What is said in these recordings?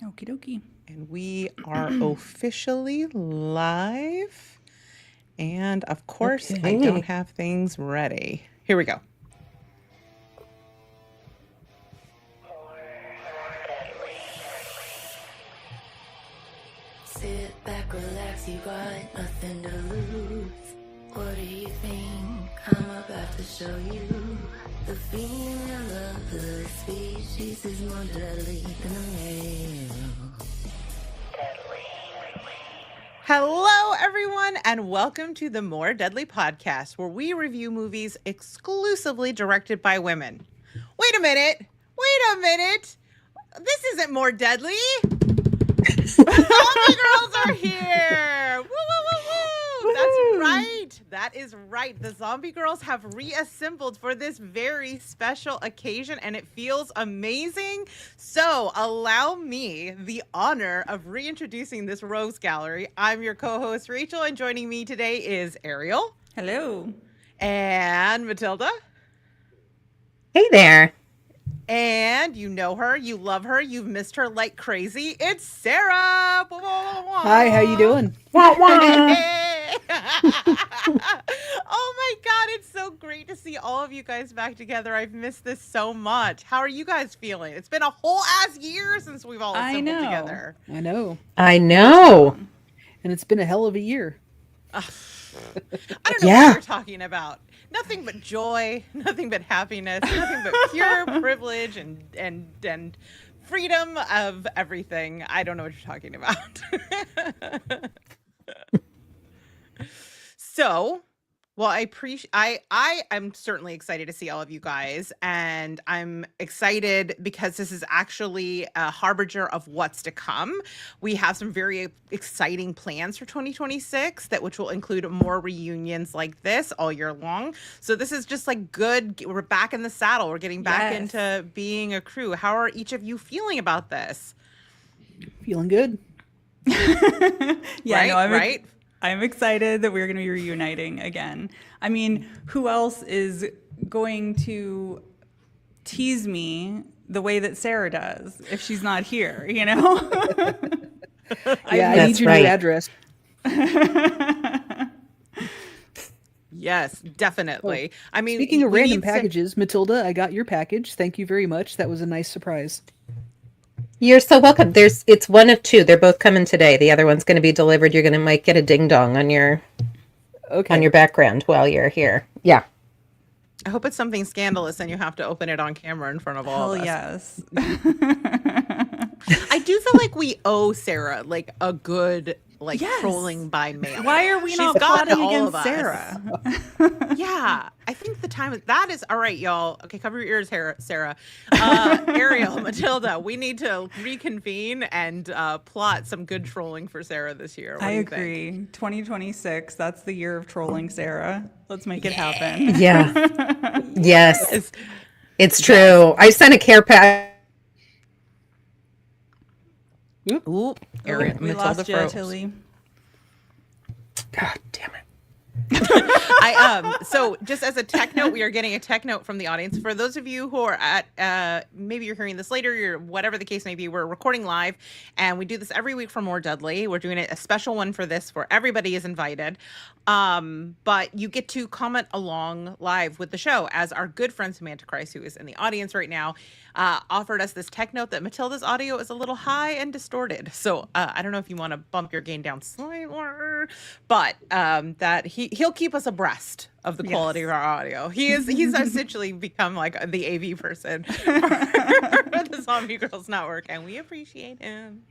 Okie dokie. And we are officially live. And of course, I don't have things ready. Here we go. Sit back, relax, you got nothing to lose. What do you think I'm about to show you? The female of the species is more deadly than the male. Hello, everyone, and welcome to the More Deadly podcast, where we review movies exclusively directed by women. Wait a minute. This isn't More Deadly. Zombie Grrlz are here. Woo, woo, woo, woo. That's right. That is right. The Zombie Grrlz have reassembled for this very special occasion, and it feels amazing. So allow me the honor of reintroducing this rogues gallery. I'm your co-host, Rachel, and joining me today is Ariel. Hello. And Matilda. Hey there. And you know her, you love her, you've missed her like crazy. It's Sarah. Hi, how you doing? Oh my God, it's so great to see all of you guys back together. I've missed this so much. How are you guys feeling? It's been a whole ass year since we've all assembled together. I know. And it's been a hell of a year. I don't know what you're talking about. Nothing but joy, nothing but happiness, nothing but pure privilege and freedom of everything. I don't know what you're talking about. So, well, I am certainly excited to see all of you guys, and I'm excited because this is actually a harbinger of what's to come. We have some very exciting plans for 2026 which will include more reunions like this all year long. So this is just like good. We're back in the saddle. We're getting back into being a crew. How are each of you feeling about this? Feeling good. Right? I'm excited that we're going to be reuniting again. I mean, who else is going to tease me the way that Sarah does if she's not here, you know? I need your new address. Yes, definitely. Oh, I mean, speaking of random packages, Matilda, I got your package. Thank you very much. That was a nice surprise. You're so welcome. It's one of two. They're both coming today. The other one's going to be delivered. You're going to might get a ding dong on your background while you're here. Yeah. I hope it's something scandalous and you have to open it on camera in front of all of us. Yes. I do feel like we owe Sarah like a good trolling by mail. Why are we not plotting against Sarah? Yeah, I think the time that is all right, y'all. Okay, cover your ears, Sarah. Ariel, Matilda, we need to reconvene and plot some good trolling for Sarah this year. I agree. Think? 2026, that's the year of trolling Sarah. Let's make it happen. Yeah. Yes. It's true. I sent a care pack. Ooh, Ariel, we Matilda lost you, Tilly. God damn it. So just as a tech note, we are getting a tech note from the audience. For those of you who are at, maybe you're hearing this later, whatever the case may be, we're recording live, and we do this every week for More Deadly. We're doing a special one for this where everybody is invited. But you get to comment along live with the show, as our good friend Samantha Christ, who is in the audience right now, offered us this tech note that Matilda's audio is a little high and distorted. So I don't know if you want to bump your gain down slightly, but that he'll keep us abreast of the quality of our audio. He's essentially become like the AV person for the Zombie Grrlz Network, and we appreciate him.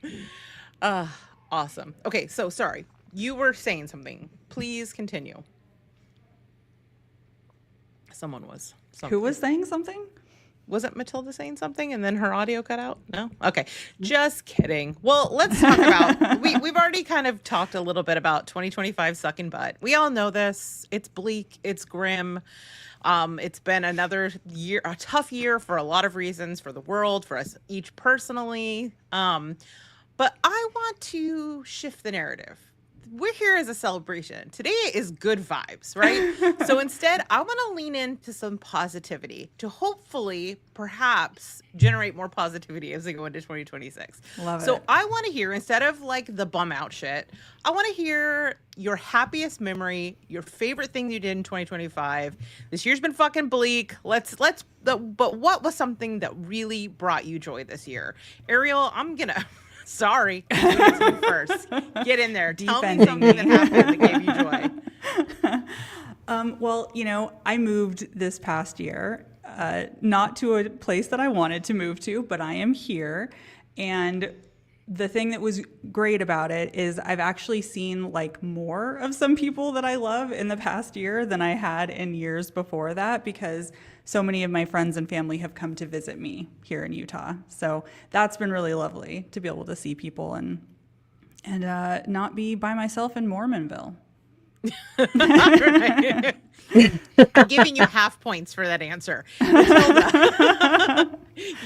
Awesome. Okay, so sorry. You were saying something. Please continue. Someone was. Who was saying something? Wasn't Matilda saying something and then her audio cut out? No? Okay. Just kidding. Well, let's talk about, we've already kind of talked a little bit about 2025 sucking butt. We all know this. It's bleak. It's grim. It's been another year, a tough year for a lot of reasons, for the world, for us each personally. But I want to shift the narrative. we're here as a celebration. Today is good vibes, right? So instead, I want to lean into some positivity to hopefully, perhaps, generate more positivity as we go into 2026. Love So it. I want to hear, instead of like the bum out shit, I want to hear your happiest memory, your favorite thing you did in 2025. This year's been fucking bleak. But what was something that really brought you joy this year? Ariel, I'm gonna. Sorry, I'm doing it to you first. Get in there. Tell me Defending something that me. happened that gave you joy. Well, I moved this past year, not to a place that I wanted to move to, but I am here. And the thing that was great about it is I've actually seen like more of some people that I love in the past year than I had in years before that, because so many of my friends and family have come to visit me here in Utah. So that's been really lovely to be able to see people and not be by myself in Mormonville. Right. I'm giving you half points for that answer. Matilda,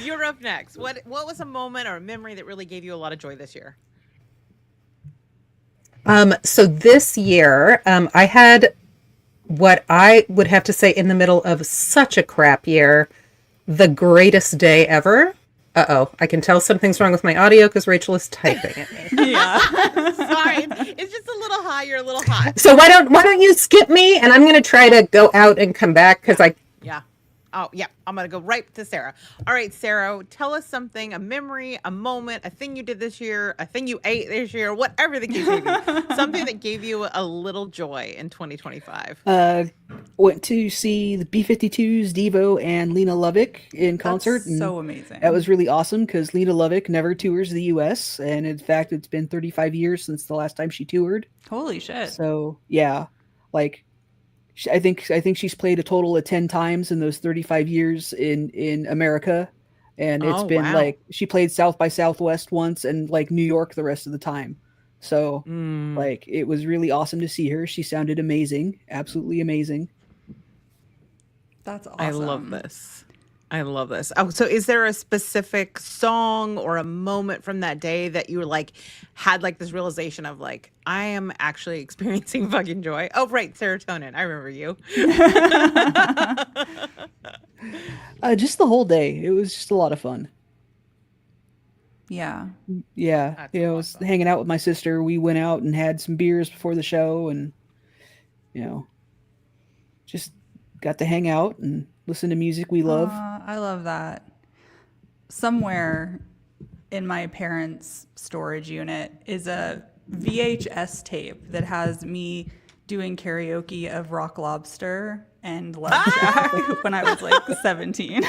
you're up next. What was a moment or a memory that really gave you a lot of joy this year? So this year, I had what I would have to say in the middle of such a crap year, the greatest day ever. Uh-oh, I can tell something's wrong with my audio because Rachel is typing at me. Yeah. Sorry, it's just a little high. You're a little hot. So why don't you skip me, and I'm going to try to go out and come back because Yeah. Oh, yeah. I'm going to go right to Sarah. All right, Sarah, tell us something, a memory, a moment, a thing you did this year, a thing you ate this year, whatever the case may be. Something that gave you a little joy in 2025. Went to see the B-52s, Devo, and Lena Lovick in concert. That's and so amazing. That was really awesome because Lena Lovick never tours the U.S. And in fact, it's been 35 years since the last time she toured. Holy shit. So yeah, like I think she's played a total of 10 times in those 35 years in America. And it's Oh, been wow. like she played South by Southwest once and like New York the rest of the time. So like it was really awesome to see her. She sounded amazing, absolutely amazing. That's awesome. I love this. I love this. Oh, so is there a specific song or a moment from that day that you were like, had like this realization of like, I am actually experiencing fucking joy? Oh, right. Serotonin. I remember you. Just the whole day. It was just a lot of fun. Yeah. Yeah. That's I was awesome. hanging out with my sister. We went out and had some beers before the show and, just got to hang out and listen to music we love. I love that. Somewhere in my parents' storage unit is a VHS tape that has me doing karaoke of Rock Lobster and Love Shack when I was like 17.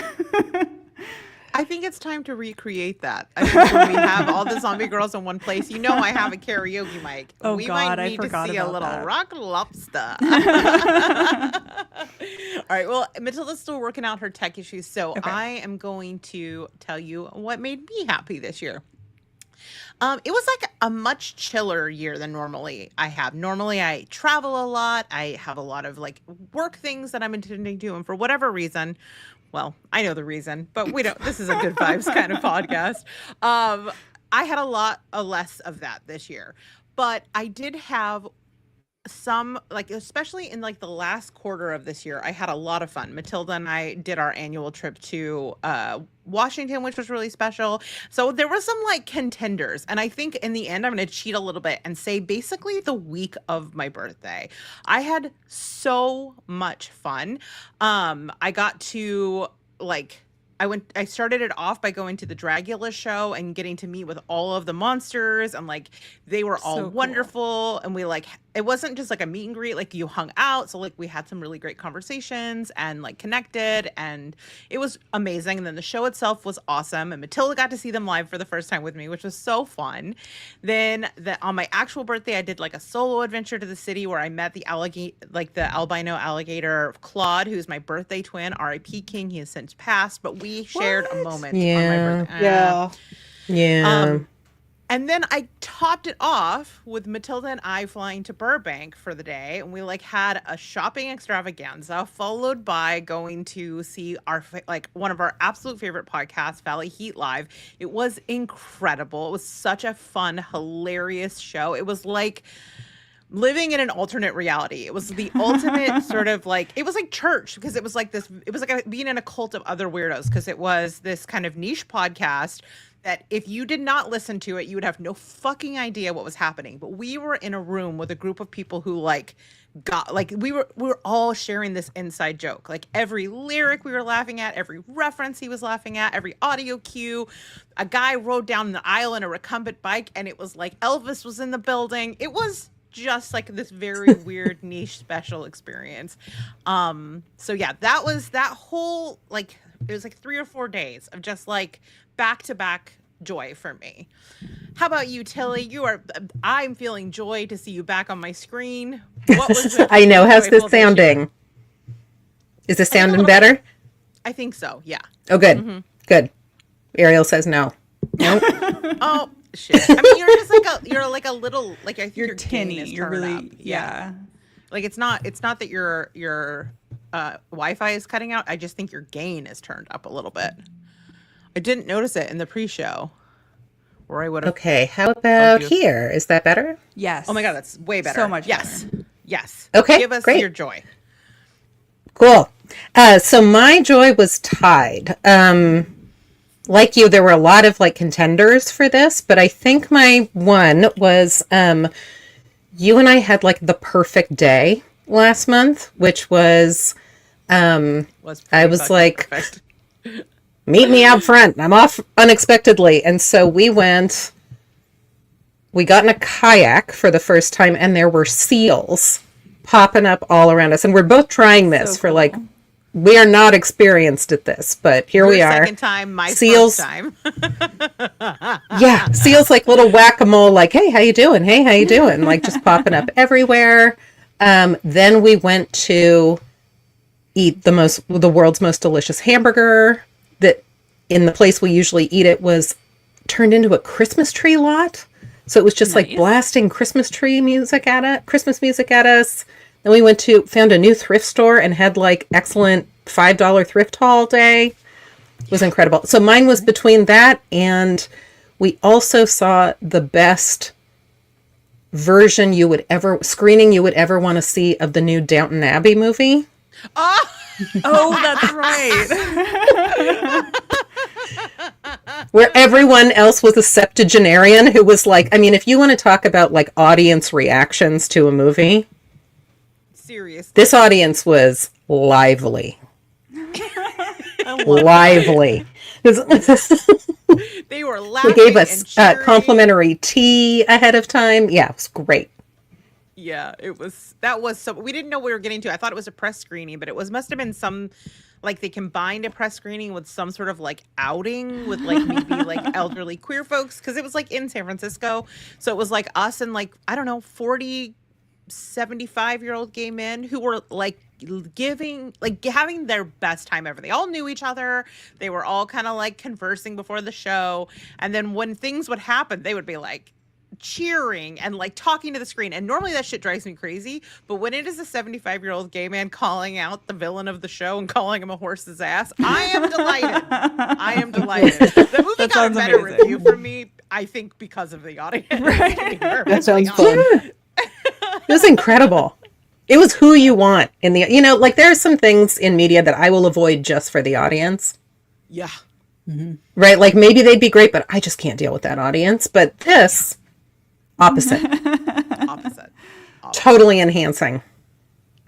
I think it's time to recreate that. I think when we have all the zombie girls in one place, I have a karaoke mic. Oh, we God, might I need to forgot see a about little that. rock lobster. All right. Well, Matilda's still working out her tech issues, so Okay. I am going to tell you what made me happy this year. It was like a much chiller year than normally I have. Normally I travel a lot. I have a lot of like work things that I'm intending to do. And for whatever reason, well, I know the reason, but this is a good vibes kind of podcast. I had a lot less of that this year, but I did have some, like, especially in like the last quarter of this year, I had a lot of fun. Matilda and I did our annual trip to Washington, which was really special. So there was some like contenders, and I think in the end I'm going to cheat a little bit and say basically the week of my birthday I had so much fun. I got to like I started it off by going to the Dragula show and getting to meet with all of the monsters, and like they were all So cool. wonderful, and we like it wasn't just like a meet and greet, like you hung out, so like we had some really great conversations and like connected, and it was amazing. And then the show itself was awesome, and Matilda got to see them live for the first time with me, which was so fun. Then on my actual birthday I did like a solo adventure to the city where I met the albino alligator Claude, who's my birthday twin, R.I.P. King. He has since passed, but we shared a moment on my Yeah. birthday. Yeah. Yeah. And then I topped it off with Matilda and I flying to Burbank for the day, and we like had a shopping extravaganza followed by going to see one of our absolute favorite podcasts, Valley Heat Live. It was incredible. It was such a fun, hilarious show. It was like living in an alternate reality. It was the ultimate sort of like, it was like church, because it was like this, it was like being in a cult of other weirdos, because it was this kind of niche podcast that if you did not listen to it, you would have no fucking idea what was happening. But we were in a room with a group of people who like got, like, we were all sharing this inside joke. Like every lyric we were laughing at, every reference he was laughing at, every audio cue. A guy rode down the aisle in a recumbent bike and it was like Elvis was in the building. It was just like this very weird niche special experience. So yeah, that was that whole, like, it was like 3 or 4 days of just like back to back joy for me. How about you, Tilly? I'm feeling joy to see you back on my screen. What was it? I know. How's this joyful year? sounding? Is this I think a sounding little better? I think so. Yeah. Oh, good. Good. Ariel says no. Nope. Oh shit. I mean, you're like a little, like, I think You're your gain tinny. is You're turned really up. yeah. Like it's not that your Wi-Fi is cutting out. I just think your gain is turned up a little bit. I didn't notice it in the pre-show, or I would have. Okay. How about you. here? Is that better? Yes. Oh my god, that's way better. So much Yes. better. Yes. Okay, Give us great. your joy. Cool. So my joy was tied. Like you, there were a lot of like contenders for this, but I think my one was you and I had like the perfect day last month, which was I was like, perfect. meet me out front. I'm off unexpectedly. And so we got in a kayak for the first time and there were seals popping up all around us. And we're both trying this So for cool. like, we are not experienced at this, but here we Your are. Second time, my Seals. first time. Yeah, seals like little whack-a-mole, like, hey, how you doing? Hey, how you doing? Like just popping up everywhere. Then we went to eat the world's most delicious hamburger that in the place we usually eat it was turned into a Christmas tree lot. So it was just like Nice. blasting Christmas music at us. Then we found a new thrift store and had like excellent $5 thrift haul day. It was incredible. So mine was between that and we also saw the best screening you would ever want to see of the new Downton Abbey movie. Oh, Oh, that's right. Where everyone else was a septuagenarian who was like, I mean, if you want to talk about like audience reactions to a movie, seriously. this audience was lively. Lively. They were laughing. They gave us and cheering. complimentary tea ahead of time. Yeah, it was great. Yeah, that was so, we didn't know what we were getting to. I thought it was a press screening, but must have been some, like they combined a press screening with some sort of like outing with like maybe like elderly queer folks. Cause it was like in San Francisco. So it was like us and like, I don't know, 40, 75-year-old gay men who were like having their best time ever. They all knew each other. They were all kind of like conversing before the show. And then when things would happen, they would be like, cheering and like talking to the screen, and normally that shit drives me crazy, but when it is a 75-year-old gay man calling out the villain of the show and calling him a horse's ass, I am delighted. The movie That got a sounds better amazing. review from me, I think, because of the audience. That sounds fun. It was incredible. It was who you want in the, like there are some things in media that I will avoid just for the audience. Yeah. Right? Like maybe they'd be great, but I just can't deal with that audience. But this, opposite. Opposite. Totally enhancing.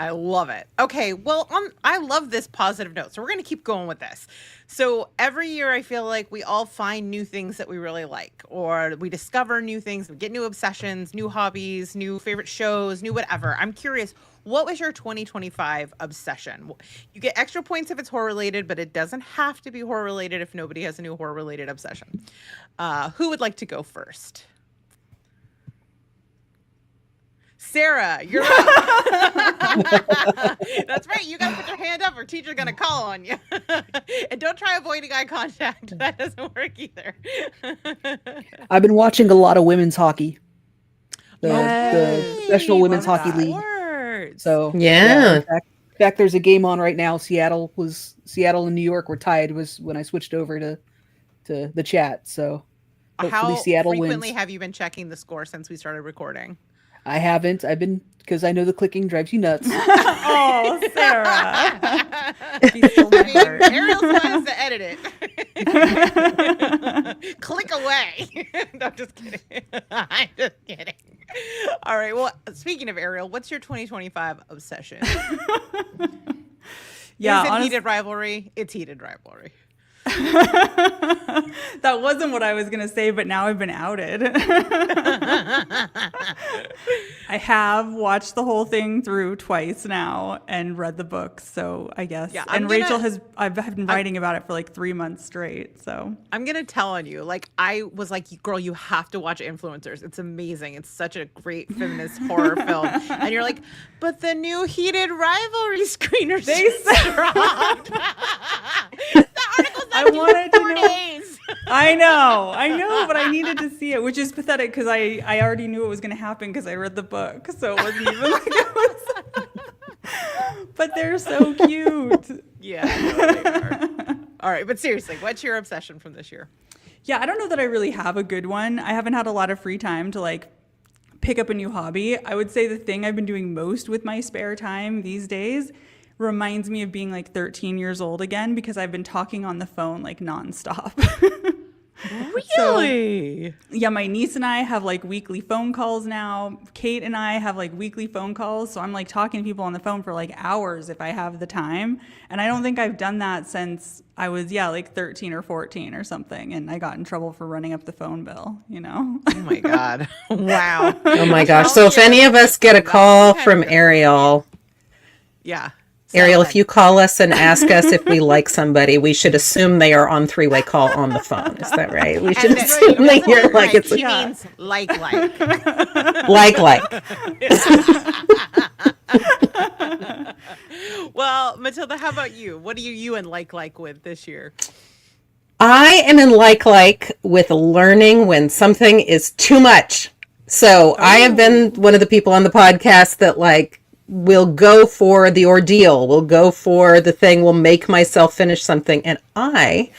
I love it. Okay, well, I love this positive note. So we're going to keep going with this. So every year I feel like we all find new things that we really like, or we discover new things, we get new obsessions, new hobbies, new favorite shows, new whatever. I'm curious, what was your 2025 obsession? You get extra points if it's horror related, but it doesn't have to be horror related if nobody has a new horror related obsession. Who would like to go first? Sarah, you're up. That's right. You got to put your hand up or teacher's going to call on you. And don't try avoiding eye contact. That doesn't work either. I've been watching a lot of women's hockky. The Yes. Professional Women's Love Hockey that. League. Words. So Yeah. in fact, there's a game on right now. Seattle and New York were tied. Was when I switched over to the chat. So hopefully How Seattle frequently wins. have you been checking the score since we started recording? I haven't. I've been because I know the clicking drives you nuts. Oh, Sarah. Be still my I mean, heart. Ariel still has to edit it. Click away. No, I'm just kidding. I'm just kidding. All right. Well, speaking of Ariel, what's your 2025 obsession? Yeah, Is it honest- heated rivalry? It's heated rivalry. That wasn't what I was going to say, but now I've been outed. I have watched the whole thing through twice now and read the book, so I guess. Yeah, and Rachel I've been writing about it for like 3 months straight, so. I'm going to tell on you. Like, I was like, girl, you have to watch Influencers. It's amazing. It's such a great feminist horror film. And you're like, but the new heated rivalry screeners They said- dropped. The article's I not due wanted for to 4 know. days. I know, but I needed to see it, which is pathetic because I already knew it was going to happen because I read the book, so it wasn't even like it was. But they're so cute. Yeah, no, they are. All right, but seriously, what's your obsession from this year? Yeah, I don't know that I really have a good one. I haven't had a lot of free time to like pick up a new hobby. I would say the thing I've been doing most with my spare time these days reminds me of being like 13 years old again because I've been talking on the phone like nonstop. Really? Yeah, my niece and I have like weekly phone calls now. Kate and I have like weekly phone calls. So I'm like talking to people on the phone for like hours if I have the time. And I don't think I've done that since I was, like 13 or 14 or something. And I got in trouble for running up the phone bill, you know? Oh my God. Wow. Oh my gosh. So if any of us get a call from Ariel, Yeah. Ariel, if you call us and ask us if we like somebody, we should assume they are on three-way call on the phone. Is that right? We should assume that you're like, it's She means like. like. Well, Matilda, how about you? What do you and like with this year? I am in like with learning when something is too much. So I have been one of the people on the podcast that like will go for the ordeal, will go for the thing, will make myself finish something. And I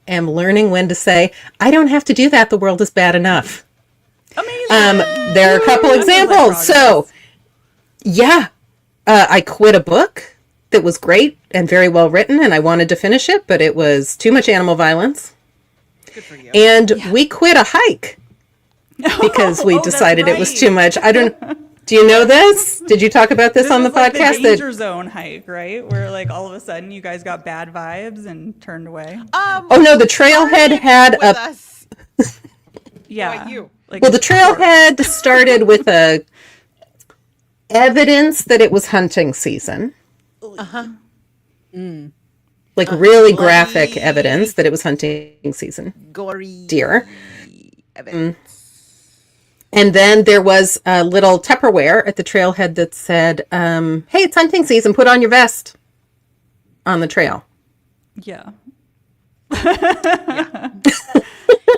am learning when to say, I don't have to do that. The world is bad enough. Amazing. There are a couple examples. So yeah, I quit a book that was great and very well written, and I wanted to finish it, but it was too much animal violence. Good for you. And we quit a hike because we Oh, that's decided it was right. too much. Do you know this? Did you talk about this on the is like podcast? the danger zone hike, right? Where like all of a sudden you guys got bad vibes and turned away. Oh no, the trailhead had with a us. Yeah. about you? Like, well, the trailhead started with a evidence that it was hunting season. Like really graphic Bloody. evidence that it was hunting season. Gory Deer. evidence. And then there was a little Tupperware at the trailhead that said, hey, it's hunting season, put on your vest on the trail. yeah.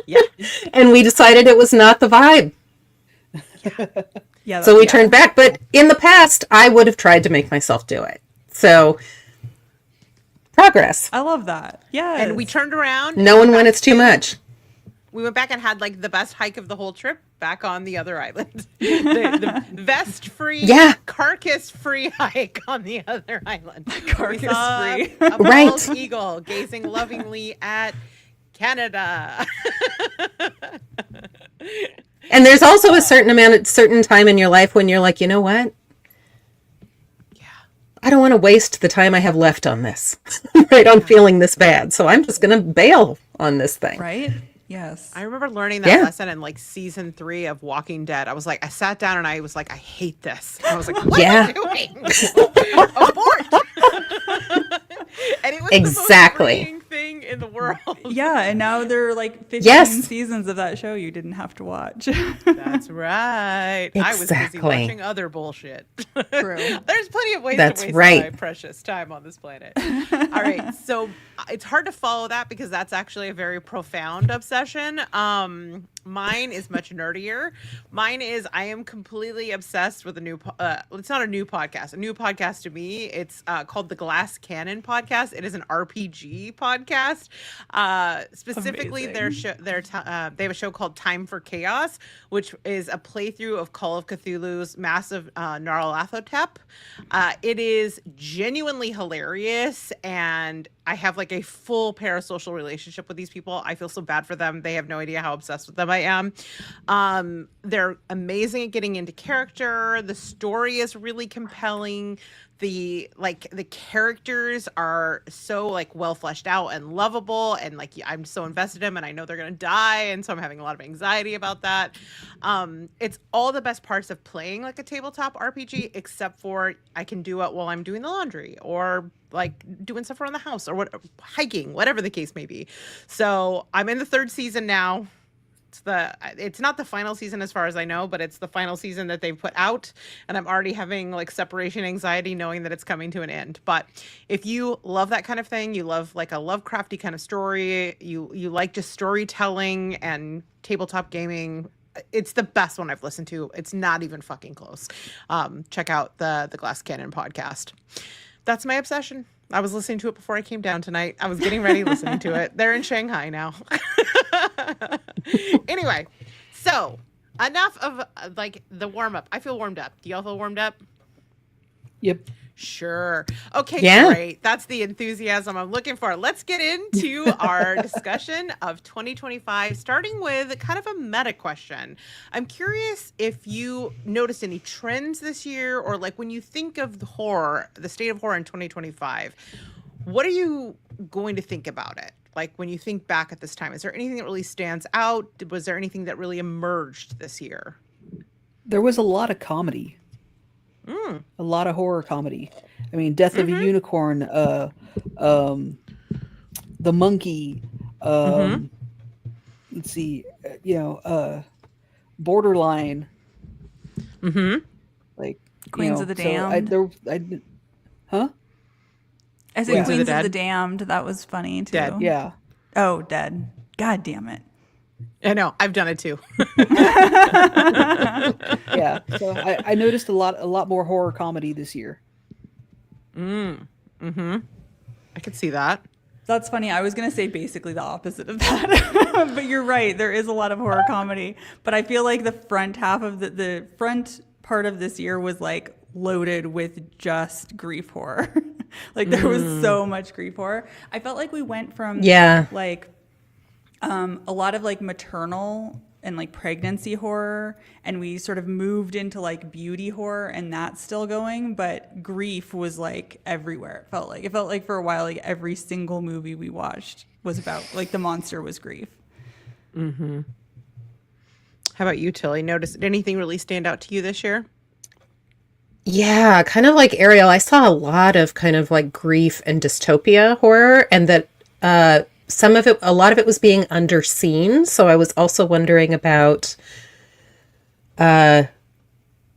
Yeah. And we decided it was not the vibe. Yeah. So we turned back. But in the past, I would have tried to make myself do it. So progress. I love that. Yeah. And we turned around. Knowing when it's too much. We went back and had like the best hike of the whole trip back on the other island. the vest-free, Yeah. carcass-free hike on the other island. Carcass-free. A Right. bald eagle gazing lovingly at Canada. And there's also a certain time in your life when you're like, you know what? Yeah. I don't want to waste the time I have left on this, right? On feeling this bad. So I'm just going to bail on this thing. Right? Yes. I remember learning that Yeah. lesson in like season 3 of Walking Dead. I was like, I sat down and I was like, I hate this. I was like, what Yeah. am I doing? Abort. And it was Exactly. the most freeing thing in the world. Yeah, and now there are like 15 Yes. seasons of that show you didn't have to watch. That's right. I was busy Exactly. watching other bullshit. True. There's plenty of ways That's to waste right. my precious time on this planet. All right. So it's hard to follow that because that's actually a very profound obsession. Mine is much nerdier. Mine is I am completely obsessed with a new. It's not a new podcast. A new podcast to me. It's called the Glass Cannon podcast. It is an RPG podcast. Specifically, Amazing. they have a show called Time for Chaos, which is a playthrough of Call of Cthulhu's massive Nyarlathotep. It is genuinely hilarious, and I have like a full parasocial relationship with these people. I feel so bad for them. They have no idea how obsessed with them I am. They're amazing at getting into character. The story is really compelling. The characters are so like well fleshed out and lovable, and like I'm so invested in them, and I know they're gonna die, and so I'm having a lot of anxiety about that. It's all the best parts of playing like a tabletop RPG, except for I can do it while I'm doing the laundry or like doing stuff around the house or hiking, whatever the case may be. So I'm in the 3rd season now. It's not the final season as far as I know, but it's the final season that they've put out, and I'm already having like separation anxiety knowing that it's coming to an end. But if you love that kind of thing, you love like a Lovecrafty kind of story, you like just storytelling and tabletop gaming, it's the best one I've listened to. It's not even fucking close. Check out the Glass Cannon podcast. That's my obsession. I was listening to it before I came down tonight. I was getting ready listening to it. They're in Shanghai now. Anyway, so enough of like the warm up. I feel warmed up. Do y'all feel warmed up? Yep. Sure. Okay, Yeah. great. That's the enthusiasm I'm looking for. Let's get into our discussion of 2025, starting with kind of a meta question. I'm curious if you noticed any trends this year, or like when you think of the horror, the state of horror in 2025, what are you going to think about it? Like when you think back at this time, is there anything that really stands out? Was there anything that really emerged this year? There was a lot of comedy. A lot of horror comedy. I mean, Death of a Unicorn, The Monkey, let's see, Borderline. Like Queens of the Damned. Huh? I said Yeah. Queens of the Dead. Damned. That was funny too. Dead. Yeah. Oh, Dead. God damn it. I know. I've done it too. Yeah. So I noticed a lot more horror comedy this year. I could see that. That's funny. I was going to say basically the opposite of that. But you're right. There is a lot of horror comedy. But I feel like the front half of the front part of this year was like loaded with just grief horror. Like there was so much grief horror. I felt like we went from like a lot of like maternal and like pregnancy horror, and we sort of moved into like beauty horror, and that's still going, but grief was like everywhere. It felt like for a while like every single movie we watched was about like the monster was grief. How about you, Tilly? Did anything really stand out to you this year? Yeah, kind of like Ariel, I saw a lot of kind of like grief and dystopia horror, and that a lot of it was being underseen. So I was also wondering about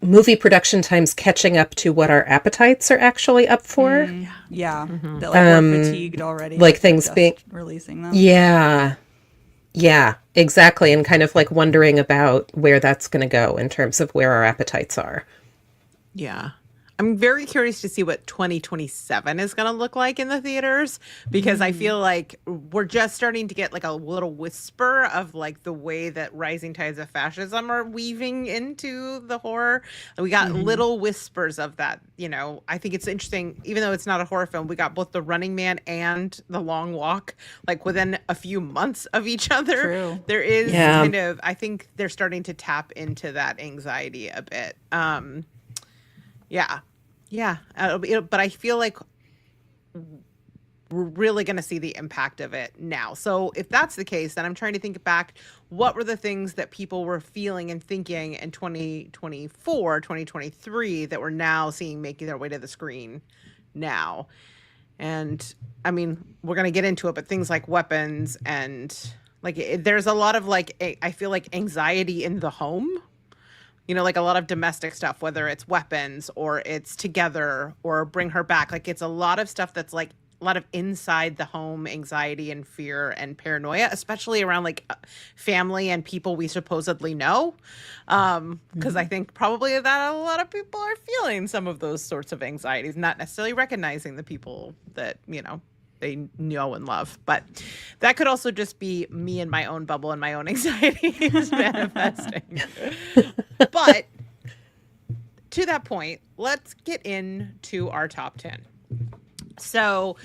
movie production times catching up to what our appetites are actually up for. Yeah. That like we're fatigued already. like they're things just being- releasing them. Yeah, exactly. And kind of like wondering about where that's going to go in terms of where our appetites are. Yeah. I'm very curious to see what 2027 is going to look like in the theaters, because I feel like we're just starting to get like a little whisper of like the way that rising tides of fascism are weaving into the horror. We got little whispers of that. You know, I think it's interesting, even though it's not a horror film, we got both The Running Man and The Long Walk like within a few months of each other. True. There is Yeah. kind of, I think they're starting to tap into that anxiety a bit. Yeah. But I feel like we're really going to see the impact of it now. So if that's the case, then I'm trying to think back, what were the things that people were feeling and thinking in 2024, 2023 that we're now seeing making their way to the screen now? And I mean, we're going to get into it, but things like weapons and like there's a lot of like, I feel like anxiety in the home. You know, like a lot of domestic stuff, whether it's weapons or it's together or bring her back. Like it's a lot of stuff that's like inside the home anxiety and fear and paranoia, especially around like family and people we supposedly know. Because I think probably that a lot of people are feeling some of those sorts of anxieties, not necessarily recognizing the people that, they know and love. But that could also just be me in my own bubble and my own anxieties manifesting. But to that point, let's get into our top 10. So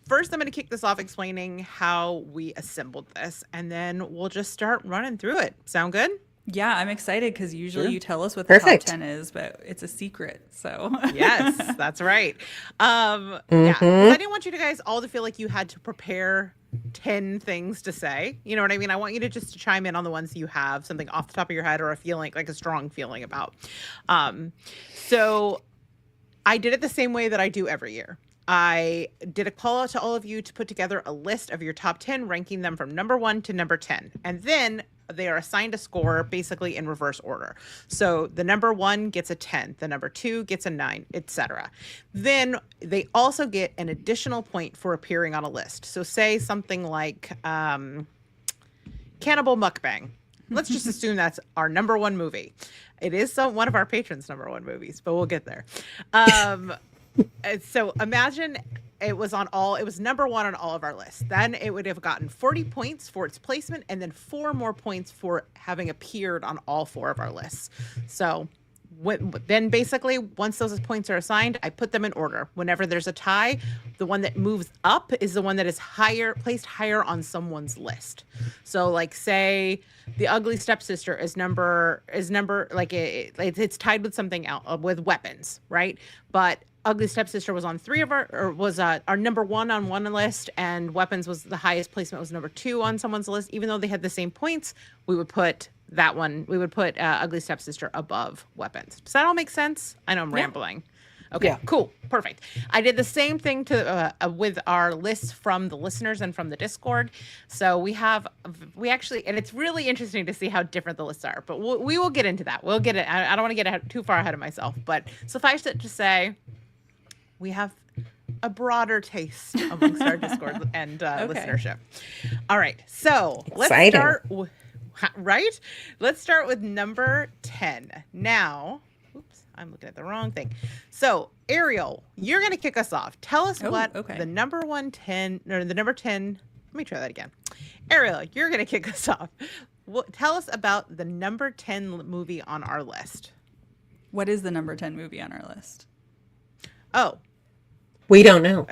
first, I'm going to kick this off explaining how we assembled this, and then we'll just start running through it. Sound good? Yeah, I'm excited because usually Sure. you tell us what the Perfect. top 10 is, but it's a secret. So Yes, that's right. Yeah, 'cause I didn't want you guys all to feel like you had to prepare 10 things to say. You know what I mean? I want you to just chime in on the ones you have something off the top of your head or a feeling, like a strong feeling about. So I did it the same way that I do every year. I did a call out to all of you to put together a list of your top 10, ranking them from number 1 to number 10. And then they are assigned a score basically in reverse order. So the number 1 gets a 10, the number 2 gets a 9, etc. Then they also get an additional point for appearing on a list. So say something like Cannibal Mukbang. Let's just assume that's our number 1 movie. It is one of our patrons' number 1 movies, but we'll get there. So imagine it was number 1 on all of our lists. Then it would have gotten 40 points for its placement and then 4 more points for having appeared on all 4 of our lists. So then basically once those points are assigned, I put them in order. Whenever there's a tie, the one that moves up is the one that is placed higher on someone's list. So like say The Ugly Stepsister is number like it's tied with something else, with weapons, right? But Ugly Stepsister was on our number 1 on one list, and Weapons was the highest placement, was number 2 on someone's list. Even though they had the same points, we would put Ugly Stepsister above Weapons. Does that all make sense? I know I'm rambling. Okay, Yeah. cool. Perfect. I did the same thing with our lists from the listeners and from the Discord. So we actually, and it's really interesting to see how different the lists are, but we will get into that. We'll get it. I don't want to get too far ahead of myself, but suffice it to say, we have a broader taste amongst our Discord and listenership. All right. So let's Exciting. Let's start with number 10. Now, oops, I'm looking at the wrong thing. So Ariel, you're going to kick us off. Tell us what the number 10. Let me try that again. Ariel, you're going to kick us off. Tell us about the number 10 movie on our list. what is the number 10 movie on our list? Oh, We don't know.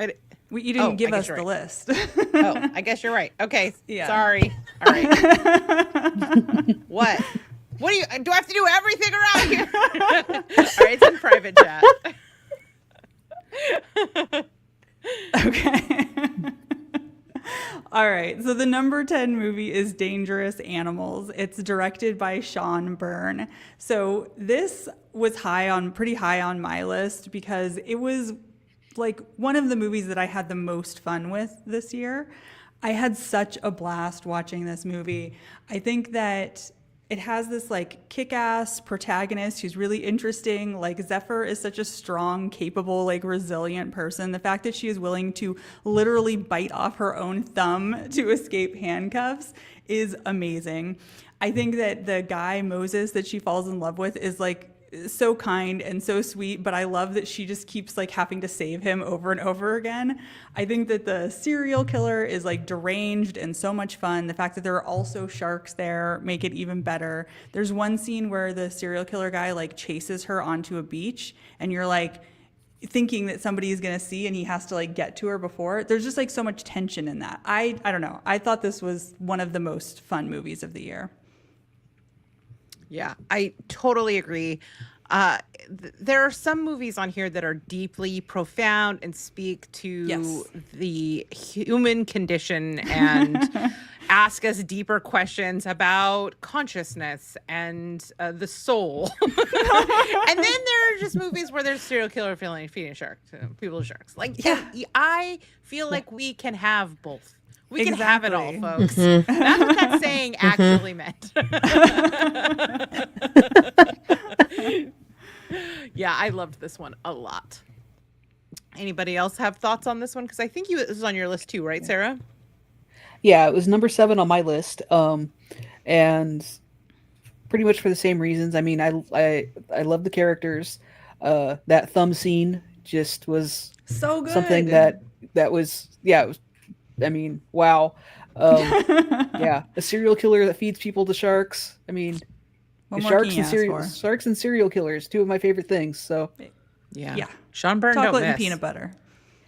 You didn't give I us guess the you're list. Oh, I guess you're right. Okay. Yeah. Sorry. All right. What? What do I have to do everything around here? All right, it's in private chat. Okay. All right. So the number 10 movie is Dangerous Animals. It's directed by Sean Byrne. So this was pretty high on my list because it was like one of the movies that I had the most fun with this year. I had such a blast watching this movie. I think that it has this like kick-ass protagonist who's really interesting. Like Zephyr is such a strong, capable, like resilient person. The fact that she is willing to literally bite off her own thumb to escape handcuffs is amazing. I think that the guy Moses that she falls in love with is like so kind and so sweet, but I love that she just keeps like having to save him over and over again. I think that the serial killer is like deranged and so much fun. The fact that there are also sharks there make it even better. There's one scene where the serial killer guy like chases her onto a beach and you're like thinking that somebody is going to see and he has to like get to her before. There's just like so much tension in that. I don't know. I thought this was one of the most fun movies of the year. Yeah, I totally agree. There are some movies on here that are deeply profound and speak to the human condition and ask us deeper questions about consciousness and the soul. And then there are just movies where there's serial killer feeding sharks, people sharks. Like, I feel like we can have both. We can have it all, folks. That's what that saying actually meant. Yeah, I loved this one a lot. Anybody else have thoughts on this one? Because I think this was on your list too, right, Sarah? Yeah, it was number 7 on my list. And pretty much for the same reasons. I mean, I love the characters. That thumb scene just was So good. something that was, yeah, it was, I mean, wow. Yeah, a serial killer that feeds people to sharks. I mean, What more can you ask for? sharks and serial killers, two of my favorite things. So Yeah. Sean Byrne, Chocolate don't and miss. peanut butter.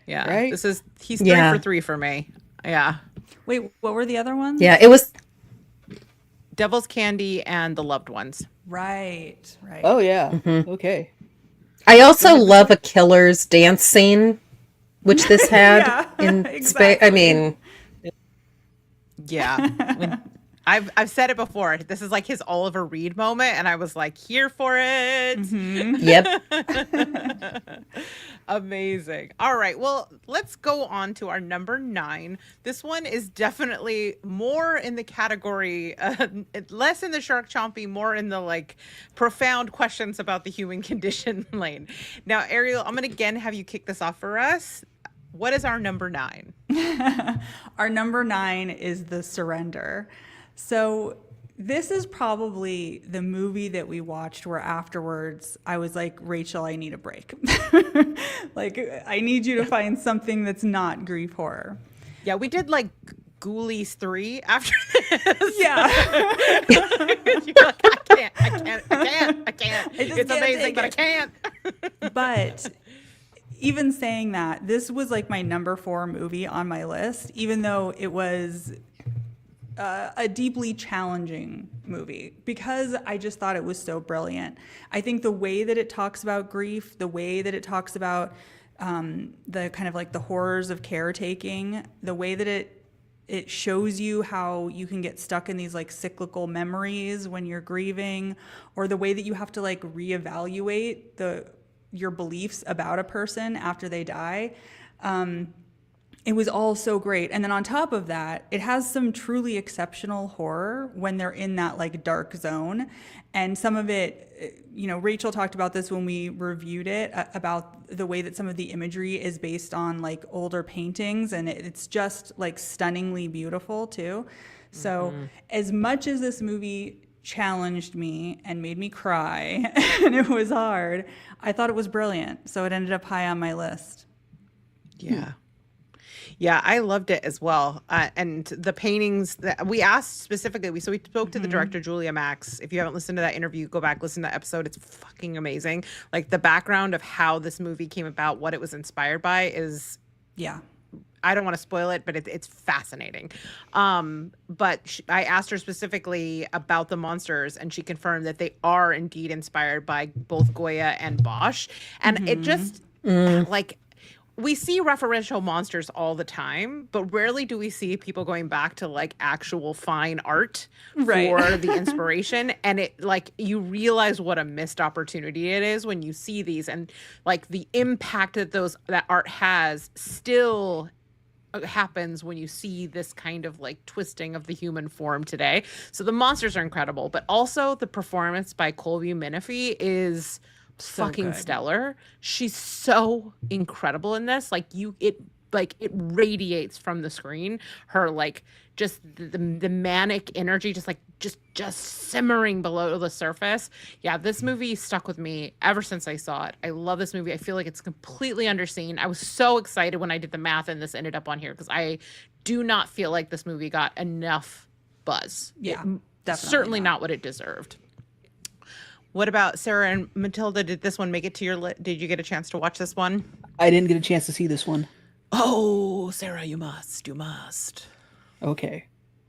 Yeah. Right? He's 3 Yeah. for 3 for me. Yeah. Wait, what were the other ones? Yeah, it was. Devil's Candy and The Loved Ones. Right. oh yeah, okay. I also love a killer's dance scene, which this had Yeah, in space. exactly. I mean, Yeah. I've said it before. This is like his Oliver Reed moment, and I was like, here for it. yep. Amazing. All right. Well, let's go on to our number 9. This one is definitely more in the category, less in the shark chompy, more in the like profound questions about the human condition lane. Now, Ariel, I'm going to again have you kick this off for us. What is our number 9? Our number 9 is The Surrender. So this is probably the movie that we watched where afterwards I was like, Rachel, I need a break. Like, I need you to find something that's not grief horror. Yeah, we did like Ghoulies 3 after this. Yeah. You're like, I can't. I just It's can't amazing, take but I it. can't. But even saying that, this was like my number 4 movie on my list, even though it was a deeply challenging movie, because I just thought it was so brilliant. I think the way that it talks about grief, the way that it talks about the kind of like the horrors of caretaking, the way that it shows you how you can get stuck in these like cyclical memories when you're grieving, or the way that you have to like reevaluate your beliefs about a person after they die. It was all so great. And then on top of that, it has some truly exceptional horror when they're in that like dark zone. And some of it, Rachel talked about this when we reviewed it, about the way that some of the imagery is based on like older paintings, and it's just like stunningly beautiful too. So as much as this movie challenged me and made me cry and it was hard, I thought it was brilliant. So it ended up high on my list. Yeah. Yeah, I loved it as well. And the paintings that we asked specifically, we spoke to the director, Julia Max. If you haven't listened to that interview, go back, listen to that episode. It's fucking amazing. Like the background of how this movie came about, what it was inspired by is, Yeah. I don't want to spoil it, but it's fascinating. But I asked her specifically about the monsters, and she confirmed that they are indeed inspired by both Goya and Bosch. And it just, like, we see referential monsters all the time, but rarely do we see people going back to like actual fine art Right. for the inspiration. And it like you realize what a missed opportunity it is when you see these, and like the impact that art has still happens when you see this kind of like twisting of the human form today. So the monsters are incredible, but also the performance by Colby Minifie is fucking good. stellar. She's so incredible in this. Like it radiates from the screen. Her like just the manic energy, just simmering below the surface. Yeah, this movie stuck with me ever since I saw it. I love this movie. I feel like it's completely underseen. I was so excited when I did the math and this ended up on here, because I do not feel like this movie got enough buzz. Yeah, definitely certainly not. not what it deserved. What about Sarah and Matilda? Did this one make it to your list? Did you get a chance to watch this one? I didn't get a chance to see this one. Oh, Sarah, you must. Okay.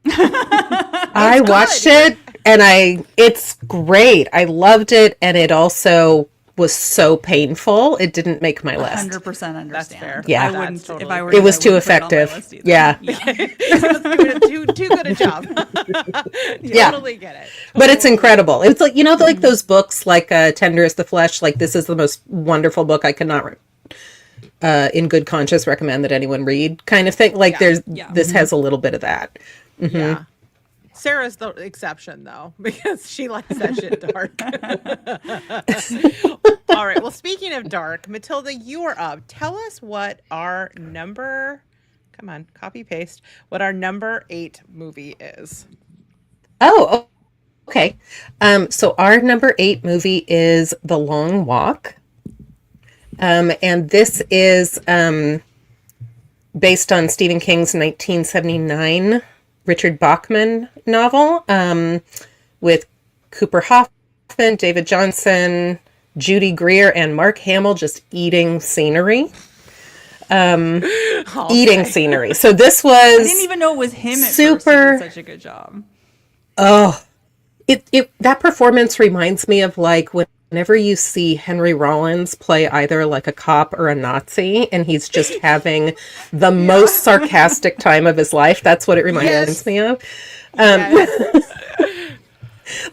I watched it and it's great. I loved it, and it also was so painful. It didn't make my list. 100% understand. That's fair. Yeah. I wouldn't. That's totally If I were It you, was I too wouldn't put it on my effective. list either. Yeah. Yeah. Let's give it too good a job. Yeah. Totally get it. But it's incredible. It's like, like those books like Tender as the Flesh, like this is the most wonderful book I could not in good conscience recommend that anyone read, kind of thing. Like this has a little bit of that. Mm-hmm. Yeah. Sarah's the exception though, because she likes that shit dark. All right. Well, speaking of dark, Matilda, you are up. Tell us what our number. Come on, copy paste. What our number 8 movie is. Oh, okay. So our number 8 movie is The Long Walk. And this is based on Stephen King's 1979 Richard Bachman novel with Cooper Hoffman, David Johnson, Judy Greer, and Mark Hamill just eating scenery. Eating scenery. So this was... I didn't even know it was him at first. He did such a good job. Oh, that performance reminds me of like whenever you see Henry Rollins play either like a cop or a Nazi, and he's just having the most sarcastic time of his life. That's what it reminds me of.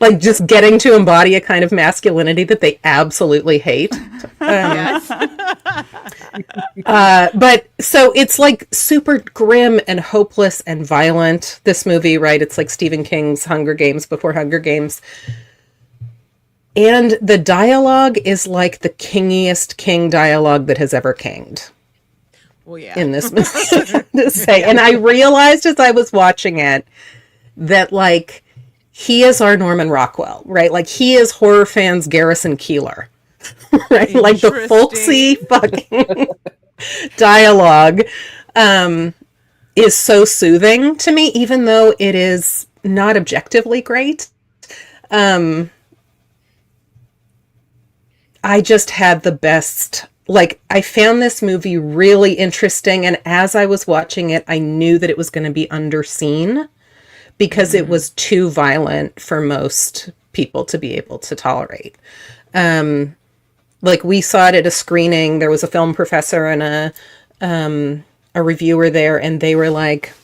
Like just getting to embody a kind of masculinity that they absolutely hate. But so it's like super grim and hopeless and violent, this movie, right? It's like Stephen King's Hunger Games before Hunger Games. And the dialogue is like the kingiest king dialogue that has ever kinged. Well, yeah. In this movie, to say. And I realized as I was watching it that like he is our Norman Rockwell, right? Like he is horror fans' Garrison Keillor, right? Like the folksy fucking dialogue is so soothing to me, even though it is not objectively great. I just had the best, like, I found this movie really interesting, and as I was watching it, I knew that it was going to be underseen because it was too violent for most people to be able to tolerate. Like, we saw it at a screening. There was a film professor and a reviewer there, and they were like,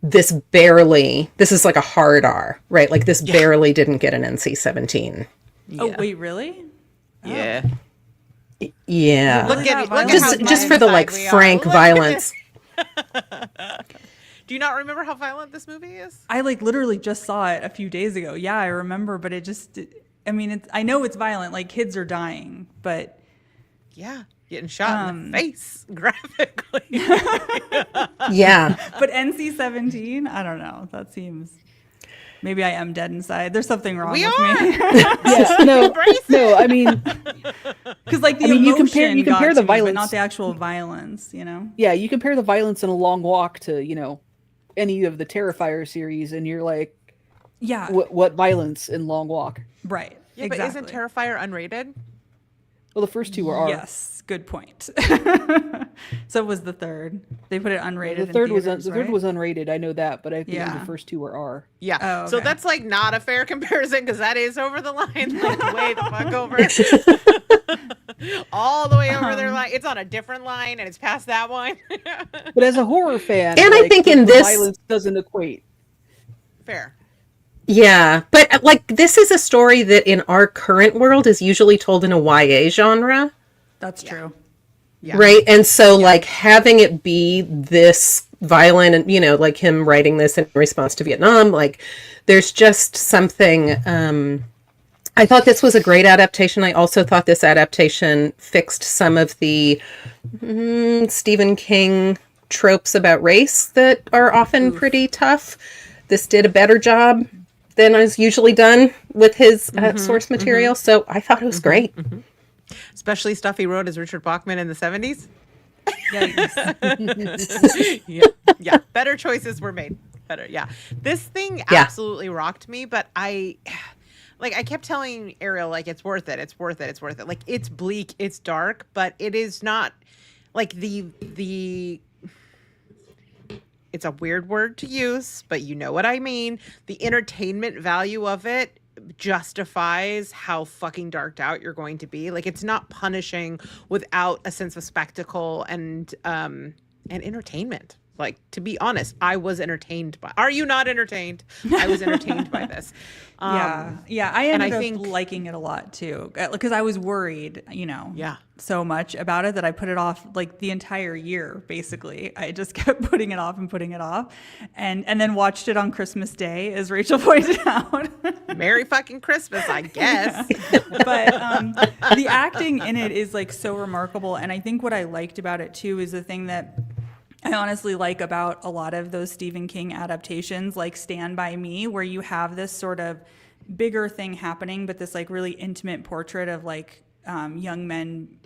this is like a hard R, right? Like, this barely didn't get an NC-17. Yeah. Oh, wait, really? Yeah. Yeah. Look at it. Just for the like frank violence. Do you not remember how violent this movie is? I like literally just saw it a few days ago. Yeah, I remember, but it just, I mean, I know it's violent, like kids are dying, but. Yeah, getting shot in the face graphically. Yeah. But NC-17, I don't know. That seems, maybe I am dead inside. There's something wrong with me. Yeah, no, I mean. Because like the emotion you compare the violence, but not the actual violence, you know? Yeah, you compare the violence in A Long Walk to, you know, any of the Terrifier series, and you're like, yeah, what violence in Long Walk? Right. Yeah, exactly. But isn't Terrifier unrated? Well, the first two are. Yes, good point. So was the third. They put it unrated. The third was unrated. I know that, but I think the first two were R. Yeah. Oh, okay. So that's like not a fair comparison because that is over the line, like way the fuck over. All the way over their line. It's on a different line and it's past that one. But as a horror fan, and like, I think in the this violence doesn't equate. Fair. Yeah, but like this is a story that in our current world is usually told in a YA genre. That's true. Yeah. Right? And so like having it be this violent and, you know, like him writing this in response to Vietnam, like there's just something, I thought this was a great adaptation. I also thought this adaptation fixed some of the Stephen King tropes about race that are often pretty tough. This did a better job than is usually done with his source material. So I thought it was great. Especially stuff he wrote as Richard Bachman in the 70s. Yeah. Better choices were made. Better. Yeah. This thing absolutely rocked me, but I kept telling Ariel, like, it's worth it. It's worth it. It's worth it. Like, it's bleak. It's dark, but it is not like the it's a weird word to use, but you know what I mean. The entertainment value of it justifies how fucking darked out you're going to be. Like, it's not punishing without a sense of spectacle and entertainment. Like, to be honest, I was entertained by. Are you not entertained? I was entertained by this. Yeah, I and ended I up think- liking it a lot too, because I was worried, Yeah. so much about it that I put it off like the entire year. Basically, I just kept putting it off and putting it off, and then watched it on Christmas Day, as Rachel pointed out. Merry fucking Christmas, I guess. But the acting in it is like so remarkable, and I think what I liked about it too is the thing that I honestly like about a lot of those Stephen King adaptations, like Stand By Me, where you have this sort of bigger thing happening, but this like really intimate portrait of like young men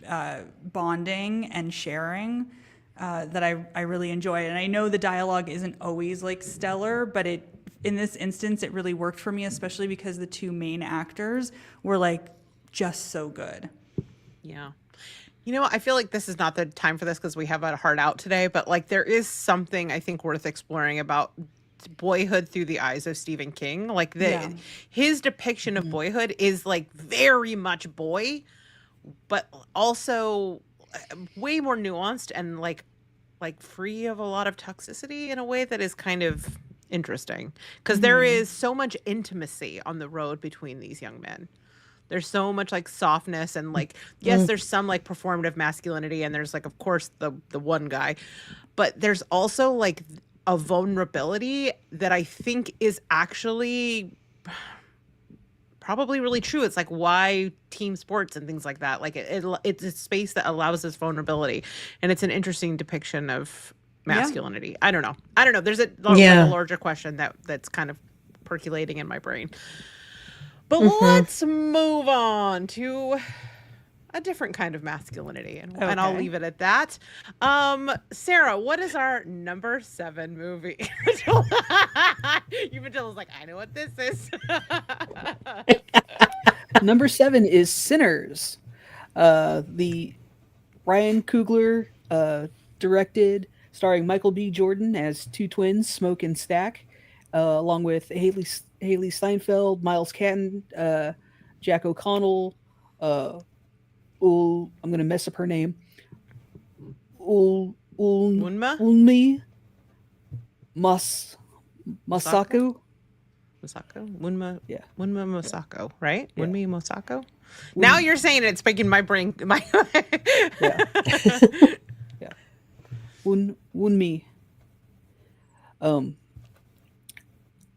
bonding and sharing that I really enjoy. And I know the dialogue isn't always like stellar, but in this instance, it really worked for me, especially because the two main actors were like just so good. Yeah. You know, I feel like this is not the time for this because we have a hard out today, but like there is something I think worth exploring about boyhood through the eyes of Stephen King. Like his depiction of boyhood is like very much boy, but also way more nuanced and like free of a lot of toxicity in a way that is kind of interesting because there is so much intimacy on the road between these young men. There's so much like softness and like, yes, there's some like performative masculinity and there's like, of course, the one guy, but there's also like a vulnerability that I think is actually probably really true. It's like why team sports and things like that. Like it's a space that allows this vulnerability, and it's an interesting depiction of masculinity. I don't know. There's a larger question that's kind of percolating in my brain. But let's move on to a different kind of masmasculinity, and I'll leave it at that. Sarah, what is our number 7 movie? Matilda's like, I know what this is. Number 7 is Sinners. The Ryan Coogler directed, starring Michael B. Jordan as two twins, Smoke and Stack, along with Haley Steinfeld, Miles Catton, Jack O'Connell, I'm going to mess up her name. Unma? Unmi Masako? Masako? Unma? Yeah. Unma Masako, right? Yeah. Unmi Masako? Now you're saying it's making my brain... Yeah. Yeah. Unmi.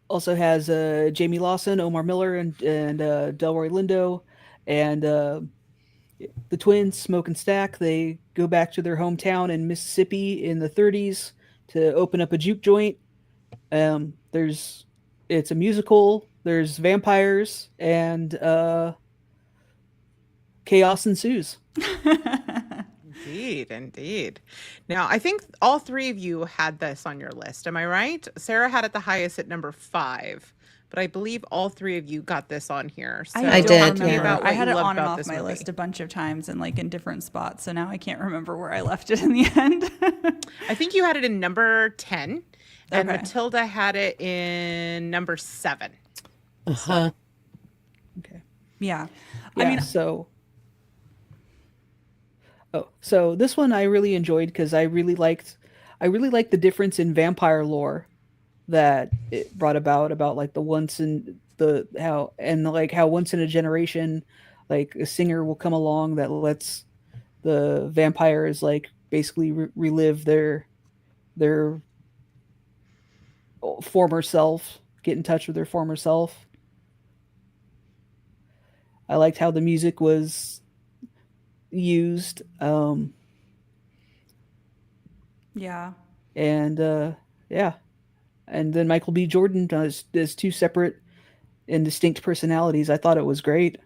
Also has Jamie Lawson, Omar Miller, and Delroy Lindo, and the twins, Smoke and Stack. They go back to their hometown in Mississippi in the 30s to open up a juke joint. It's a musical. There's vampires, and chaos ensues. Indeed. Now, I think all 3 of you had this on your list. Am I right? Sarah had it the highest at number 5, but I believe all 3 of you got this on here. So I did. I had it on and off my list a bunch of times and like in different spots. So now I can't remember where I left it in the end. I think you had it in number 10, and Matilda had it in number 7. Uh-huh. Okay. Yeah. I mean, so this one I really enjoyed because I really liked the difference in vampire lore that it brought about like the once in the how once in a generation, like a singer will come along that lets the vampires like basically relive their former self, get in touch with their former self. I liked how the music was used. Yeah. And and then Michael B. Jordan does 2 separate and distinct personalities. I thought it was great.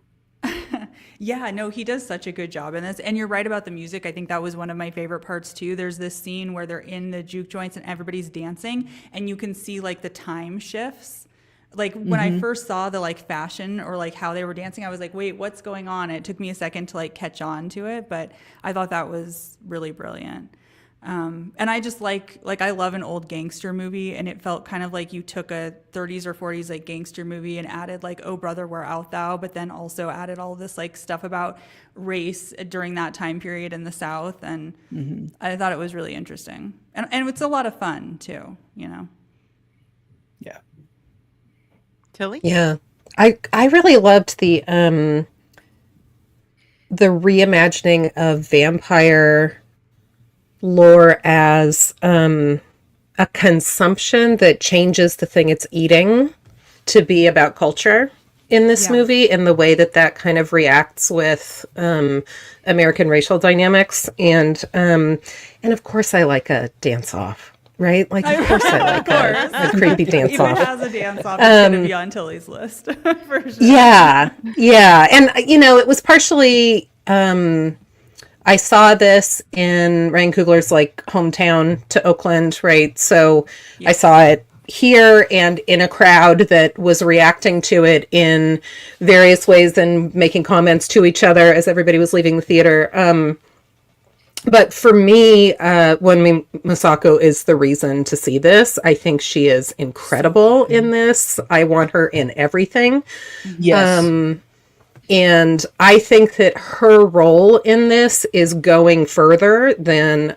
Yeah, no, he does such a good job in this. And you're right about the music. I think that was one of my favorite parts too. There's this scene where they're in the juke joints and everybody's dancing, and you can see like the time shifts. Like when I first saw the like fashion or like how they were dancing, I was like, wait, what's going on? It took me a second to like catch on to it, but I thought that was really brilliant. And I just like I love an old gangster movie, and it felt kind of like you took a 30s or 40s like gangster movie and added like "Oh Brother, Where Art Thou," but then also added all this like stuff about race during that time period in the South, and I thought it was really interesting, and it's a lot of fun too, you know. Yeah. Tilly? Yeah. I really loved the reimagining of vampire lore as a consumption that changes the thing it's eating to be about culture in this Yeah. movie, and the way that that kind of reacts with American racial dynamics, and of course I like a dance off, right? Like of course I like a creepy dance If it off. has a dance off, it's gonna be on Tilly's list for sure. Yeah, yeah. And, it was partially, I saw this in Ryan Coogler's like hometown to Oakland, right? So I saw it here and in a crowd that was reacting to it in various ways and making comments to each other as everybody was leaving the theater. But for me, Wunmi Masako is the reason to see this. I think she is incredible in this. I want her in everything. Yes. And I think that her role in this is going further than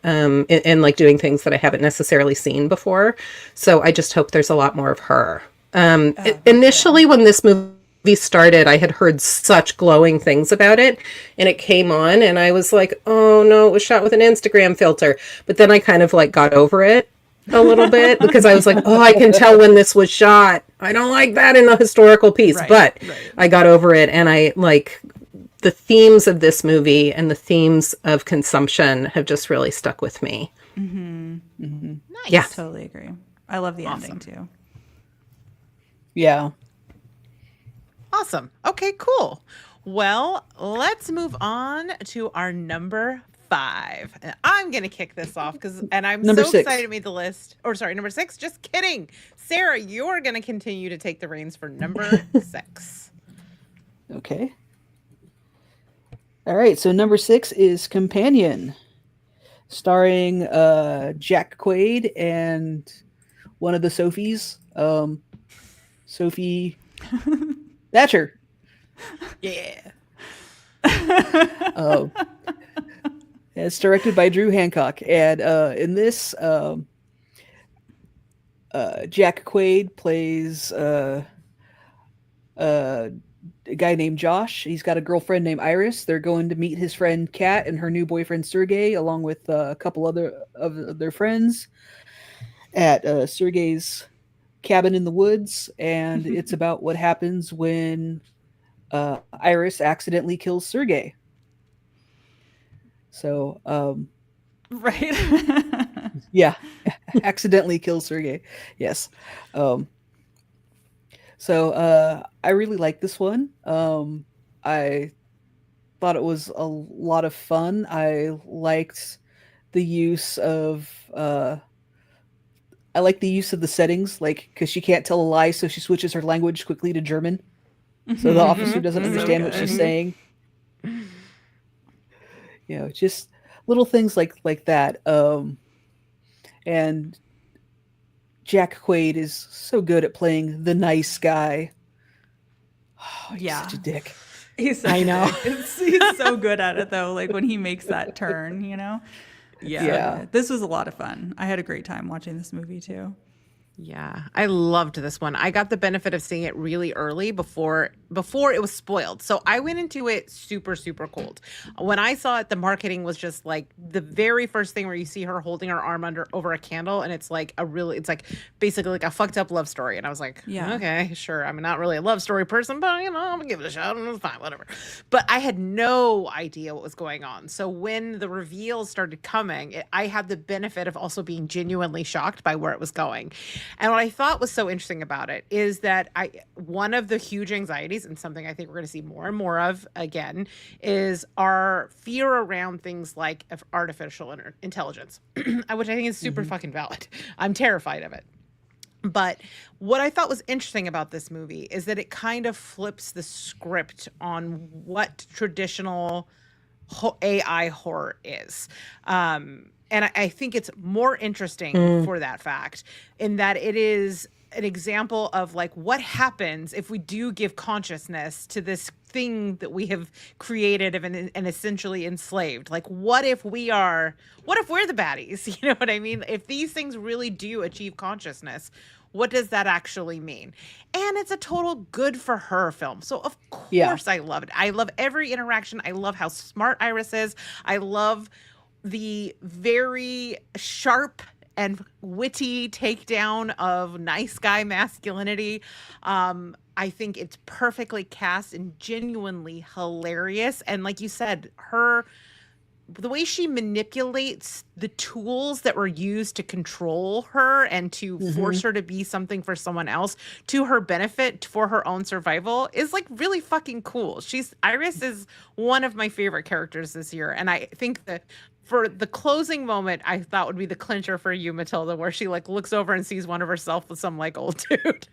in like doing things that I haven't necessarily seen before. So I just hope there's a lot more of her. Initially, when this movie started, I had heard such glowing things about it, and it came on, and I was like, oh no, it was shot with an Instagram filter. But then I kind of like got over it a little bit, because I was like, oh, I can tell when this was shot. I don't like that in a historical piece, but I got over it, and I like the themes of this movie and the themes of consumption have just really stuck with me. Nice. Yeah. Totally agree. I love the ending too. Yeah. Awesome. Okay, cool. Well, let's move on to our number 5. And I'm going to kick this off and I'm Number so 6. excited to make the list. Or sorry, number 6. Just kidding. Sarah, you're going to continue to take the reins for number 6. Okay. All right. So number 6 is Companion, starring Jack Quaid and one of the Sophies, Sophie Thatcher. Yeah. It's directed by Drew Hancock, and in this, Jack Quaid plays a guy named Josh. He's got a girlfriend named Iris. They're going to meet his friend Kat and her new boyfriend Sergey, along with a couple other of their friends, at Sergey's cabin in the woods, and it's about what happens when Iris accidentally kills Sergey. So, Right. yeah, accidentally kills Sergey. Yes. So I really like this one. I thought it was a lot of fun. I liked the use of the settings, like, because she can't tell a lie, so she switches her language quickly to German, so the officer doesn't understand what she's saying. Just little things like that. And Jack Quaid is so good at playing the nice guy. Oh, he's such a dick. I know. He's so good at it though. Like when he makes that turn, Yeah. Yeah. This was a lot of fun. I had a great time watching this movie too. Yeah, I loved this one. I got the benefit of seeing it really early before it was spoiled. So I went into it super, super cold. When I saw it, the marketing was just like the very first thing where you see her holding her arm over a candle, and it's like it's like basically like a fucked up love story. And I was like, Yeah. okay, sure. I'm not really a love story person, but I'm gonna give it a shot, and it's fine, whatever. But I had no idea what was going on. So when the reveals started coming, I had the benefit of also being genuinely shocked by where it was going. And what I thought was so interesting about it is that one of the huge anxieties, and something I think we're going to see more and more of again, is our fear around things like artificial intelligence, which I think is super fucking valid. I'm terrified of it. But what I thought was interesting about this movie is that it kind of flips the script on what traditional AI horror is. And I think it's more interesting for that fact, in that it is an example of like what happens if we do give consciousness to this thing that we have created and essentially enslaved. Like what if we're the baddies? You know what I mean? If these things really do achieve consciousness, what does that actually mean? And it's a total good for her film. So of course I love it. I love every interaction. I love how smart Iris is. I love the very sharp and witty takedown of nice guy masculinity. I think it's perfectly cast and genuinely hilarious. And like you said, the way she manipulates the tools that were used to control her and to force her to be something for someone else to her benefit for her own survival is like really fucking cool. Iris is one of my favorite characters this year. And I think that for the closing moment, I thought would be the clincher for you, Matilda, where she like looks over and sees one of herself with some like old dude,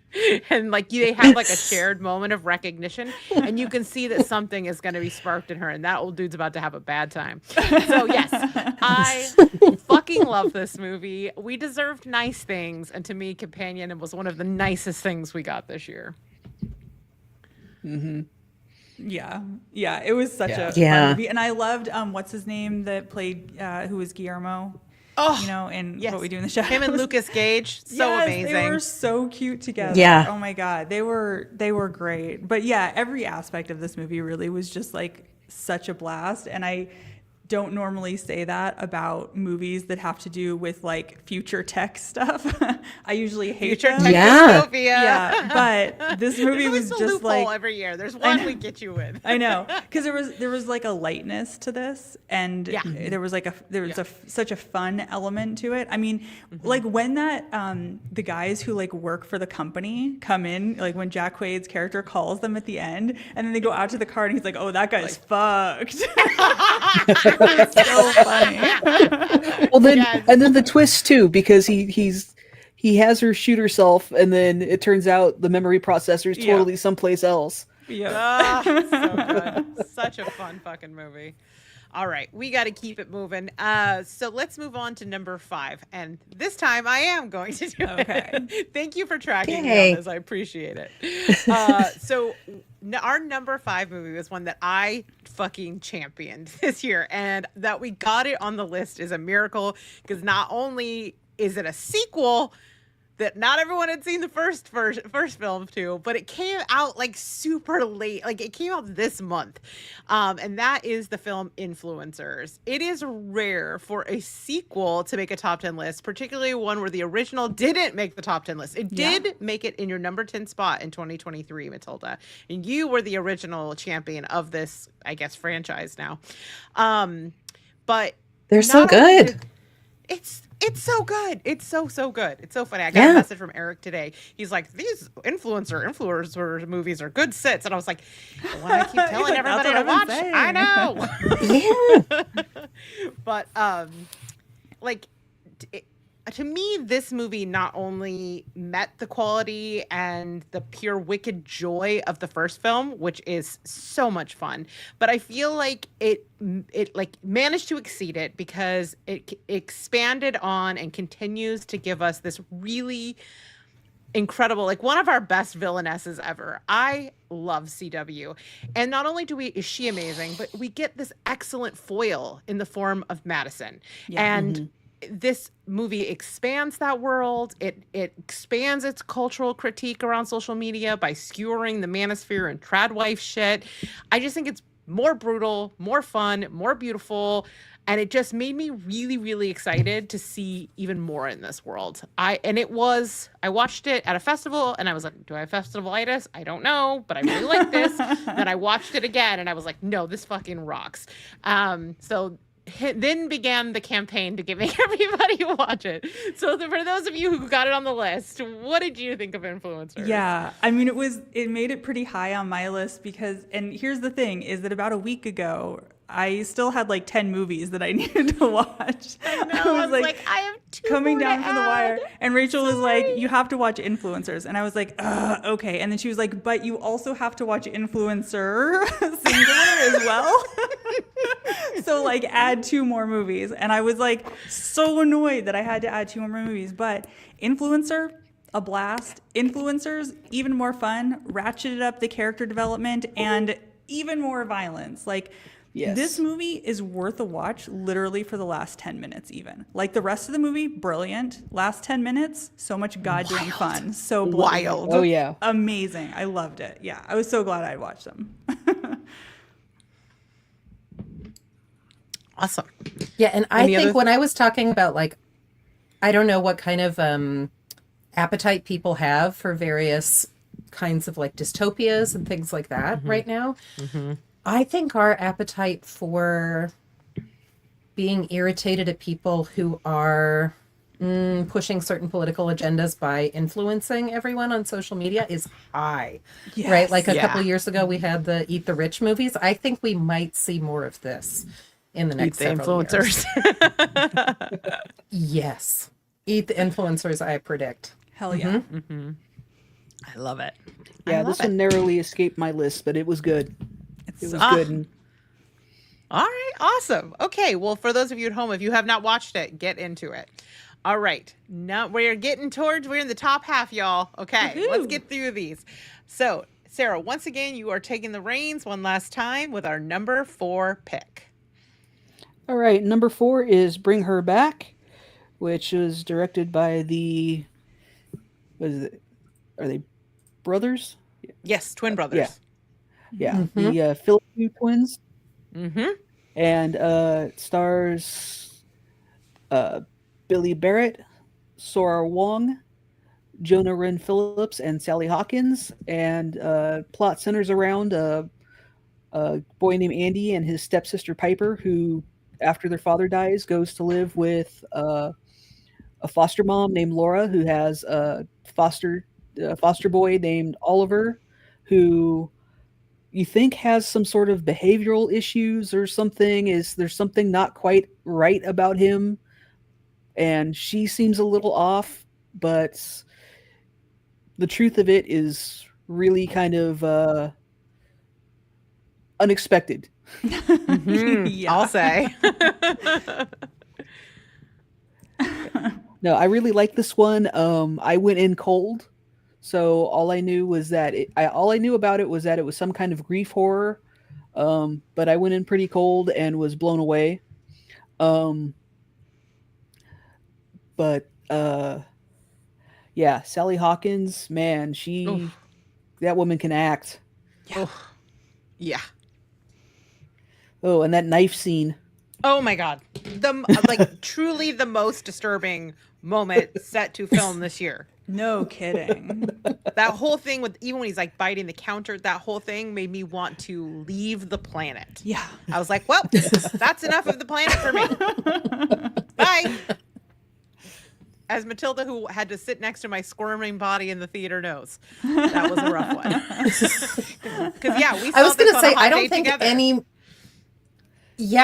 and like they have like a shared moment of recognition, and you can see that something is going to be sparked in her, and that old dude's about to have a bad time. So yes, I fucking love this movie. We deserved nice things, and to me, Companion was one of the nicest things we got this year. Yeah, it was such a fun movie, and I loved what's his name that played who was Guillermo. Oh, you know, in What We Do in the Shadows. Him and Lucas Gage, amazing. They were so cute together. Yeah. Oh my god, they were great. But yeah, every aspect of this movie really was just like such a blast, and I don't normally say that about movies that have to do with like future tech stuff. I usually hate future them. tech dystopia. Yeah, but this movie was just like every year. There's one we get you with. I know, because there was like a lightness to this, and there was such a fun element to it. I mean, like when that the guys who like work for the company come in, like when Jack Quaid's character calls them at the end, and then they go out to the car, and he's like, "Oh, that guy's fucked." It's so funny. Well, then and then the twist too, because he has her shoot herself, and then it turns out the memory processor is totally someplace else. Yeah, so good. Such a fun fucking movie. All right, we got to keep it moving. So let's move on to number 5, and this time I am going to do it. Thank you for tracking me on this. I appreciate it. So our number 5 movie was one that I fucking championed this year, and that we got it on the list is a miracle, because not only is it a sequel that not everyone had seen the first film to, but it came out like super late. Like it came out this month. And that is the film Influencers. It is rare for a sequel to make a top 10 list, particularly one where the original didn't make the top 10 list. It did make it in your number 10 spot in 2023, Matilda. And you were the original champion of this, I guess, franchise now. But they're so good. It's so good. It's so good. It's so funny. I got a message from Eric today. He's like, these influencer movies are good sits. And I was like, the one I keep telling everybody to watch. I know. But to me, this movie not only met the quality and the pure wicked joy of the first film, which is so much fun, but I feel like it like managed to exceed it, because it expanded on and continues to give us this really incredible, like one of our best villainesses ever. I love CW, and not only is she amazing, but we get this excellent foil in the form of Madison. And this movie expands that world. It expands its cultural critique around social media by skewering the manosphere and tradwife shit. I just think it's more brutal, more fun, more beautiful, and it just made me really, really excited to see even more in this world. I watched it at a festival, and I was like, do I have festivalitis? I don't know, but I really like this. Then I watched it again, and I was like, no, this fucking rocks. Then began the campaign to make everybody watch it. So for those of you who got it on the list, what did you think of Influencers? Yeah, I mean, it made it pretty high on my list, because, and here's the thing, is that about a week ago, I still had like 10 movies that I needed to watch. I was like, I have two coming more down to from the add. wire. And Rachel was like, you have to watch Influencers. And I was like, okay. And then she was like, but you also have to watch Influencer singular as well. So like add 2 more movies. And I was like so annoyed that I had to add 2 more movies. But Influencer, a blast. Influencers, even more fun, ratcheted up the character development and even more violence. Like, Yes. this movie is worth a watch literally for the last 10 minutes even. Like the rest of the movie, brilliant. Last 10 minutes, so much goddamn fun. So bloody Wild. Oh yeah. amazing. I loved it. Yeah, I was so glad I watched them. Awesome. Yeah, and I Any think other- when I was talking about like, I don't know what kind of appetite people have for various kinds of like dystopias and things like that right now. I think our appetite for being irritated at people who are pushing certain political agendas by influencing everyone on social media is high, right? Like a Yeah. couple years ago, we had the Eat the Rich movies. I think we might see more of this in the next The several years. influencers. Yes. Eat the influencers, I predict. Hell yeah. I love it. Yeah, I this love one narrowly escaped my list, but it was good. It's It so was good. And All right, awesome. Okay, well, for those of you at home, if you have not watched it, get into it. All right, now we're in the top half, y'all. Okay, let's Woohoo. get through these. So, Sarah, once again, you are taking the reins one last time with our number 4 pick. all right, number 4 is Bring Her Back, which was directed by the. What is it? Are they brothers? Yes, twin brothers. Yeah, the Philippine twins, Mm-hmm. and it stars Billy Barrett, Sora Wong, Jonah Wren Phillips, and Sally Hawkins. And plot centers around a boy named Andy and his stepsister Piper, who, after their father dies, goes to live with a foster mom named Laura, who has a foster boy named Oliver, who you think has some sort of behavioral issues or something. There's something not quite right about him, and she seems a little off, but the truth of it is really kind of unexpected. Yeah. I'll say. No, I really like this one. I went in cold, so all I knew was that all I knew about it was that it was some kind of grief horror. But I went in pretty cold and was blown away. But yeah, Sally Hawkins, man, Oof. that woman can act. Yeah. Oh, and that knife scene. Oh my God. Like truly the most disturbing moment set to film this year. No kidding. That whole thing with even when he's like biting the counter, that whole thing made me want to leave the planet. Yeah. I was like, well, that's enough of the planet for me. Bye. As Matilda, who had to sit next to my squirming body in the theater, knows. That was a rough one. Because yeah, we saw I was this going to on say, a hot I don't date think together.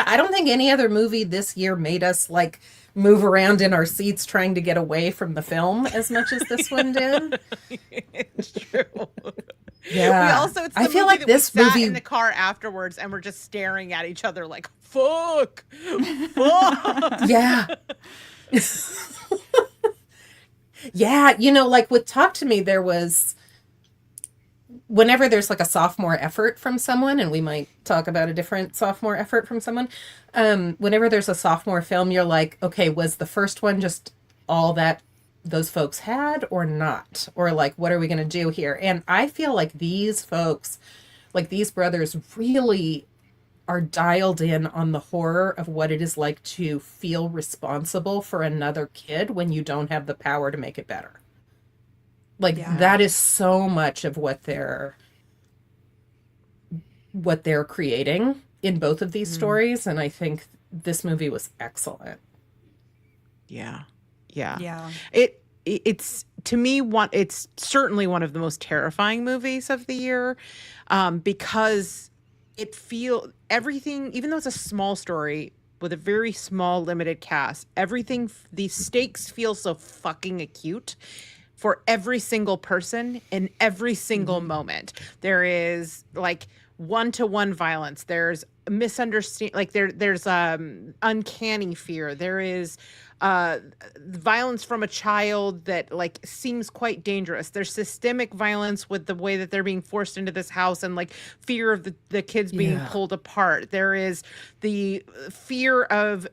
I don't think any other movie this year made us like move around in our seats trying to get away from the film as much as this one did. It's true. Yeah. We also, it's the I feel movie like that this we sat movie in the car afterwards and we're just staring at each other like, fuck. Yeah. Yeah, like with Talk to Me, there was, whenever there's like a sophomore effort from someone, and we might talk about a different sophomore effort from someone, whenever there's a sophomore film, you're like, okay, was the first one just all that those folks had or not? Or like, what are we going to do here? And I feel like these folks, like these brothers, really are dialed in on the horror of what it is like to feel responsible for another kid when you don't have the power to make it better. Like that is so much of what they're creating in both of these stories, and I think this movie was excellent. Yeah. Yeah. It's to me it's certainly one of the most terrifying movies of the year, because everything, even though it's a small story with a very small limited cast, everything, these stakes feel so fucking acute for every single person in every single moment. There is like one-to-one violence. There's misunderstanding, like there's uncanny fear. There is violence from a child that like seems quite dangerous. There's systemic violence with the way that they're being forced into this house and like fear of the kids being pulled apart. There is the fear of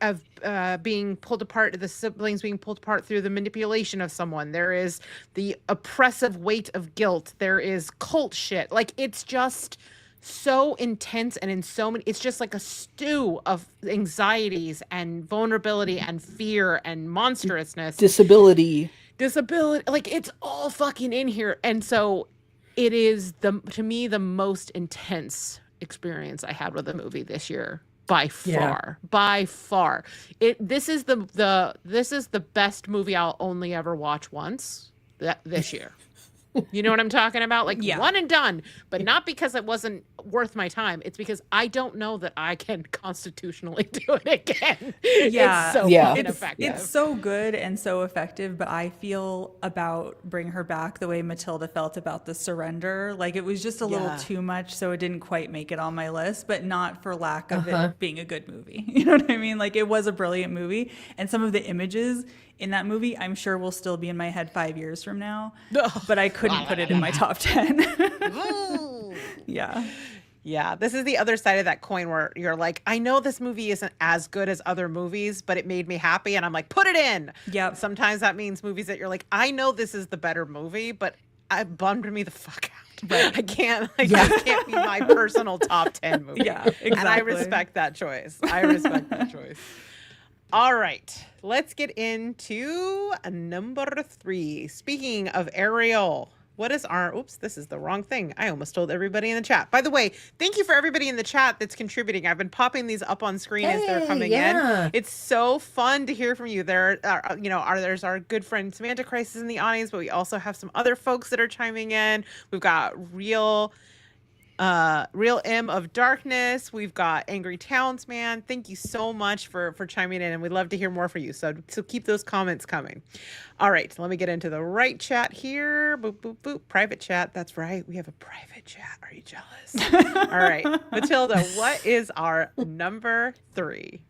being pulled apart, the siblings being pulled apart through the manipulation of someone. There is the oppressive weight of guilt. There is cult shit. Like, it's just so intense, and in so many, it's just like a stew of anxieties and vulnerability and fear and monstrousness, Disability. like it's all fucking in here. And so it is to me the most intense experience I had with a movie this year by far. This is the best movie I'll only ever watch once this year. You know what I'm talking about? Like, one and done, but not because it wasn't worth my time. It's because I don't know that I can constitutionally do it again. Yeah. It's so fucking effective. It's so good and so effective, but I feel about Bring Her Back the way Matilda felt about The Surrender. Like, it was just a little too much, so it didn't quite make it on my list, but not for lack of it being a good movie. You know what I mean? Like, it was a brilliant movie, and some of the images in that movie, I'm sure will still be in my head 5 years from now, but I couldn't put it in my top 10. Yeah, this is the other side of that coin where you're like, I know this movie isn't as good as other movies, but it made me happy, and I'm like, put it in. Yep. Sometimes that means movies that you're like, I know this is the better movie, but it bummed me the fuck out. Right. I can't, like, this can't be my personal top 10 movie. Yeah, exactly. And I respect that choice. All right, let's get into number 3. Speaking of Ariel, what is our, oops, this is the wrong thing. I almost told everybody in the chat. By the way, thank you for everybody in the chat that's contributing. I've been popping these up on screen as they're coming in. It's so fun to hear from you. There's our good friend Samantha Christ is in the audience, but we also have some other folks that are chiming in. We've got Real M of Darkness. We've got Angry Townsman. Thank you so much for chiming in, and we'd love to hear more from you. So keep those comments coming. All right, let me get into the right chat here. Boop, boop, boop. Private chat. That's right. We have a private chat. Are you jealous? All right, Matilda, what is our number 3?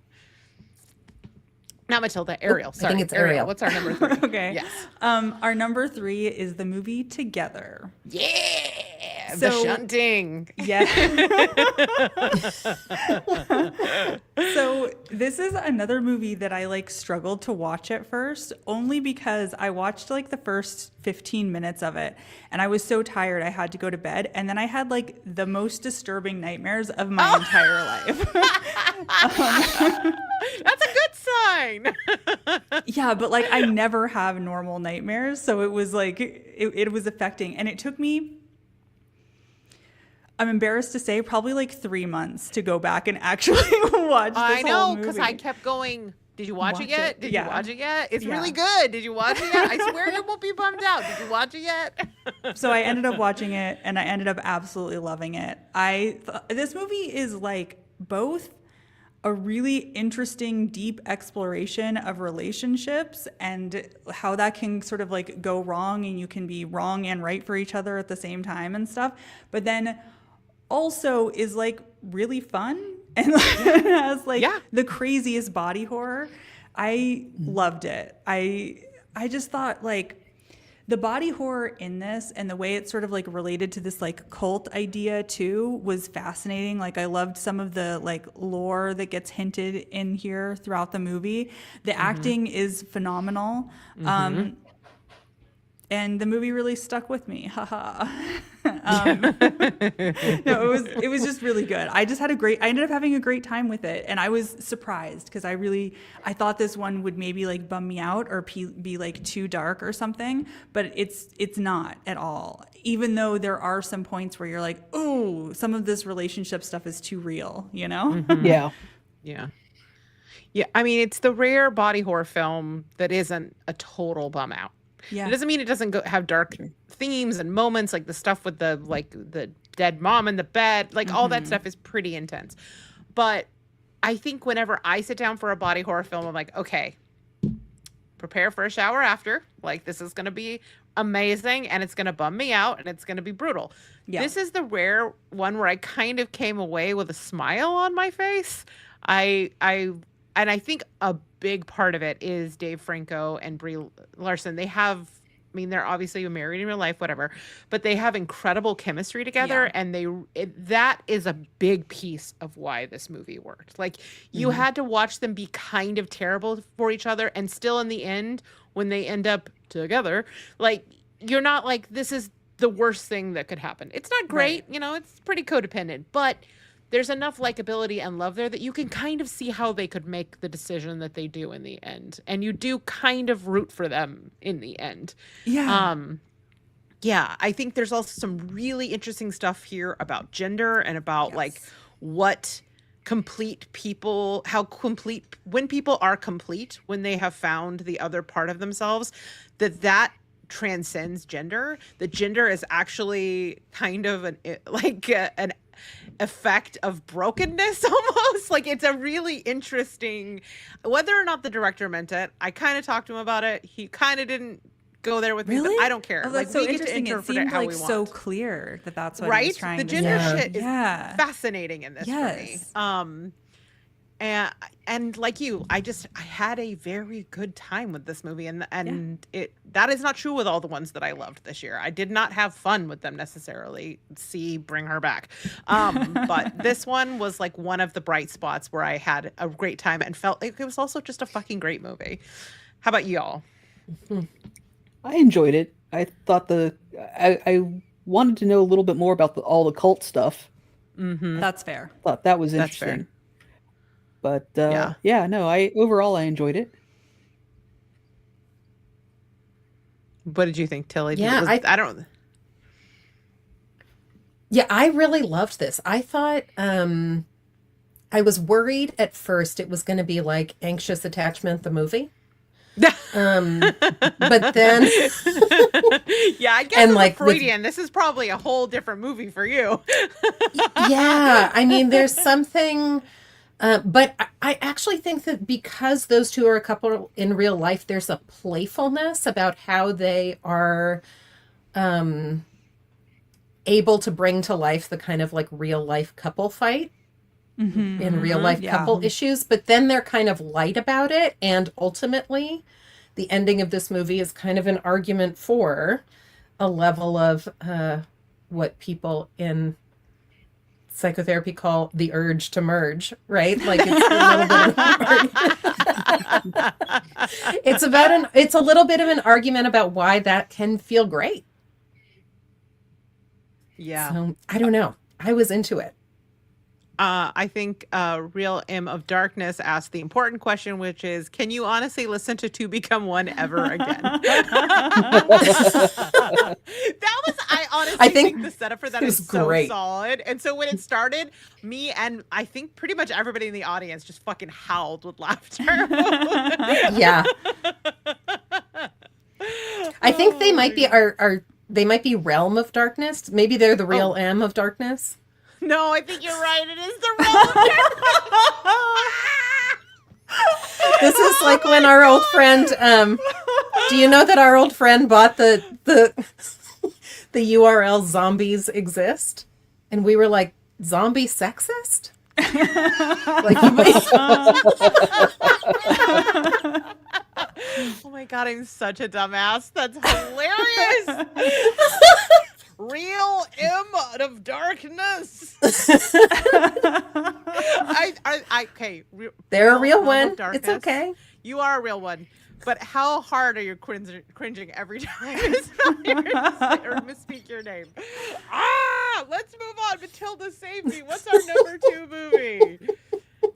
Not Matilda, Ariel. Sorry, I think it's Ariel. What's our number 3? Okay. Yes. Our number 3 is the movie Together. Yeah. So- the shunting. Yeah. So this is another movie that I like struggled to watch at first, only because I watched like the first 15 minutes of it and I was so tired I had to go to bed, and then I had like the most disturbing nightmares of my entire life. That's a good sign. Yeah, but like I never have normal nightmares, so it was like it was affecting, and it took me, I'm embarrassed to say, probably like 3 months to go back and actually watch this I know, whole because movie. I kept going, did you watch it yet? Did Yeah. you watch it yet? It's Yeah. really good. Did you watch it yet? I swear you won't be bummed out. Did you watch it yet? So I ended up watching it, and I ended up absolutely loving it. This movie is like both a really interesting, deep exploration of relationships and how that can sort of like go wrong, and you can be wrong and right for each other at the same time and stuff. But then also is like really fun and has like the craziest body horror. I loved it. I just thought like the body horror in this and the way it's sort of like related to this like cult idea too was fascinating. Like I loved some of the like lore that gets hinted in here throughout the movie. The acting is phenomenal. And the movie really stuck with me. Haha. No, it was just really good. I ended up having a great time with it, and I was surprised because I thought this one would maybe like bum me out or be like too dark or something, but it's not at all. Even though there are some points where you're like, oh, some of this relationship stuff is too real, you know? Yeah. Yeah. Yeah. I mean, it's the rare body horror film that isn't a total bum out. Yeah. It doesn't mean it doesn't have dark themes and moments, like the stuff with the dead mom in the bed. Like all that stuff is pretty intense. But I think whenever I sit down for a body horror film, I'm like, okay, prepare for a shower after. Like this is going to be amazing and it's going to bum me out and it's going to be brutal. Yeah. This is the rare one where I kind of came away with a smile on my face. I think a big part of it is Dave Franco and Brie Larson. They have, I mean, they're obviously married in real life, whatever, but they have incredible chemistry together. Yeah. And that is a big piece of why this movie worked. Like you had to watch them be kind of terrible for each other. And still in the end, when they end up together, like you're not like, this is the worst thing that could happen. It's not great, Right. you know, it's pretty codependent, but there's enough likability and love there that you can kind of see how they could make the decision that they do in the end. And you do kind of root for them in the end. Yeah. Yeah, I think there's also some really interesting stuff here about gender and about like what complete people, how complete, when people are complete, when they have found the other part of themselves, that transcends gender. The gender is actually kind of an effect of brokenness almost. Like it's a really interesting, whether or not the director meant it. I kind of talked to him about it. He kind of didn't go there with me, but I don't care. Oh, that's like so we get to interesting. It interpret it seemed how like we want. so clear that that's what he Right? was trying The to gender say. shit is Yeah. fascinating in this Yes. for me. And like you, I had a very good time with this movie, and that is not true with all the ones that I loved this year. I did not have fun with them necessarily. See, bring her back. But this one was like one of the bright spots where I had a great time and felt like it was also just a fucking great movie. How about y'all? I enjoyed it. I thought I wanted to know a little bit more about all the cult stuff. That's fair. Thought that was That's fair. interesting. But no, overall I enjoyed it. What did you think, Tilly? Yeah, I don't. Yeah, I really loved this. I thought I was worried at first it was going to be like Anxious Attachment, the movie. But then Yeah, I guess And, as like, a with- Freudian, this is probably a whole different movie for you. yeah, I mean, there's something, but I actually think that because those two are a couple in real life, there's a playfulness about how they are able to bring to life the kind of like real life couple fight in real life Yeah. couple issues, but then they're kind of light about it. And ultimately, the ending of this movie is kind of an argument for a level of what people in psychotherapy call the urge to merge, right? Like it's a little bit of an argument. It's a little bit of an argument about why that can feel great. Yeah. So I don't know. I was into it. I think Real M of Darkness asked the important question, which is, can you honestly listen to Two Become One ever again? That was, I honestly think the setup for that it is was so great. solid. And so when it started, me and I think pretty much everybody in the audience just fucking howled with laughter. Yeah. I think they might be they might be Realm of Darkness. Maybe they're the real M of Darkness. No, I think you're right. It is the Realm of This is like when our old friend do you know that our old friend bought the URL Zombies Exist? And we were like, zombie sexist? Like you might Oh my god, I'm such a dumbass. That's hilarious. Real M of Darkness. Okay. They're a real M of one. It's Darkness. okay. You are a real one. But how hard are you cringing every time you say or misspeak your name? Let's move on. Matilda, save me. What's our number 2 movie?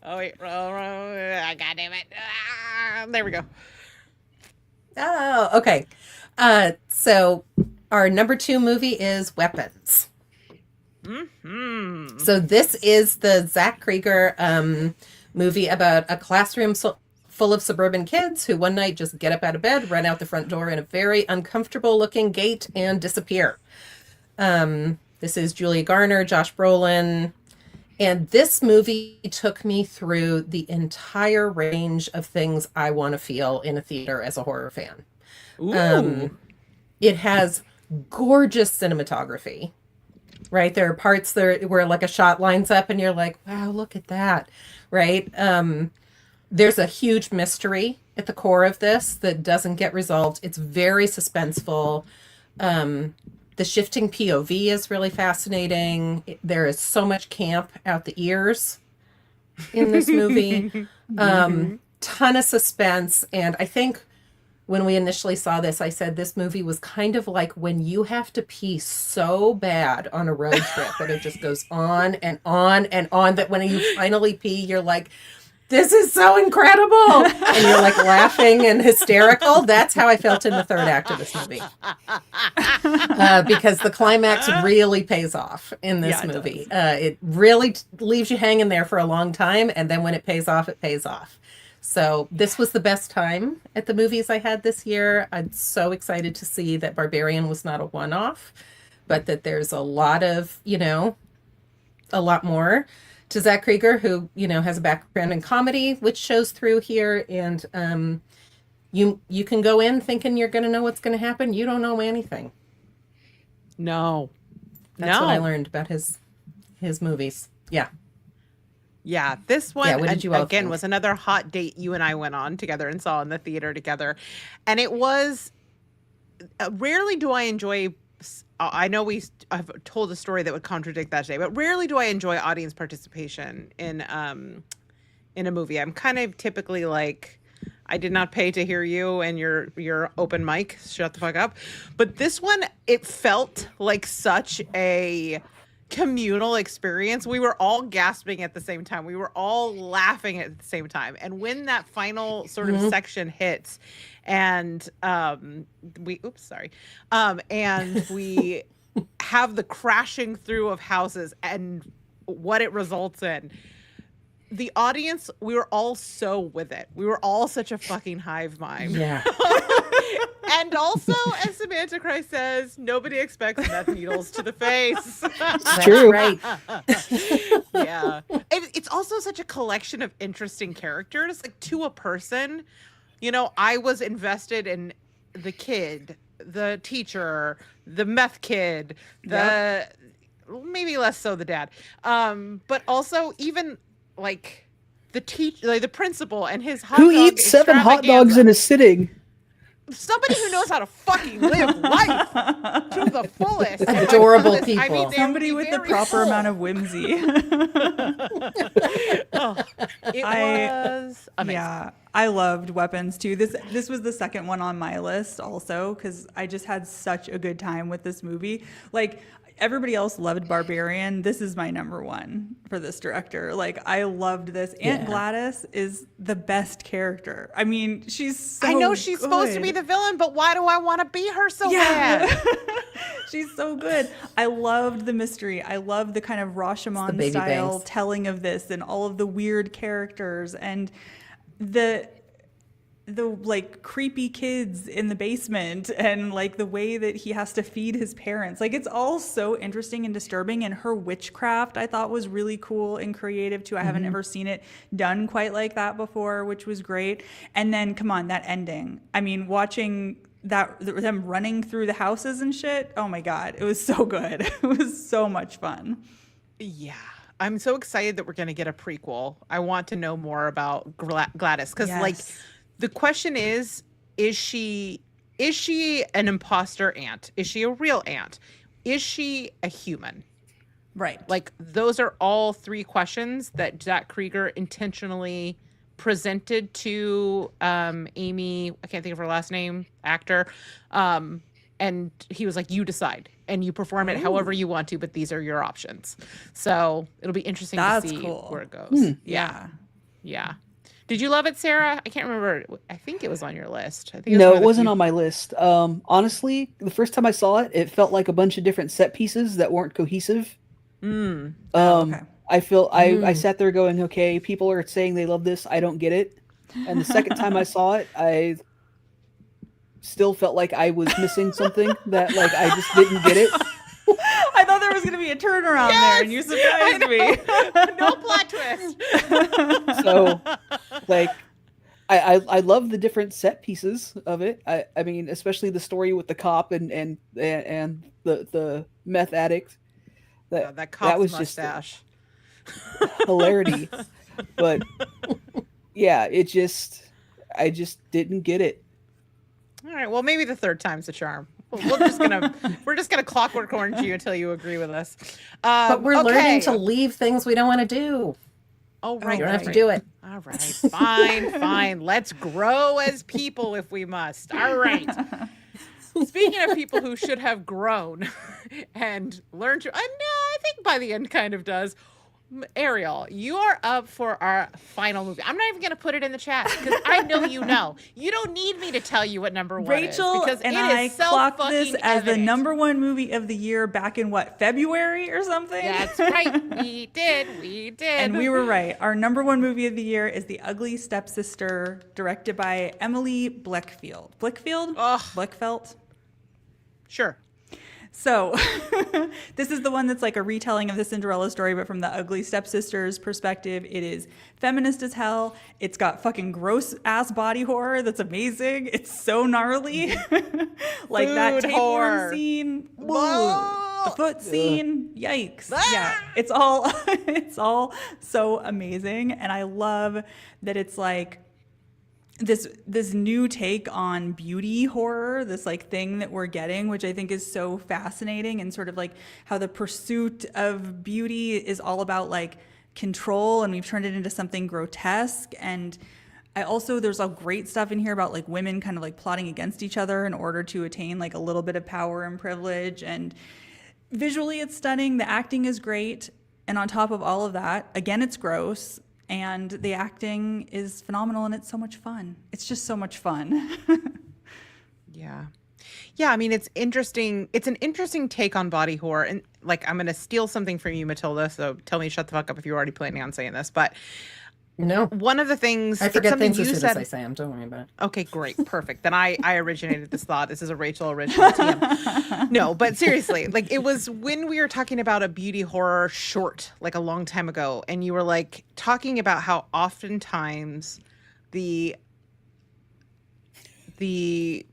Oh wait, God damn it. There we go. Oh, okay. So our number 2 movie is Weapons. So this is the Zach Krieger movie about a classroom full of suburban kids who one night just get up out of bed, run out the front door in a very uncomfortable looking gait and disappear. This is Julia Garner, Josh Brolin. And this movie took me through the entire range of things I want to feel in a theater as a horror fan. Ooh. It has gorgeous cinematography, right? There are parts there where like a shot lines up and you're like, wow, look at that, right? There's a huge mystery at the core of this that doesn't get resolved. It's very suspenseful. The shifting POV is really fascinating. There is so much camp out the ears in this movie. Ton of suspense. And I think when we initially saw this, I said this movie was kind of like when you have to pee so bad on a road trip that it just goes on and on and on, that when you finally pee, you're like, this is so incredible. And you're like laughing and hysterical. That's how I felt in the third act of this movie. Because the climax really pays off in this movie. It really leaves you hanging there for a long time. And then when it pays off, it pays off. So this was the best time at the movies I had this year. I'm so excited to see that Barbarian was not a one-off, but that there's a lot of, a lot more to Zach Krieger, who, has a background in comedy, which shows through here. And you can go in thinking you're going to know what's going to happen. You don't know anything. No. That's what I learned about his movies. Yeah. Yeah, this one, what did you all again, think? was another hot date you and I went on together and saw in the theater together. And it was, rarely do I enjoy, I know I've told a story that would contradict that today, but rarely do I enjoy audience participation in a movie. I'm kind of typically like, I did not pay to hear you and your open mic, shut the fuck up. But this one, it felt like such a communal experience. We were all gasping at the same time. We were all laughing at the same time. And when that final sort of section hits and and we have the crashing through of houses and what it results in, the audience, we were all so with it. We were all such a fucking hive mind. Yeah. And also, as Samantha Christ says, nobody expects meth needles to the face. It's true. Right. Yeah. It's also such a collection of interesting characters, like to a person. I was invested in the kid, the teacher, the meth kid, maybe less so the dad. But also even like the principal and his hot Who dog eats 7 hot dogs extravaganza. in a sitting? Somebody who knows how to fucking live life to the fullest. And by Adorable fullest, I mean people. they're Somebody with the very proper full. amount of whimsy. It was amazing. Yeah, I loved Weapons too. This was the second one on my list also, because I just had such a good time with this movie. Like, everybody else loved Barbarian. This is my number one for this director. Like, I loved this. Aunt Gladys is the best character. I mean, she's so I know she's supposed to be good. the villain, but why do I want to be her so bad? She's so good. I loved the mystery. I loved the kind of Rashomon baby style bangs. telling of this and all of the weird characters and the like creepy kids in the basement and like the way that he has to feed his parents. Like, it's all so interesting and disturbing. And her witchcraft I thought was really cool and creative too. I haven't ever seen it done quite like that before, which was great. And then come on, that ending. I mean, watching them running through the houses and shit. Oh my God. It was so good. It was so much fun. Yeah. I'm so excited that we're going to get a prequel. I want to know more about Gladys because like the question is she an imposter aunt? Is she a real aunt? Is she a human? Right. Like, those are all three questions that Zach Krieger intentionally presented to Amy, I can't think of her last name, actor. And he was like, you decide and you perform it however you want to, but these are your options. So it'll be interesting to see where it goes. Yeah. Did you love it, Sarah? I can't remember. I think it was on your list. I think No, it wasn't on my list. Honestly, the first time I saw it, it felt like a bunch of different set pieces that weren't cohesive. Okay. I sat there going, okay, people are saying they love this. I don't get it. And the second time I saw it, I still felt like I was missing something that like I just didn't get it. I thought there was going to be a turnaround there, and you surprised me. No plot twist. So, like, I love the different set pieces of it. I mean, especially the story with the cop and the meth addict. That cop's was mustache. just hilarity. But yeah, I just didn't get it. All right. Well, maybe the third time's the charm. We're just gonna clockwork orange you until you agree with us. But we're okay. learning to leave things we don't want to do. Oh, right. You don't have to right. do it. All right. Fine. Let's grow as people if we must. All right. Speaking of people who should have grown and learned to, no, I think by the end kind of does. Ariel, you are up for our final movie. I'm not even going to put it in the chat because I know you know. You don't need me to tell you what number one Rachel is because and it I is clocked this as the evident. #1 movie of the year back in what, February or something? That's right. We did. And we were right. Our #1 movie of the year is The Ugly Stepsister, directed by Emily Bleckfeld. Ugh. Bleckfeld? Sure. So this is the one that's like a retelling of the Cinderella story, but from the Ugly Stepsister's perspective. It is feminist as hell. It's got fucking gross ass body horror that's amazing. It's so gnarly. Like that Food tapeworm horror. scene. Whoa. The foot scene. Yikes. Yeah. It's all so amazing. And I love that it's like this new take on beauty horror, this like thing that we're getting, which I think is so fascinating, and sort of like how the pursuit of beauty is all about like control, and we've turned it into something grotesque. And there's a great stuff in here about like women kind of like plotting against each other in order to attain like a little bit of power and privilege. And visually it's stunning, the acting is great, and on top of all of that, again, it's gross. And the acting is phenomenal, and it's so much fun. It's just so much fun. Yeah. I mean, it's interesting. It's an interesting take on body horror. And like, I'm going to steal something from you, Matilda. So tell me to shut the fuck up if you're already planning on saying this. But No, one of the things I it's forget something things as soon as I say them. Don't worry about it. Okay, great. Perfect. Then I originated this thought. This is a Rachel original TM. No, but seriously, like it was when we were talking about a beauty horror short, like a long time ago, and you were like talking about how oftentimes the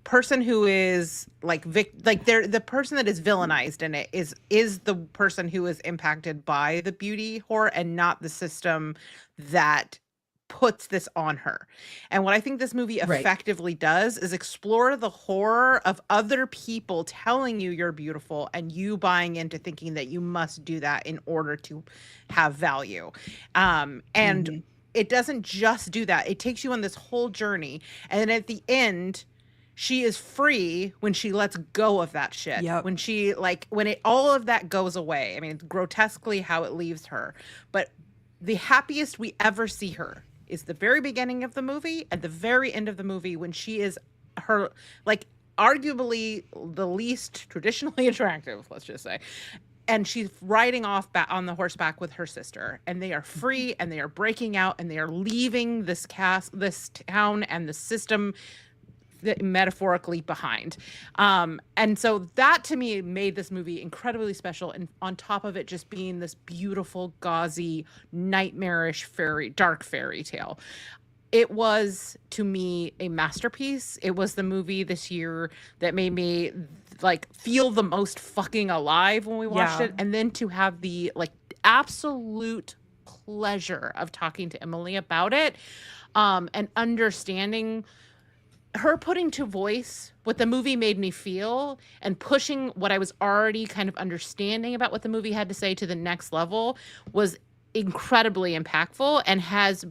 person who is the person that is villainized in it is the person who is impacted by the beauty horror and not the system that puts this on her. And what I think this movie Right. effectively does is explore the horror of other people telling you you're beautiful and you buying into thinking that you must do that in order to have value. And it doesn't just do that. It takes you on this whole journey. And then at the end, she is free when she lets go of that shit. Yep. When all of that goes away. I mean, it's grotesquely how it leaves her. But the happiest we ever see her is the very beginning of the movie and the very end of the movie when she is her, like, arguably the least traditionally attractive, let's just say. And she's riding off on the horseback with her sister, and they are free and they are breaking out and they are leaving this town and the system metaphorically behind. And so that to me made this movie incredibly special. And on top of it just being this beautiful, gauzy, nightmarish dark fairy tale. It was, to me, a masterpiece. It was the movie this year that made me like feel the most fucking alive when we watched Yeah. it. And then to have the like absolute pleasure of talking to Emily about it, and understanding her putting to voice what the movie made me feel and pushing what I was already kind of understanding about what the movie had to say to the next level was incredibly impactful and has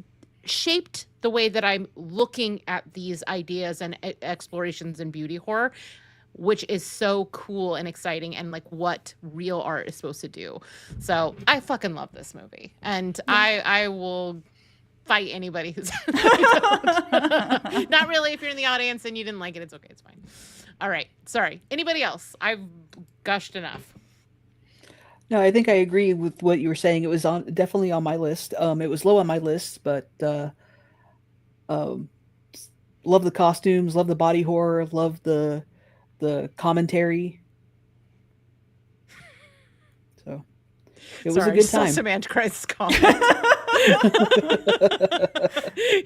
shaped the way that I'm looking at these ideas and explorations in beauty horror, which is so cool and exciting and like what real art is supposed to do. So I fucking love this movie. And I will fight anybody who's not really. If you're in the audience and you didn't like it, it's okay. It's fine. All right. Sorry. Anybody else? I've gushed enough. No, I think I agree with what you were saying. It was definitely on my list. It was low on my list, but love the costumes, love the body horror, love the commentary. So It was Sorry, a good saw time. Samantha Christ's comment.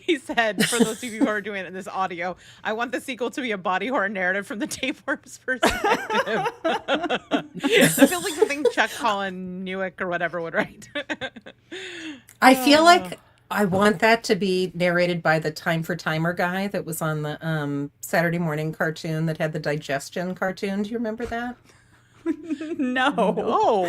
He said, for those of you who are doing it in this audio, I want the sequel to be a body horror narrative from the tapeworm's perspective. That feels like something Chuck Colin Newick or whatever would write. I feel like I want that to be narrated by the Time for Timer guy that was on the Saturday morning cartoon that had the digestion cartoon. Do you remember that? No. Oh.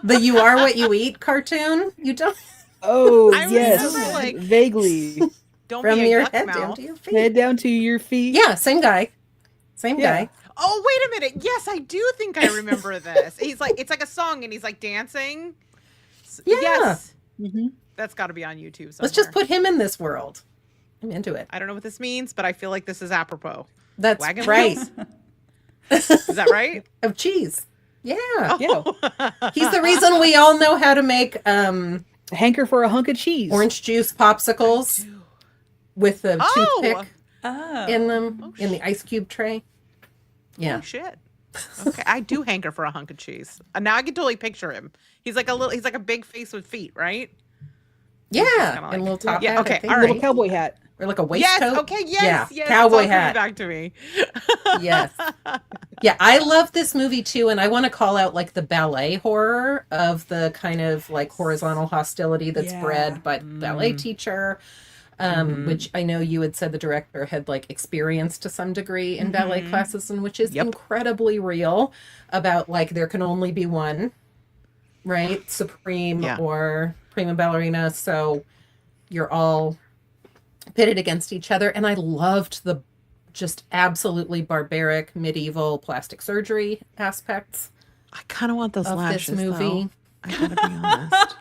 The You Are What You Eat cartoon? You don't? Oh, I yes. remember, like- Vaguely. Don't From be a your yuck head mouth. down to your feet. Head down to your feet. Yeah, same guy. Same Yeah. guy. Oh, wait a minute. Yes, I do think I remember this. He's like, it's like a song and he's like dancing. Yeah. Yes. Mhm. That's got to be on YouTube somewhere. Let's just put him in this world. I'm into it. I don't know what this means, but I feel like this is apropos. That's Wagon right. wheels? Is that right? Of cheese. Yeah. Yeah. He's the reason we all know how to make Hanker for a hunk of cheese. orange juice popsicles with the Oh! toothpick Oh. in them in the ice cube tray. Yeah. Oh, shit. Okay, I do hanker for a hunk of cheese. Now I can totally picture him. He's like a big face with feet, right? Yeah. kinda And like- a little top Yeah, hat. okay, I think. all Little right. cowboy hat. Or like a waistcoat. Yes. Okay. Yes. Yeah. Yes. Cowboy it's all coming hat. back to me. Yes. Yeah, I love this movie too, and I want to call out like the ballet horror of the kind of like horizontal hostility that's Yeah. bred by the ballet teacher, which I know you had said the director had like experienced to some degree in ballet classes, and which is Yep. incredibly real about like there can only be one, right? Supreme Yeah. or prima ballerina, so you're all pitted against each other, and I loved the just absolutely barbaric medieval plastic surgery aspects I kind of want those of lashes, this movie. though. I gotta be honest.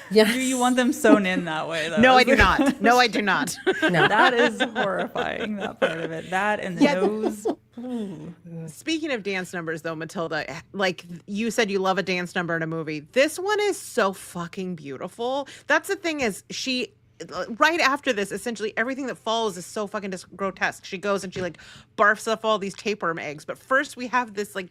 Yeah, You want them sewn in that way, though. No, I do not. No, I do not. no, That is horrifying, that part of it. That and the Yeah. nose. Speaking of dance numbers, though, Matilda, like you said, you love a dance number in a movie. This one is so fucking beautiful. That's the thing is she. Right after this, essentially everything that follows is so fucking grotesque. She goes and she like barfs up all these tapeworm eggs. But first, we have this like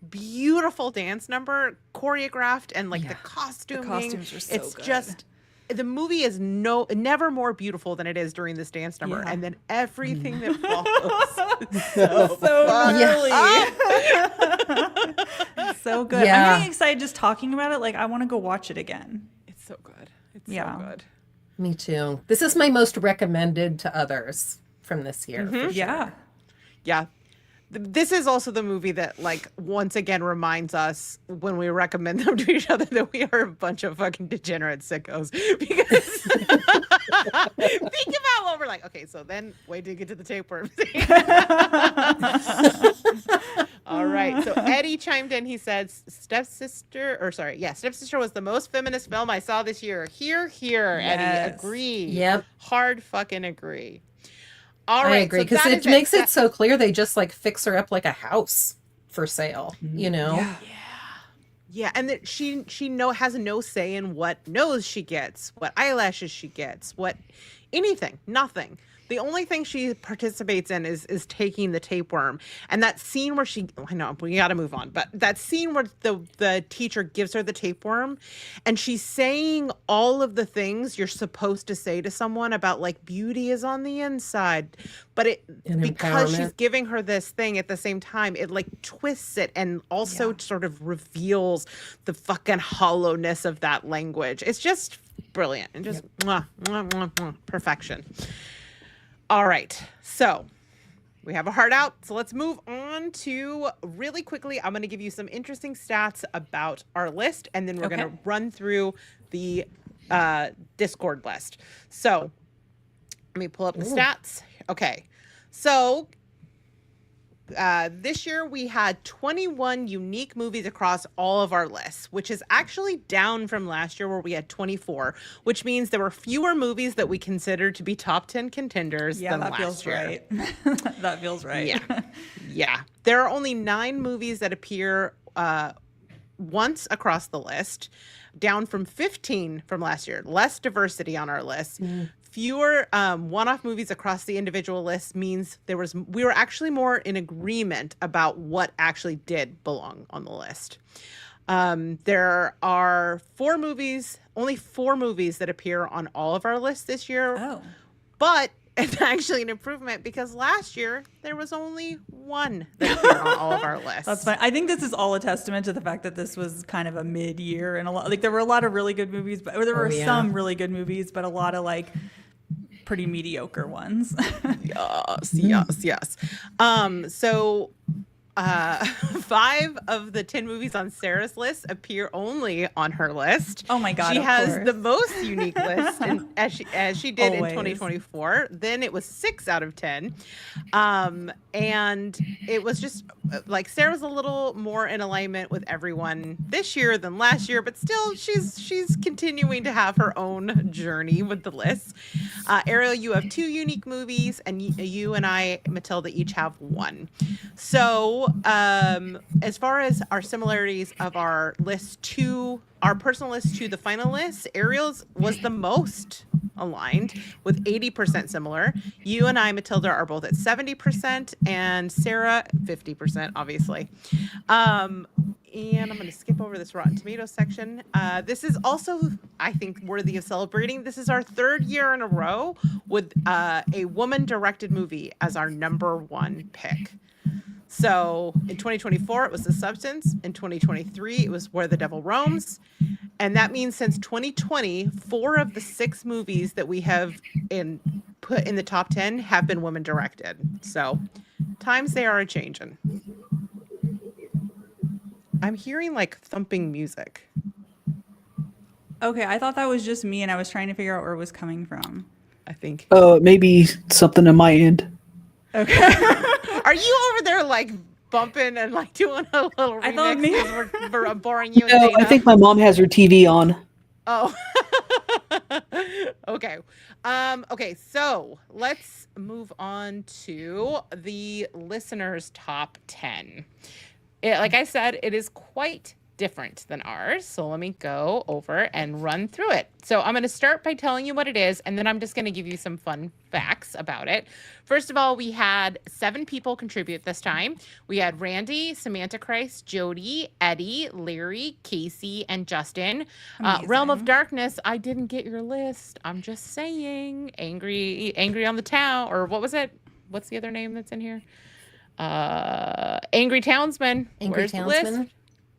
beautiful dance number choreographed, and like the costuming. costumes are so it's good. just the movie is never more beautiful than it is during this dance number, Yeah. and then everything that follows. Is so So fun. early. So good. Yeah. I'm getting excited just talking about it. Like, I want to go watch it again. It's so good. It's Yeah. so good. me too. This is my most recommended to others from this year. for sure. Yeah. Yeah. This is also the movie that, like, once again reminds us when we recommend them to each other that we are a bunch of fucking degenerate sickos. Because think about what we're like. Okay, so then wait till you get to the tapeworm scene. All right. So Eddie chimed in. He said, Stepsister was the most feminist film I saw this year. Here, Eddie. Yes. Agree. Yep. Hard fucking agree. All I right. agree so because that it is makes That- it so clear they just like fix her up like a house for sale. You know. Yeah. Yeah, and that she has no say in what nose she gets, what eyelashes she gets, what anything, nothing. The only thing she participates in is taking the tapeworm. And that scene where I know we got to move on, but that scene where the teacher gives her the tapeworm and she's saying all of the things you're supposed to say to someone about like beauty is on the inside, but And because she's empowerment. giving her this thing at the same time, it like twists it and also sort of reveals the fucking hollowness of that language. It's just brilliant and just mwah, mwah, mwah, mwah, perfection. All right, so we have a heart out. So let's move on to really quickly. I'm going to give you some interesting stats about our list, and then we're going to run through the Discord list. So let me pull up the stats. Okay, so this year we had 21 unique movies across all of our lists, which is actually down from last year where we had 24, which means there were fewer movies that we considered to be top 10 contenders Yeah, than that last feels year. right. That feels right. Yeah. Yeah. There are only 9 movies that appear once across the list, down from 15 from last year. Less diversity on our list. Fewer one-off movies across the individual lists means we were actually more in agreement about what actually did belong on the list. There are only four movies that appear on all of our lists this year. Oh. But it's actually an improvement because last year there was only one that appeared on all of our lists. That's fine. I think this is all a testament to the fact that this was kind of a mid-year, and there were a lot of really good movies, but there were some really good movies, but a lot of like pretty mediocre ones. Yes. So 5 of the 10 movies on Sarah's list appear only on her list. Oh my God! She of has course. the most unique list, as she did Always. in 2024. Then it was 6 out of 10, and it was just like Sarah's a little more in alignment with everyone this year than last year, but still she's continuing to have her own journey with the list. Ariel, you have 2 unique movies, and you and I, Matilda, each have 1. So as far as our similarities of our personal list to the final list, Ariel's was the most aligned with 80% similar. You and I, Matilda, are both at 70% and Sarah 50%, obviously. And I'm going to skip over this Rotten Tomatoes section. This is also, I think, worthy of celebrating. This is our 3rd year in a row with a woman-directed movie as our number 1 pick. So in 2024, it was The Substance. In 2023, it was Where the Devil Roams. And that means since 2020, 4 of the 6 movies that we have put in the top 10 have been women directed. So times they are a-changing. I'm hearing like thumping music. Okay, I thought that was just me, and I was trying to figure out where it was coming from. I think. Maybe something on my end. Okay. Are you over there like bumping and like doing a little remix? I thought maybe- 'cause we're boring you. No, And Dana? I think my mom has her TV on. Oh. Okay. Okay, so let's move on to the listeners' top 10. Like I said, it is quite different than ours. So let me go over and run through it. So I'm going to start by telling you what it is, and then I'm just going to give you some fun facts about it. First of all, we had 7 people contribute this time. We had Randy, Samantha Christ, Jody, Eddie, Larry, Casey, and Justin. Realm of Amazing. Darkness, I didn't get your list. I'm just saying. Angry on the Town, or what was it? What's the other name that's in here? Angry Townsman. Angry Where's the Townsman? list?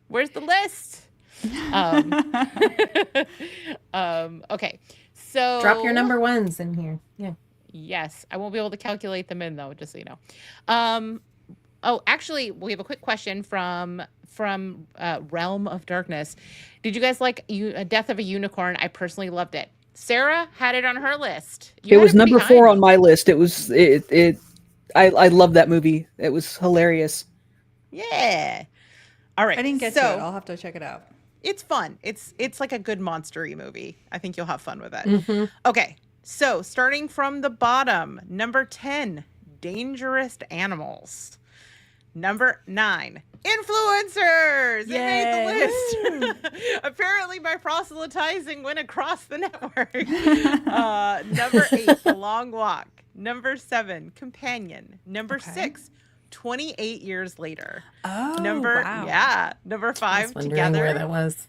Where's the list? Okay, so Drop your number 1s in here. Yeah. Yes, I won't be able to calculate them in though, just so you know. Oh, actually, we have a quick question from Realm of Darkness. Did you guys like Death of a Unicorn? I personally loved it. Sarah had it on her list. It was number 4 on my list. It was I love that movie. It was hilarious. Yeah. All right. I didn't get to it. I'll have to check it out. It's fun. It's like a good monster-y movie. I think you'll have fun with it. Okay. So starting from the bottom, number 10, Dangerous Animals. Number 9, Influencers. It made the list. Apparently my proselytizing went across the network. Number 8, The Long Walk. Number 7, Companion. Number 6, 28 Years Later. Oh, wow. Yeah. Number I was 5, wondering Together. where that was.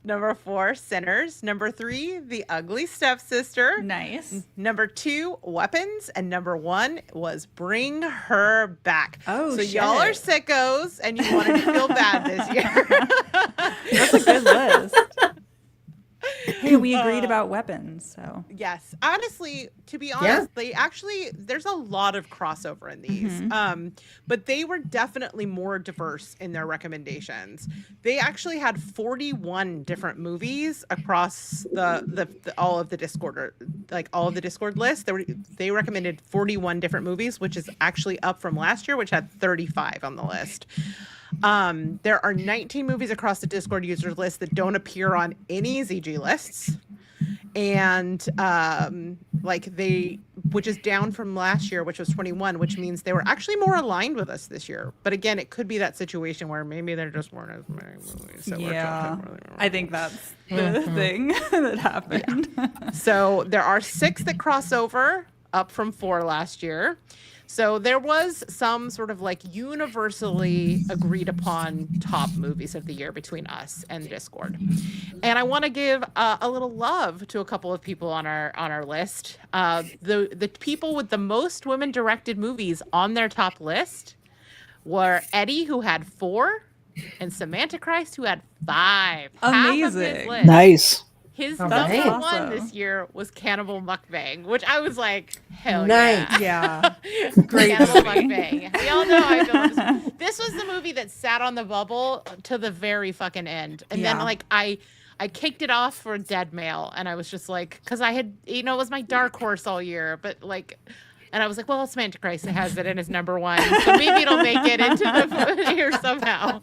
Number 4, Sinners. Number 3, The Ugly Stepsister. Nice. Number 2, Weapons. And number 1 was Bring Her Back. Oh, so y'all are shit. sickos and you wanted to feel bad this year. That's a good list. Hey, we agreed about weapons, so. Yes. Honestly, to be honest, there's a lot of crossover in these. But they were definitely more diverse in their recommendations. They actually had 41 different movies across all of the Discord lists. They recommended 41 different movies, which is actually up from last year, which had 35 on the list. There are 19 movies across the Discord users list that don't appear on any ZG lists. And which is down from last year, which was 21, which means they were actually more aligned with us this year. But again, it could be that situation where maybe there just weren't as many movies. So Yeah, I think that's the thing that happened. So there are 6 that cross over, up from 4 last year. So there was some sort of like universally agreed upon top movies of the year between us and Discord. And I want to give a little love to a couple of people on our list. The people with the most women directed movies on their top list were Eddie, who had 4, and Samantha Christ, who had 5. Half of his Amazing. list. Nice. His All number right. one Awesome. this year was Cannibal Mukbang, which I was like, hell Nice. yeah. Yeah. Great Cannibal movie. Mukbang. We all know how I feel about this. This was the movie that sat on the bubble to the very fucking end. And then Yeah. like I kicked it off for Dead Mail, and I was just like, because I had, it was my dark horse all year, but like, and I was like, well, Samantha Christ has it in his number 1, so maybe it'll make it into the here somehow.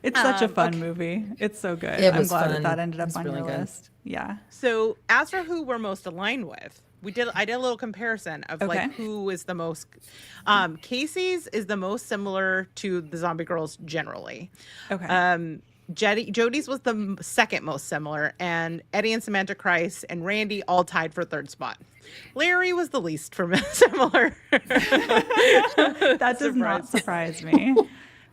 It's such a fun okay. movie. It's so good. It I'm was glad fun. that ended It up was on really your good. list. Yeah. So as for who we're most aligned with, I did a little comparison of Okay. like who is the most. Casey's is the most similar to the Zombie Grrlz generally. Okay. Jody's was the second most similar, and Eddie and Samantha Christ and Randy all tied for third spot. Larry was the least similar. That does not surprise me.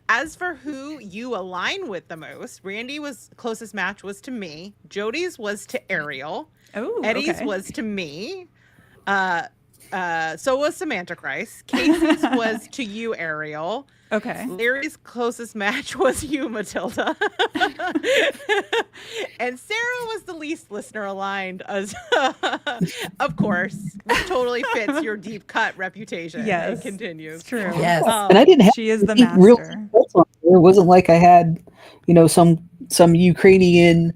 As for who you align with the most, Randy was closest match was to me. Jody's was to Ariel. Oh, Eddie's okay. was to me. So was Samantha Christ. Casey's was to you, Ariel. Okay. Larry's closest match was you, Matilda. And Sarah was the least listener aligned, as of course, which totally fits your deep cut reputation. Yes, It continues. It's true. Yes. And I didn't have She is the any real master. results on there. It wasn't like I had, some Ukrainian,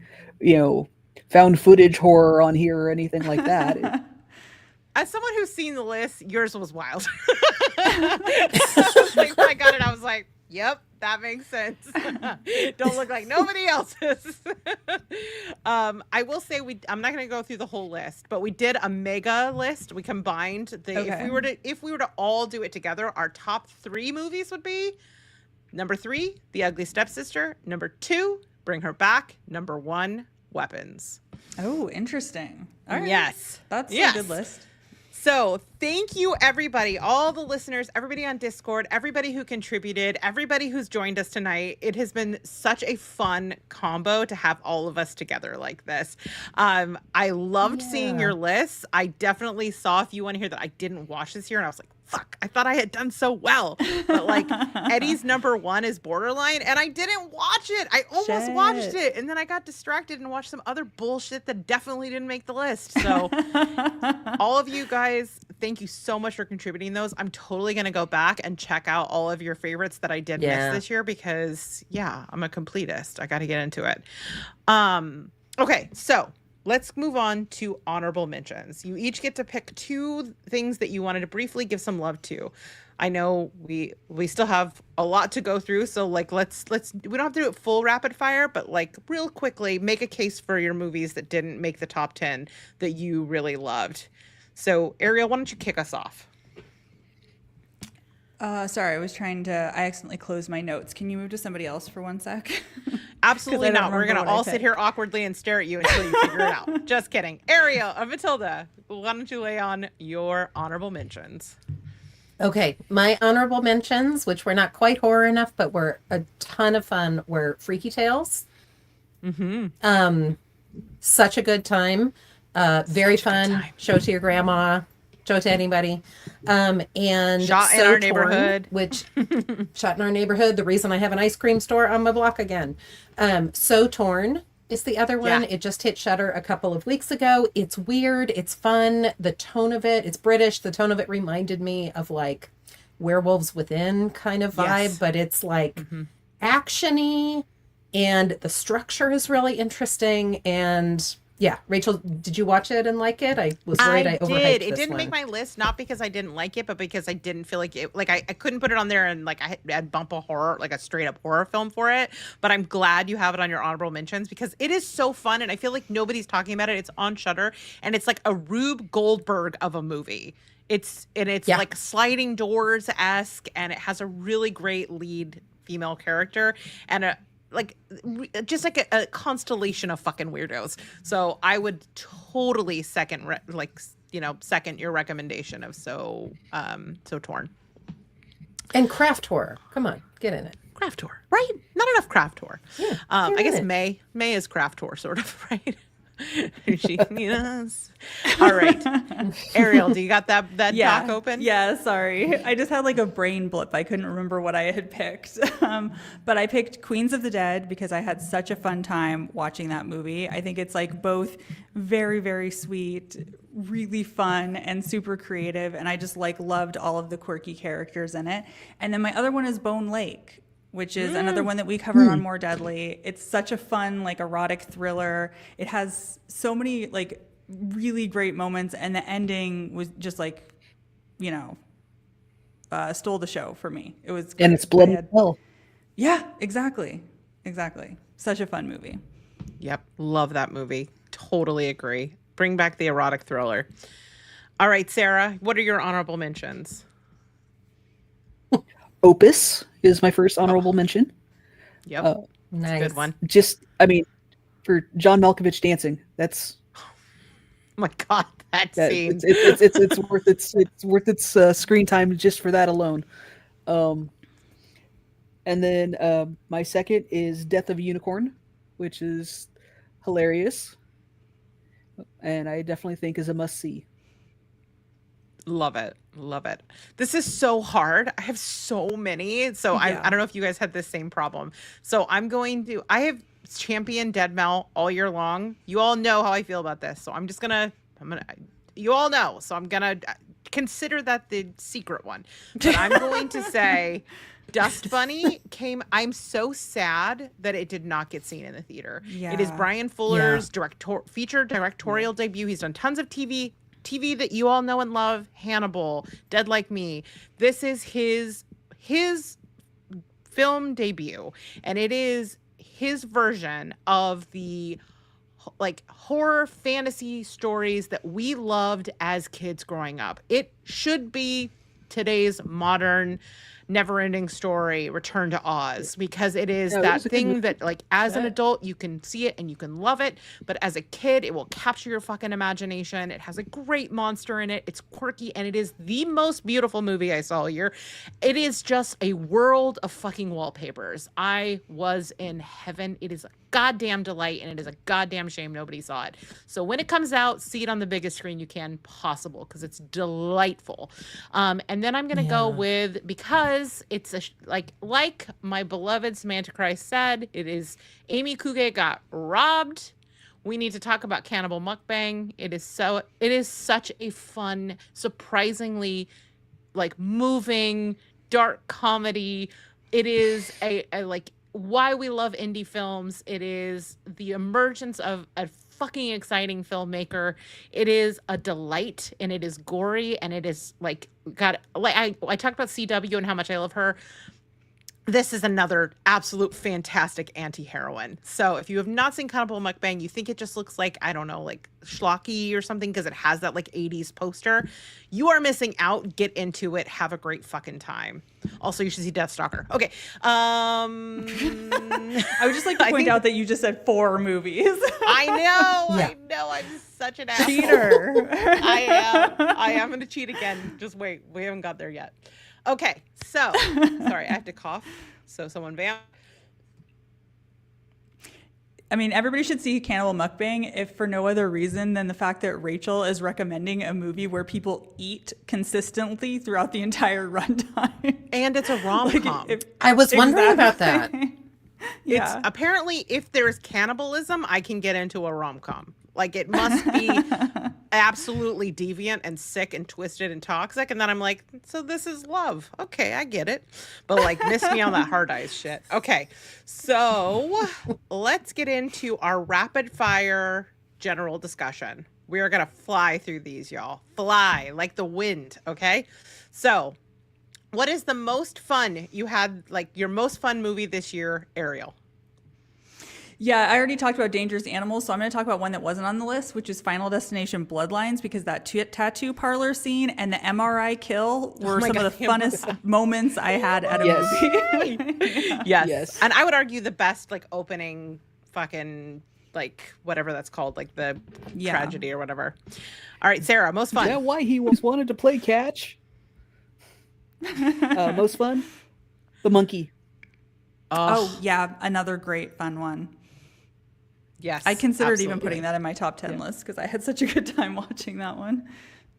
found footage horror on here or anything like that. As someone who's seen the list, yours was wild. Like, when I got it, I was like, yep, that makes sense. Don't look like nobody else's. I will say I'm not going to go through the whole list, but we did a mega list. We combined if we were to all do it together, our top 3 movies would be number 3, The Ugly Stepsister, number 2, Bring Her Back, number 1, Weapons. Oh, interesting. All right. Yes. That's Yes. a good list. So thank you, everybody, all the listeners, everybody on Discord, everybody who contributed, everybody who's joined us tonight. It has been such a fun combo to have all of us together like this. I loved seeing your lists. I definitely saw a few on here that I didn't watch this year, and I was like, fuck, I thought I had done so well. But like Eddie's number 1 is Borderline, and I didn't watch it. I almost watched it, and then I got distracted and watched some other bullshit that definitely didn't make the list. So all of you guys, thank you so much for contributing those. I'm totally going to go back and check out all of your favorites that I did miss this year because, yeah, I'm a completist. I got to get into it. Okay, so let's move on to honorable mentions. You each get to pick 2 things that you wanted to briefly give some love to. I know we still have a lot to go through, so like let's we don't have to do it full rapid fire, but like real quickly make a case for your movies that didn't make the top 10 that you really loved. So Ariel, why don't you kick us off? Sorry, I accidentally closed my notes. Can you move to somebody else for 1 sec? Absolutely I don't not. We're remember gonna what I all sit picked. here awkwardly and stare at you until you figure it out. Just kidding. Ariel or Matilda, why don't you lay on your honorable mentions? Okay, my honorable mentions, which were not quite horror enough, but were a ton of fun, were Freaky Tales. Such a good time. Very fun. Show it to your grandma. Show it to anybody. And Shot in So Our Torn, Neighborhood. which shot in our neighborhood. The reason I have an ice cream store on my block again. So Torn is the other one. Yeah. It just hit Shudder a couple of weeks ago. It's weird. It's fun. The tone of it, it's British. The tone of it reminded me of like Werewolves Within kind of vibe, Yes. but it's like action-y, and the structure is really interesting. And yeah, Rachel, did you watch it and like it? I was worried I overhyped did. this It didn't one. make my list, not because I didn't like it, but because I didn't feel like it. Like I couldn't put it on there and like I'd bump a horror, like a straight up horror film for it. But I'm glad you have it on your honorable mentions because it is so fun, and I feel like nobody's talking about it. It's on Shudder, and it's like a Rube Goldberg of a movie. It's Yeah. like Sliding Doors-esque, and it has a really great lead female character and just like a constellation of fucking weirdos. So I would totally second your recommendation of So Torn. And craft horror. Come on, get in it. Craft horror, right? Not enough craft horror. Yeah, I guess get in May is craft horror, sort of, right? She, yes. All right, Ariel, do you got that doc open? Yeah, sorry. I just had like a brain blip. I couldn't remember what I had picked. But I picked Queens of the Dead because I had such a fun time watching that movie. I think it's like both very, very sweet, really fun, and super creative. And I just like loved all of the quirky characters in it. And then my other one is Bone Lake, which is another one that we covered on More Deadly. It's such a fun, like, erotic thriller. It has so many, like, really great moments, and the ending was just, like, stole the show for me. It was And it's bloody as hell. Yeah, exactly. Such a fun movie. Yep, love that movie. Totally agree. Bring back the erotic thriller. All right, Sarah, what are your honorable mentions? Opus is my first honorable mention. Yep, Nice. good one. Just, I mean, for John Malkovich dancing, that's Oh my God, that scene. it's worth its screen time just for that alone. And then my second is Death of a Unicorn, which is hilarious, and I definitely think is a must see. Love it. This is so hard. I have so many. So Yeah. I don't know if you guys had the same problem. So I have championed Dead Mel all year long. You all know how I feel about this. So you all know. So I'm going to consider that the secret one. But I'm going to say Dust Bunny I'm so sad that it did not get seen in the theater. Yeah. It is Brian Fuller's feature directorial debut. He's done tons of TV that you all know and love. Hannibal, Dead Like Me. This is his film debut, and it is his version of the like horror fantasy stories that we loved as kids growing up. It should be today's modern never-ending story, Return to Oz, because it is that thing that, like, as an adult you can see it and you can love it, but as a kid it will capture your fucking imagination. It has a great monster in it. It's quirky, and it is the most beautiful movie I saw all year. It is just a world of fucking wallpapers. I was in heaven. It is a goddamn delight, and it is a goddamn shame nobody saw it. So when it comes out, see it on the biggest screen you can possible, because it's delightful. And then I'm gonna go with, because it's like my beloved Samantha Christ said, it is Amy Kuge got robbed. We need to talk about Cannibal Mukbang. It is such a fun, surprisingly like moving, dark comedy. It is a like why we love indie films. It is the emergence of a fucking exciting filmmaker. It is a delight, and it is gory, and it is like I talked about CW and how much I love her. This is another absolute fantastic anti-heroine. So if you have not seen Cannibal Mukbang, you think it just looks like, I don't know, like schlocky or something because it has that like 80s poster, you are missing out. Get into it. Have a great fucking time. Also, you should see Deathstalker. Okay. I would just like to point out that you just said 4 movies. I know. I'm such an asshole. Cheater. I am going to cheat again. Just wait. We haven't got there yet. Okay, so sorry, I have to cough. So someone vamp. I mean, everybody should see Cannibal Mukbang if for no other reason than the fact that Rachel is recommending a movie where people eat consistently throughout the entire runtime. And it's a rom-com. I was wondering about that. Yeah. It's, apparently, if there's cannibalism, I can get into a rom-com. Like, it must be absolutely deviant and sick and twisted and toxic. And then I'm like, so this is love. Okay, I get it. But, like, miss me on that hard eyes shit. Okay, so let's get into our rapid fire general discussion. We are going to fly through these, y'all. Fly like the wind, okay? So, what is the most fun you had, like, your most fun movie this year, Ariel? Yeah, I already talked about Dangerous Animals, so I'm going to talk about one that wasn't on the list, which is Final Destination Bloodlines, because that tattoo parlor scene and the MRI kill were some of the funnest moments I had at a movie. Yes. And I would argue the best, like, opening fucking, like whatever that's called, like the Yeah. tragedy or whatever. All right, Sarah, most Is fun. that why he was wanted to play catch? Most fun? The monkey. Oh, yeah, another great fun one. yes. I considered even absolutely. putting that in my top 10 list because I had such a good time watching that one.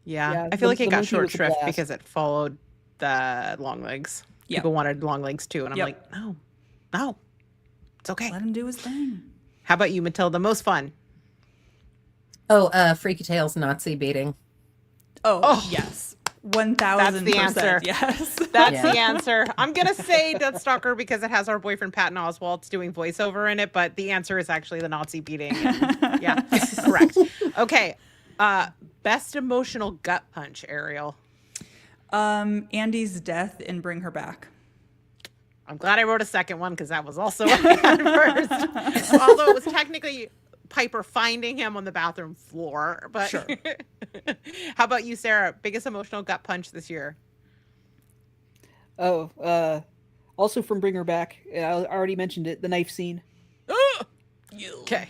Yeah, Yeah, I feel like it the got monkey short was a shrift blast. because it followed the long legs. Yep. People wanted long legs too, and I'm Yep. like, no, it's okay. Let him do his thing. How about you, Matilda? Most fun. Oh, Freaky Tales Nazi beating. Oh, yes. 1000%. That's the answer. Yes. That's Yeah. the answer. I'm gonna say Deathstalker because it has our boyfriend Patton Oswalt doing voiceover in it, but the answer is actually the Nazi beating. And, yeah, correct. Okay, best emotional gut punch, Ariel. Andy's death in Bring Her Back. I'm glad I wrote a second one because that was also what I had first. Although it was technically Piper finding him on the bathroom floor. But Sure. How about you, Sarah? Biggest emotional gut punch this year? Oh, also from Bring Her Back. I already mentioned it. The knife scene. Okay.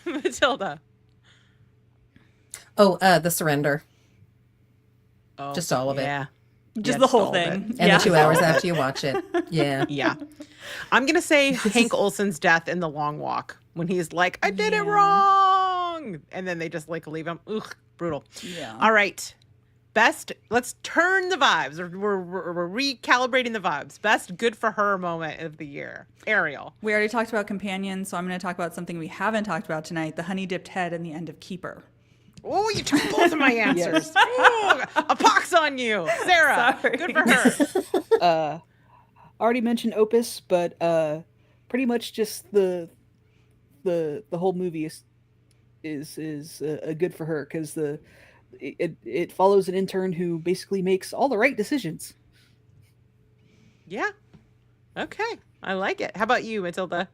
Matilda. Oh, The Surrender. Oh, Just all of it. yeah. Just Yeah, the whole all of it. thing. And Yeah. the 2 hours after you watch it. Yeah. Yeah. I'm going to say Hank Olsen's death in The Long Walk when he's like, I did it Yeah. wrong. And then they just like leave him. Ugh, brutal. Yeah. All right. Let's turn the vibes. We're recalibrating the vibes. Best good for her moment of the year. Ariel. We already talked about companions, so I'm going to talk about something we haven't talked about tonight, the honey dipped head and the end of Keeper. Oh, you took both of my answers. Ooh, a pox on you. Sarah. Sorry. Good for her. Already mentioned Opus, but pretty much just the whole movie is a good for her because it follows an intern who basically makes all the right decisions. Yeah. Okay. I like it. How about you, Matilda?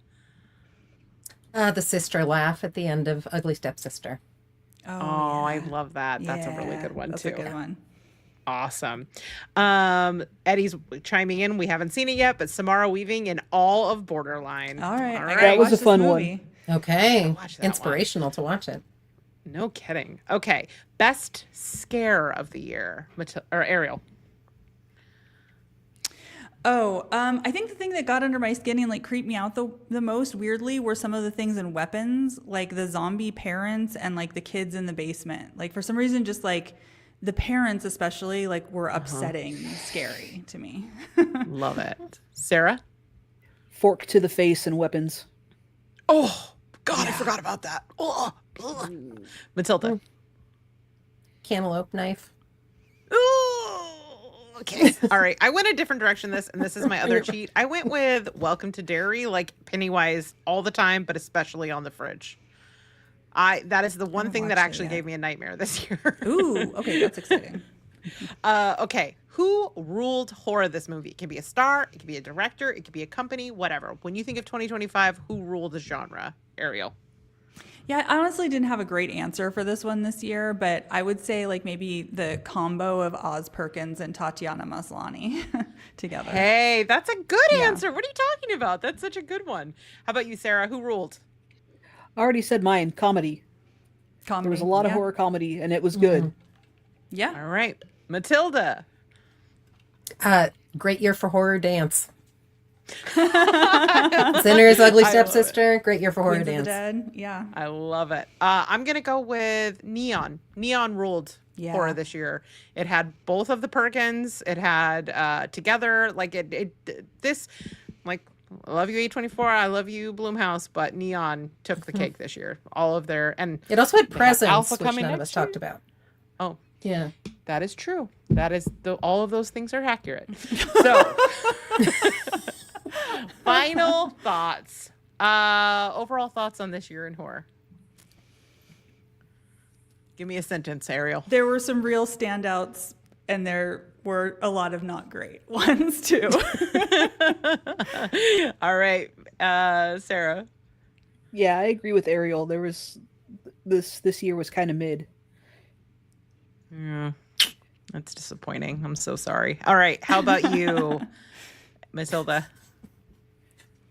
The sister laugh at the end of Ugly Stepsister. Oh, yeah. I love that. That's a really Yeah, good one that's too. a good one. Awesome. Eddie's chiming in. We haven't seen it yet, but Samara Weaving in all of Borderline. All right. All I right. gotta That was watch a this fun one. movie. Okay. watch that one. Inspirational to watch it. No kidding. Okay. Best scare of the year, or Ariel. Oh, I think the thing that got under my skin and like creeped me out the most weirdly were some of the things in Weapons, like the zombie parents and like the kids in the basement. Like for some reason, just like the parents especially like were upsetting, scary to me. Love it. Sarah? Fork to the face and weapons. Oh, God, I forgot about that. Oh, ugh. Matilda. Cantaloupe knife. Ooh, okay. All right. I went a different direction and this is my other cheat. I went with Welcome to Derry, like Pennywise all the time, but especially on the fridge. That is the one haven't thing that watched it actually yet. gave me a nightmare this year. Ooh, okay, that's exciting. Okay. Who ruled horror this movie? It can be a star, it can be a director, it could be a company, whatever. When you think of 2025, who ruled the genre? Ariel. Yeah, I honestly didn't have a great answer for this one this year, but I would say like maybe the combo of Oz Perkins and Tatiana Maslany together. Hey, that's a good Yeah. answer. What are you talking about? That's such a good one. How about you, Sarah? Who ruled? I already said mine. Comedy. Comedy. There was a lot of yeah. horror comedy, and it was good. Yeah. All right. Matilda. Great year for horror dance. Sinner's Ugly I love Stepsister. Great year for horror Queens of the dance. Dead. Yeah. I love it. I'm going to go with Neon. Neon ruled Yeah. horror this year. It had both of the Perkins. It had Together. Like this, like, I love you A24. I love you Bloomhouse, but Neon took the cake this year. All of their, and It also had They have presents, Alpha which coming none of next us talked year? about. oh, Yeah. that is true. That is all of those things are accurate. So, final thoughts. Overall thoughts on this year in horror. Give me a sentence, Ariel. There were some real standouts, and there were a lot of not great ones too. All right, Sarah. Yeah, I agree with Ariel. There was this year was kind of mid. Yeah, that's disappointing. I'm so sorry. All right, how about you, Matilda?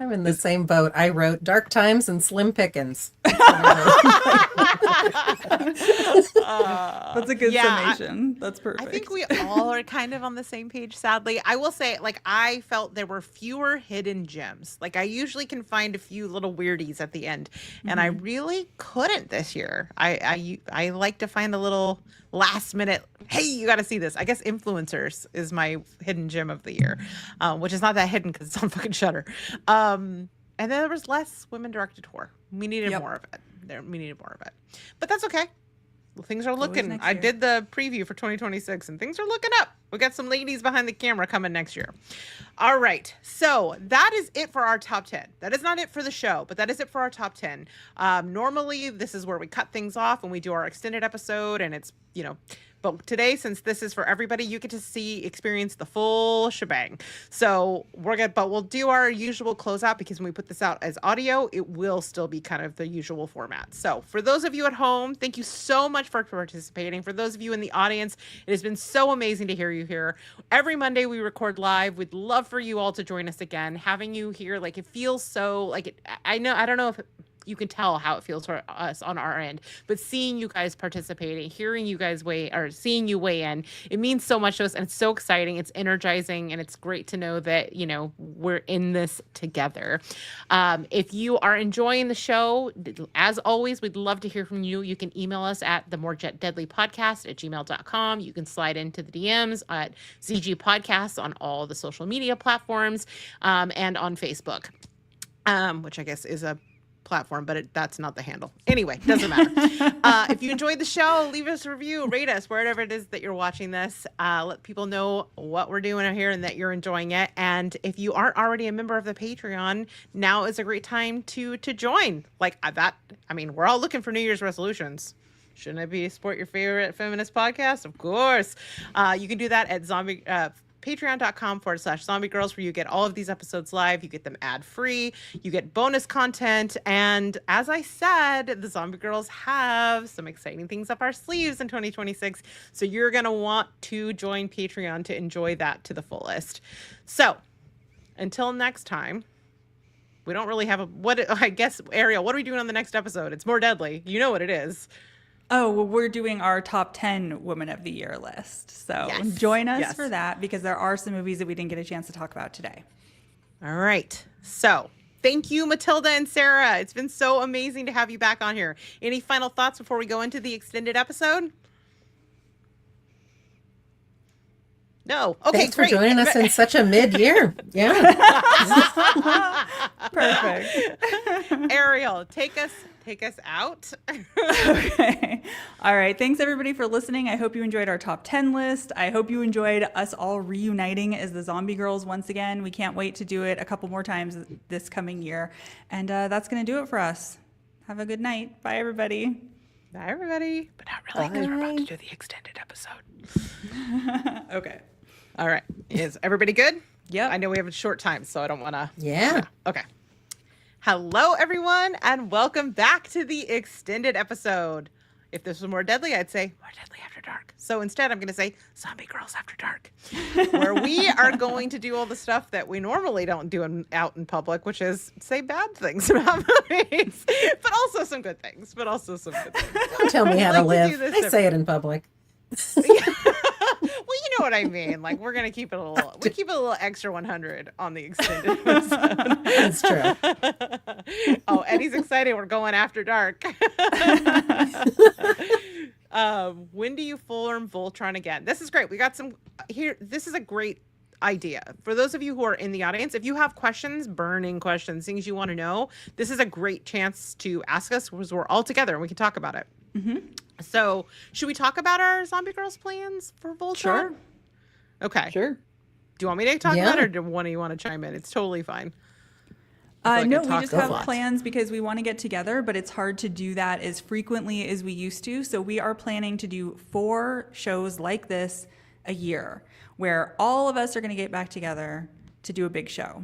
I'm in the same boat. I wrote Dark Times and Slim Pickens. That's a good summation. That's perfect. I think we all are kind of on the same page, sadly. I will say, like, I felt there were fewer hidden gems. Like, I usually can find a few little weirdies at the end, and I really couldn't this year. I like to find a little last minute, hey, you got to see this. I guess Influencers is my hidden gem of the year, which is not that hidden because it's on fucking Shudder. And then there was less women directed horror. We needed more of it. We needed more of it, but that's okay. Things are looking. I did the preview for 2026, and things are looking up. We got some ladies behind the camera coming next year. All right, so that is it for our top 10. That is not it for the show, but that is it for our top 10. Normally, this is where we cut things off and we do our extended episode, and it's, you know, but today, since this is for everybody, you get to experience the full shebang. So but we'll do our usual closeout, because when we put this out as audio, it will still be kind of the usual format. So for those of you at home, thank you so much for participating. For those of you in the audience, it has been so amazing to hear you here. Every Monday we record live. We'd love for you all to join us again. Having you here, like, it feels so like it. I don't know if you can tell how it feels for us on our end, but seeing you guys participating, hearing you guys seeing you weigh in, it means so much to us, and it's so exciting. It's energizing, and it's great to know that, you know, we're in this together. If you are enjoying the show, as always, we'd love to hear from you. You can email us at themorederadlypodcast@gmail.com. You can slide into the DMs at ZG Podcasts on all the social media platforms, and on Facebook, which I guess is a platform, but that's not the handle. Anyway, doesn't matter. If you enjoyed the show, leave us a review, rate us wherever it is that you're watching this. Let people know what we're doing here and that you're enjoying it. And if you aren't already a member of the Patreon, now is a great time to join. Like that. I mean, we're all looking for New Year's resolutions. Shouldn't it be support your favorite feminist podcast? Of course. You can do that at patreon.com/Zombie Grrlz, where you get all of these episodes live. You get them ad-free. You get bonus content. And as I said, the Zombie Grrlz have some exciting things up our sleeves in 2026. So you're going to want to join Patreon to enjoy that to the fullest. So until next time, we don't really have I guess, Ariel, what are we doing on the next episode? It's More Deadly. You know what it is. Oh, well, we're doing our top 10 Women of the Year list. So join us for that, because there are some movies that we didn't get a chance to talk about today. All right. So thank you, Matilda and Sarah. It's been so amazing to have you back on here. Any final thoughts before we go into the extended episode? No. Okay, Thanks for joining us in such a mid-year. Yeah. Perfect. Ariel, take us out. Okay. All right. Thanks, everybody, for listening. I hope you enjoyed our top 10 list. I hope you enjoyed us all reuniting as the Zombie Grrlz once again. We can't wait to do it a couple more times this coming year. And that's going to do it for us. Have a good night. Bye, everybody. Bye, everybody. But not really, because we're about to do the extended episode. Okay. All right. Is everybody good? Yep. I know we have a short time, so I don't want to. Yeah. Okay. Hello, everyone, and welcome back to the extended episode. If this was More Deadly, I'd say More Deadly After Dark. So instead, I'm going to say Zombie Grrlz After Dark, where we are going to do all the stuff that we normally don't do out in public, which is say bad things about movies, but also some good things. Don't tell me how to live. I say it in public. Well, you know what I mean. Like, we're gonna keep it we keep it a little extra 100 on the extended episode. That's true. Oh, Eddie's excited. We're going after dark. When do you form Voltron again? This is great. We got some here. This is a great idea. For those of you who are in the audience, if you have questions, burning questions, things you want to know, this is a great chance to ask us, because we're all together and we can talk about it. Mm-hmm. So should we talk about our Zombie Grrlz plans for Voltron? Sure. Okay. Sure. Do you want me to talk about it, or do one of you want to chime in? It's totally fine. No, we just have plans because we want to get together, but it's hard to do that as frequently as we used to. So we are planning to do 4 shows like this a year, where all of us are going to get back together to do a big show.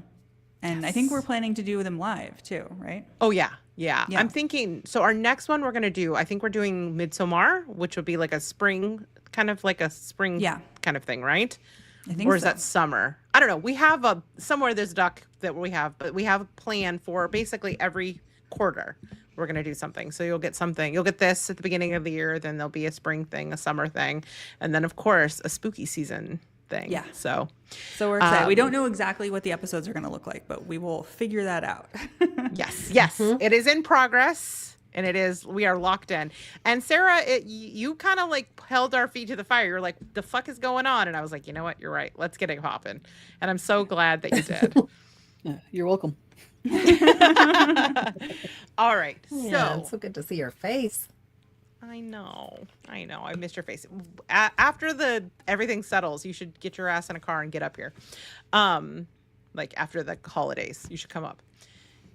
And I think we're planning to do them live too, right? Oh, yeah. Yeah. I'm thinking, so our next one we're going to do, I think we're doing Midsommar, which would be like a spring, kind of like a spring kind of thing, right? I think Or is that summer? I don't know. We have somewhere there's a doc that we have, but we have a plan for basically every quarter. We're going to do something. So you'll get something. You'll get this at the beginning of the year. Then there'll be a spring thing, a summer thing. And then, of course, a spooky season thing. Yeah. So we're excited. We don't know exactly what the episodes are going to look like, but we will figure that out. yes. It is in progress. And we are locked in. And Sarah, you kind of like held our feet to the fire. You're like, the fuck is going on? And I was like, you know what? You're right. Let's get it popping. And I'm so glad that you did. Yeah, you're welcome. All right. Yeah, it's so good to see your face. I know. I missed your face. After everything settles, you should get your ass in a car and get up here. Like after the holidays, you should come up.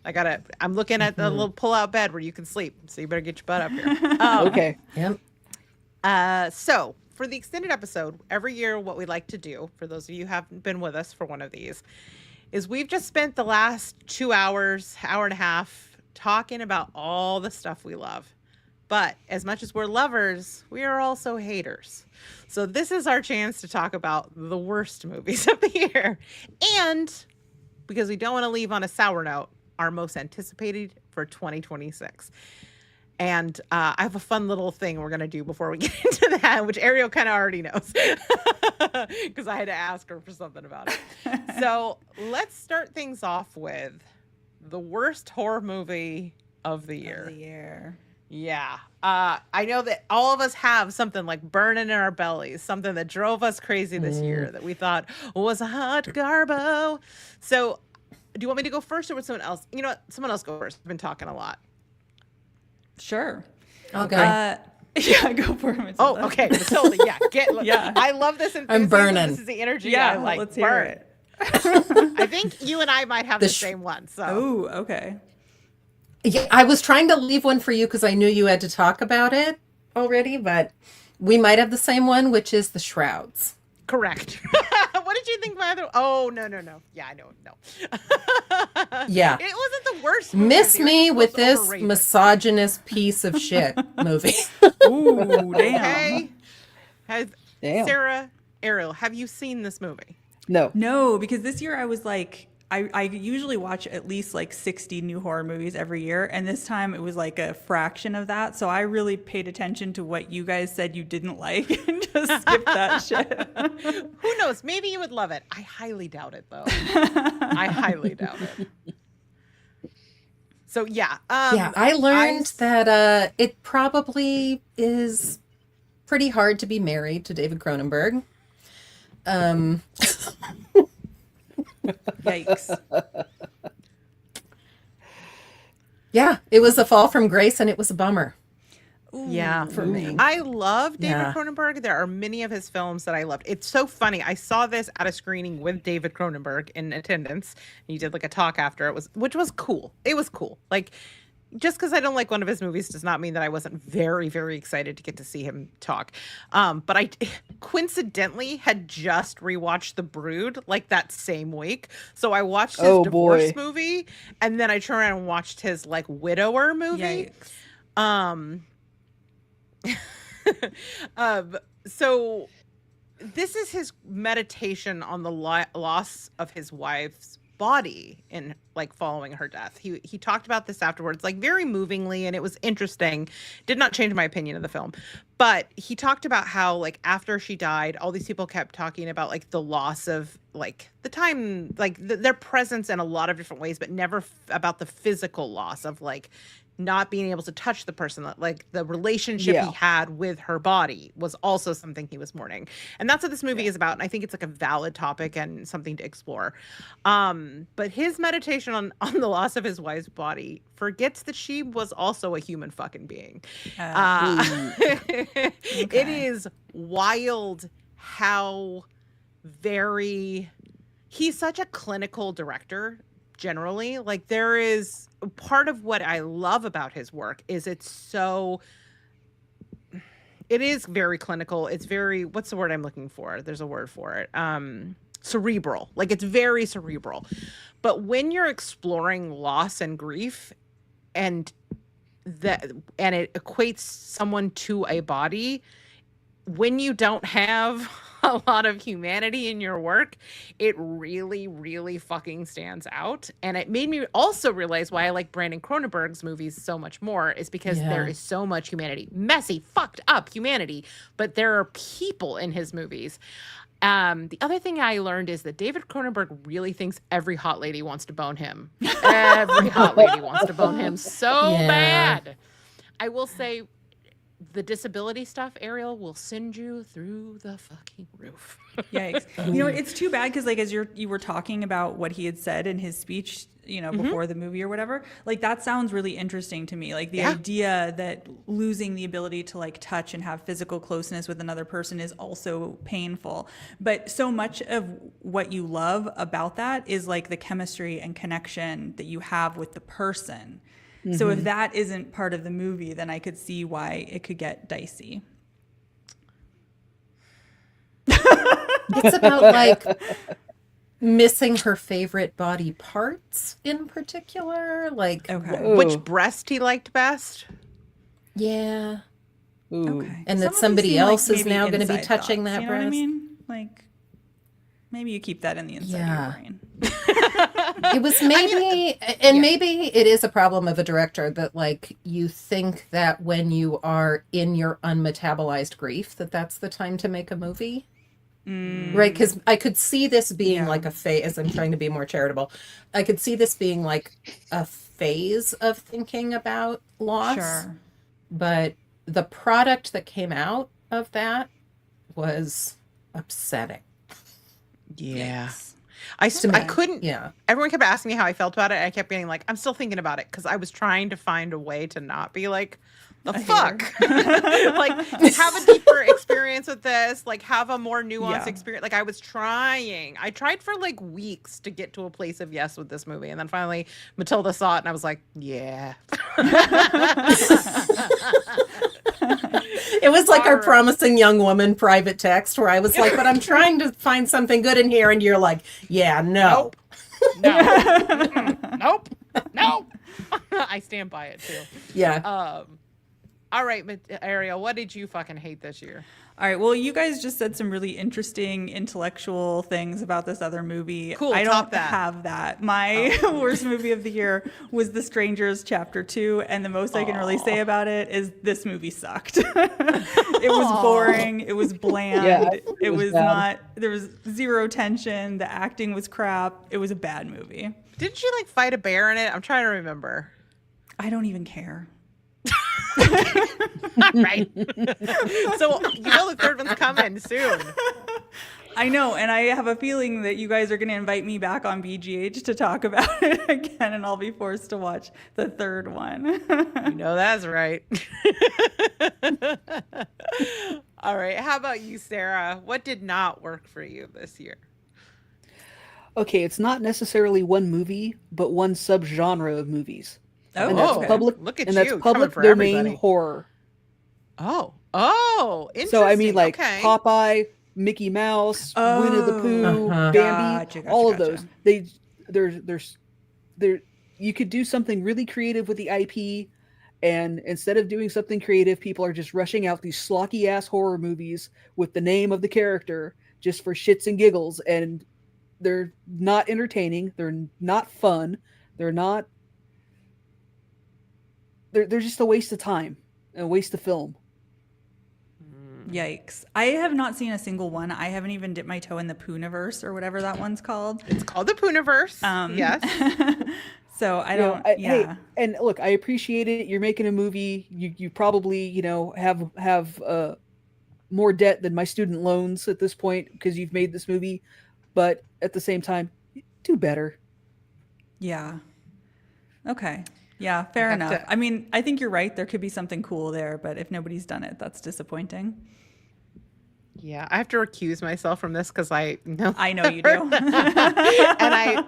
I'm looking at the little pull-out bed where you can sleep. So you better get your butt up here. Okay. Yep. So for the extended episode, every year what we like to do, for those of you who haven't been with us for one of these, is we've just spent the last 2 hours, hour and a half, talking about all the stuff we love. But as much as we're lovers, we are also haters. So this is our chance to talk about the worst movies of the year. And because we don't want to leave on a sour note, our most anticipated for 2026. And I have a fun little thing we're going to do before we get into that, which Ariel kind of already knows because I had to ask her for something about it. So let's start things off with the worst horror movie of the year. Yeah. I know that all of us have something like burning in our bellies, something that drove us crazy this year that we thought was a hot garbo. So do you want me to go first or would someone else? You know what? Someone else go first. I've been talking a lot. Sure. Okay. Yeah, go for it, Matilda. Oh, okay. Matilda, yeah. Yeah. I love this enthusiasm. I'm burning. This is the energy Yeah, I like. let's hear Burn. it. I think you and I might have the same one. So Oh, okay. Yeah, I was trying to leave one for you because I knew you had to talk about it already, but we might have the same one, which is the Shrouds. correct. What did you think my other? Oh no. Yeah, I know. No. Yeah. It wasn't the worst movie Miss of the year. me It with was this overrated. misogynist piece of shit movie. Ooh, damn. Okay. Damn. Sarah, Ariel, have you seen this movie? No. No, because this year I was like, I usually watch at least like 60 new horror movies every year. And this time it was like a fraction of that. So I really paid attention to what you guys said you didn't like and just skipped that shit. Who knows? Maybe you would love it. I highly doubt it, though. I highly doubt it. So, yeah. Yeah, I learned that it probably is pretty hard to be married to David Cronenberg. Yikes. Yeah, it was a fall from grace and it was a bummer. Yeah, for me. I love David Yeah. Cronenberg. There are many of his films that I loved. It's so funny. I saw this at a screening with David Cronenberg in attendance. He did like a talk after it which was cool. It was cool. Like, just because I don't like one of his movies does not mean that I wasn't very, very excited to get to see him talk. But I coincidentally had just rewatched The Brood like that same week. So I watched his divorce movie and then I turned around and watched his like widower movie. Yikes. So this is his meditation on the loss of his wife's body in like following her death. He talked about this afterwards, like very movingly, and it was interesting. Did not change my opinion of the film, but he talked about how like after she died, all these people kept talking about like the loss of like the time, like their presence in a lot of different ways, but never about the physical loss of like not being able to touch the person, that like the relationship he had with her body was also something he was mourning. And that's what this movie is about. And I think it's like a valid topic and something to explore. But his meditation on the loss of his wife's body forgets that she was also a human fucking being. It is wild how he's such a clinical director. Generally, like there is part of what I love about his work is it is very clinical. It's very, what's the word I'm looking for? There's a word for it. Cerebral. Like it's very cerebral. But when you're exploring loss and grief and it equates someone to a body, when you don't have a lot of humanity in your work, it really, really fucking stands out. And it made me also realize why I like Brandon Cronenberg's movies so much more, is because there Yeah. is so much humanity, messy, fucked up humanity, but there are people in his movies. The other thing I learned is that David Cronenberg really thinks every hot lady wants to bone him. Every hot lady wants to bone him so Yeah. bad. I will say, the disability stuff, Ariel, will send you through the fucking roof. Yikes. You know, it's too bad because, like, as you were talking about what he had said in his speech, you know, before the movie or whatever, like, that sounds really interesting to me. Like, the idea that losing the ability to, like, touch and have physical closeness with another person is also painful. But so much of what you love about that is, like, the chemistry and connection that you have with the person. So if that isn't part of the movie, then I could see why it could get dicey. It's about like missing her favorite body parts in particular. Like, Okay. Which breast he liked best? yeah. Ooh. Okay. And Some that of these somebody seem like else is maybe now gonna be inside touching thoughts, that you know what I breast. mean? Like, maybe you keep that in the inside of Yeah. your brain. It was maybe, maybe it is a problem of a director that, like, you think that when you are in your unmetabolized grief, that that's the time to make a movie. Right? Because I could see this being like a phase. I'm trying to be more charitable. I could see this being like a phase of thinking about loss. Sure. But the product that came out of that was upsetting. Yeah. Yikes. I couldn't. Yeah. Everyone kept asking me how I felt about it. And I kept being like, I'm still thinking about it, because I was trying to find a way to not be like, the fuck? Like, have a deeper experience with this. Like, have a more nuanced experience. Like, I was trying. I tried for like weeks to get to a place of yes with this movie. And then finally, Matilda saw it and I was like, yeah. It was like our Alright. promising young woman private text where I was like, but I'm trying to find something good in here. And you're like, yeah, no. No. Nope. No. I stand by it too. Yeah. All right, Ariel, what did you fucking hate this year? All right. Well, you guys just said some really interesting intellectual things about this other movie. Cool, I top don't that. have that. My worst movie of the year was The Strangers Chapter 2, and the most I can really say about it is this movie sucked. It was boring. It was bland. Yeah, it was bad. not. There was zero tension. The acting was crap. It was a bad movie. Didn't you like fight a bear in it? I'm trying to remember. I don't even care. Right. So you know the third one's coming soon. I know, and I have a feeling that you guys are going to invite me back on BGH to talk about it again, and I'll be forced to watch the third one. You know that's right. All right. How about you, Sarah? What did not work for you this year? Okay, it's not necessarily one movie, but one subgenre of movies. Oh, And that's okay. public. Look at and that's you, coming public for domain everybody. horror. Oh, interesting. So I mean, like okay. Popeye, Mickey Mouse, Winnie the Pooh, Uh-huh. Bambi, Gotcha, all of gotcha. those. There's you could do something really creative with the IP, and instead of doing something creative, people are just rushing out these schlocky ass horror movies with the name of the character just for shits and giggles, and they're not entertaining. They're not fun. They're not. They're just a waste of time, a waste of film. Yikes. I have not seen a single one. I haven't even dipped my toe in the Pooniverse or whatever that one's called. It's called the Pooniverse. Yes. So I You know, don't, hey, yeah. and look, I appreciate it. You're making a movie. You probably have more debt than my student loans at this point because you've made this movie. But at the same time, do better. Yeah. Okay. Yeah, fair have enough. to- I mean, I think you're right. There could be something cool there, but if nobody's done it, that's disappointing. Yeah, I have to recuse myself from this because I know I know you do. and I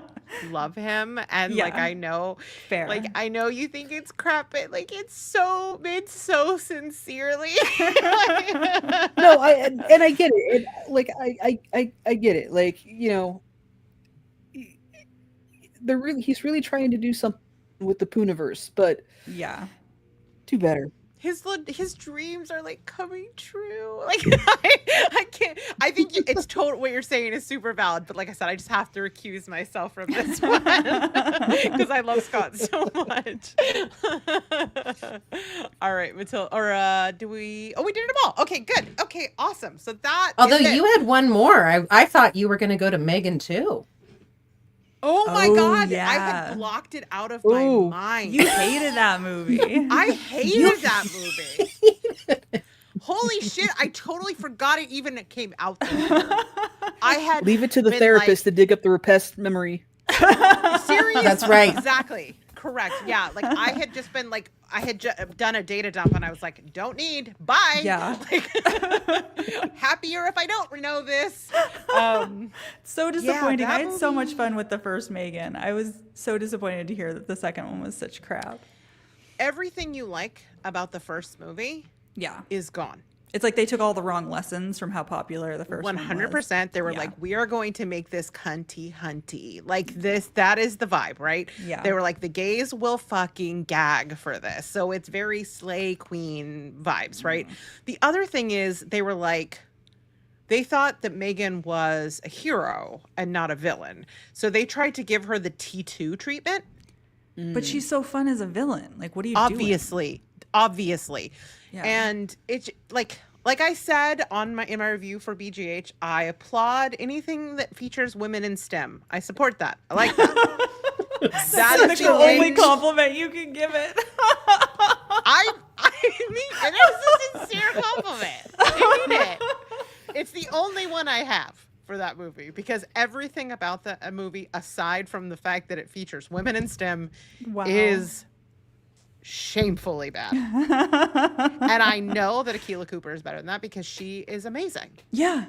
love him, and like Yeah. I know, Fair. like I know you think it's crap, but like it's so sincerely. No, I get it. I get it. Like, he's really trying to do something with the Pooniverse, but Yeah. do better. his dreams are like coming true. Like I can't. I think it's total. What you're saying is super valid. But like I said, I just have to recuse myself from this one because I love Scott so much. All right, Matilda. Or do we? Oh, we did them all. Okay, good. Okay, awesome. So that. Although is it. you had one more. I thought you were going to go to Megan too. Oh my Oh, God! I yeah. had blocked it out of my mind. You hated that movie. I hated that movie. Holy shit! I totally forgot it even came out there. I had Leave it to the been, therapist to dig up the repressed memory. Serious. That's right. Exactly. Correct. Yeah. Like I had just been like I had done a data dump and I was like, don't need. Bye. Yeah. Like, happier if I don't know this. So disappointing. that I had so movie- much fun with the first Megan. I was so disappointed to hear that the second one was such crap. Everything you like about the first movie Yeah. is gone. It's like they took all the wrong lessons from how popular the first one was. 100%. They were Yeah. like, we are going to make this cunty hunty. Like this, that is the vibe, right? Yeah. They were like, the gays will fucking gag for this. So it's very slay queen vibes, right? The other thing is they were like, they thought that Megan was a hero and not a villain. So they tried to give her the T2 treatment. But she's so fun as a villain. Like, what are you doing? Obviously. Yeah. And it's like I said in my review for BGH, I applaud anything that features women in STEM. I support that. I like that. That That's is the only end. compliment you can give it. I mean, it is a sincere compliment. I mean it. It's the only one I have for that movie because everything about the movie, aside from the fact that it features women in STEM, Wow. is shamefully bad. And I know that Akilah Cooper is better than that because she is amazing. Yeah.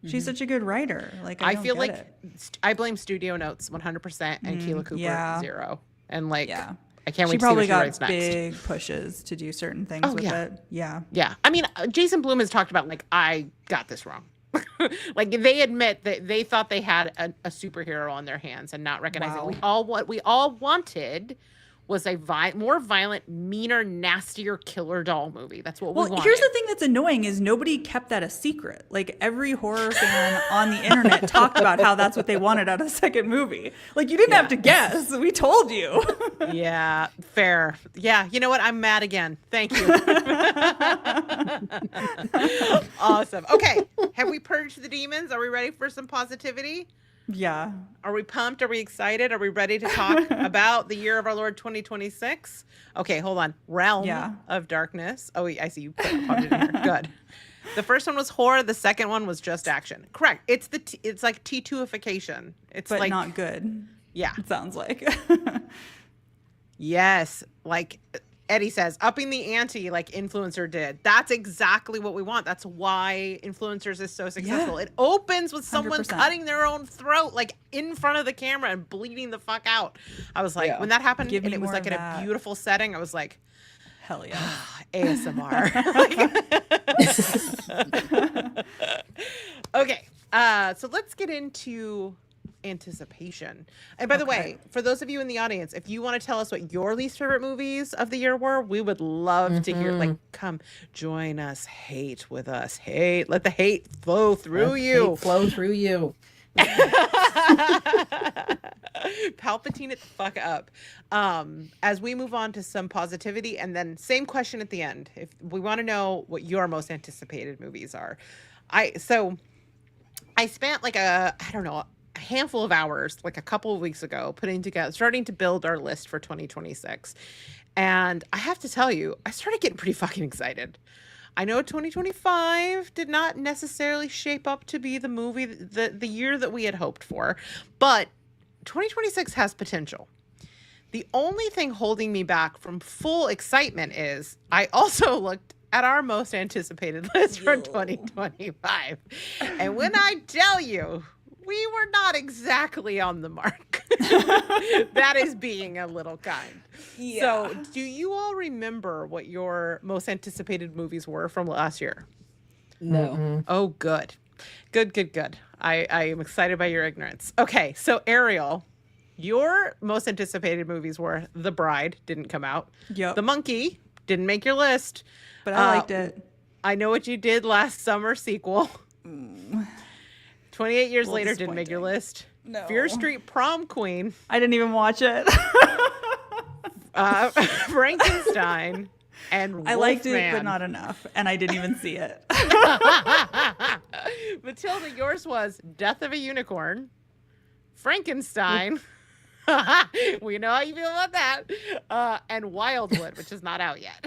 She's such a good writer. Like, I don't feel get like it. I blame studio notes 100% and Akilah Cooper yeah. 0. And like, Yeah. I can't She wait to see probably what she got writes next. big pushes to do certain things Oh, with yeah. it. Yeah. Yeah. I mean, Jason Blum has talked about like, I got this wrong. Like they admit that they thought they had a superhero on their hands and not recognizing Wow. what we all wanted was a more violent, meaner, nastier killer doll movie. That's what we wanted. Here's the thing that's annoying is nobody kept that a secret. Like every horror fan on the internet talked about how that's what they wanted out of the second movie. Like you didn't have to guess. We told you. Yeah, fair. Yeah, you know what? I'm mad again. Thank you. Awesome. Okay, have we purged the demons? Are we ready for some positivity? Yeah. Are we pumped? Are we excited? Are we ready to talk about the year of our Lord 2026? Okay, hold on. Realm of Darkness. Oh, I see you popped it in here. Good. The first one was horror. The second one was just action. Correct. It's it's like T2ification. It's But like not good. Yeah. It sounds like. Yes. Like Eddie says, upping the ante like Influencer did. That's exactly what we want. That's why Influencers is so successful. Yeah. It opens with someone 100%. cutting their own throat, like in front of the camera and bleeding the fuck out. I was like, when that happened Give and me it was more like of in that. a beautiful setting, I was like, Hell yeah. ASMR. Okay. So let's get into anticipation. And by the way, for those of you in the audience, if you want to tell us what your least favorite movies of the year were, we would love to hear. Like, come join us, hate with us, let the hate flow through you. Hate flow through you. Palpatine it the fuck up. As we move on to some positivity, and then same question at the end. If we want to know what your most anticipated movies are, I spent like a handful of hours, like a couple of weeks ago, starting to build our list for 2026. And I have to tell you, I started getting pretty fucking excited. I know 2025 did not necessarily shape up to be the year that we had hoped for, but 2026 has potential. The only thing holding me back from full excitement is I also looked at our most anticipated list for 2025. And when I tell you, we were not exactly on the mark. That is being a little kind. Yeah. So, do you all remember what your most anticipated movies were from last year? No. Oh, good. Good. I am excited by your ignorance. Okay, so Ariel, your most anticipated movies were The Bride, didn't come out. Yep. The Monkey Didn't make your list. But I liked it. I Know What You Did Last Summer sequel. 28 years Well, later, didn't make your disappointing. list. No. Fear Street Prom Queen. I didn't even watch it. Frankenstein. And I liked it, but Wolfman. not enough. And I didn't even see it. Matilda, yours was Death of a Unicorn, Frankenstein. We know how you feel about that. And Wildwood, which is not out yet.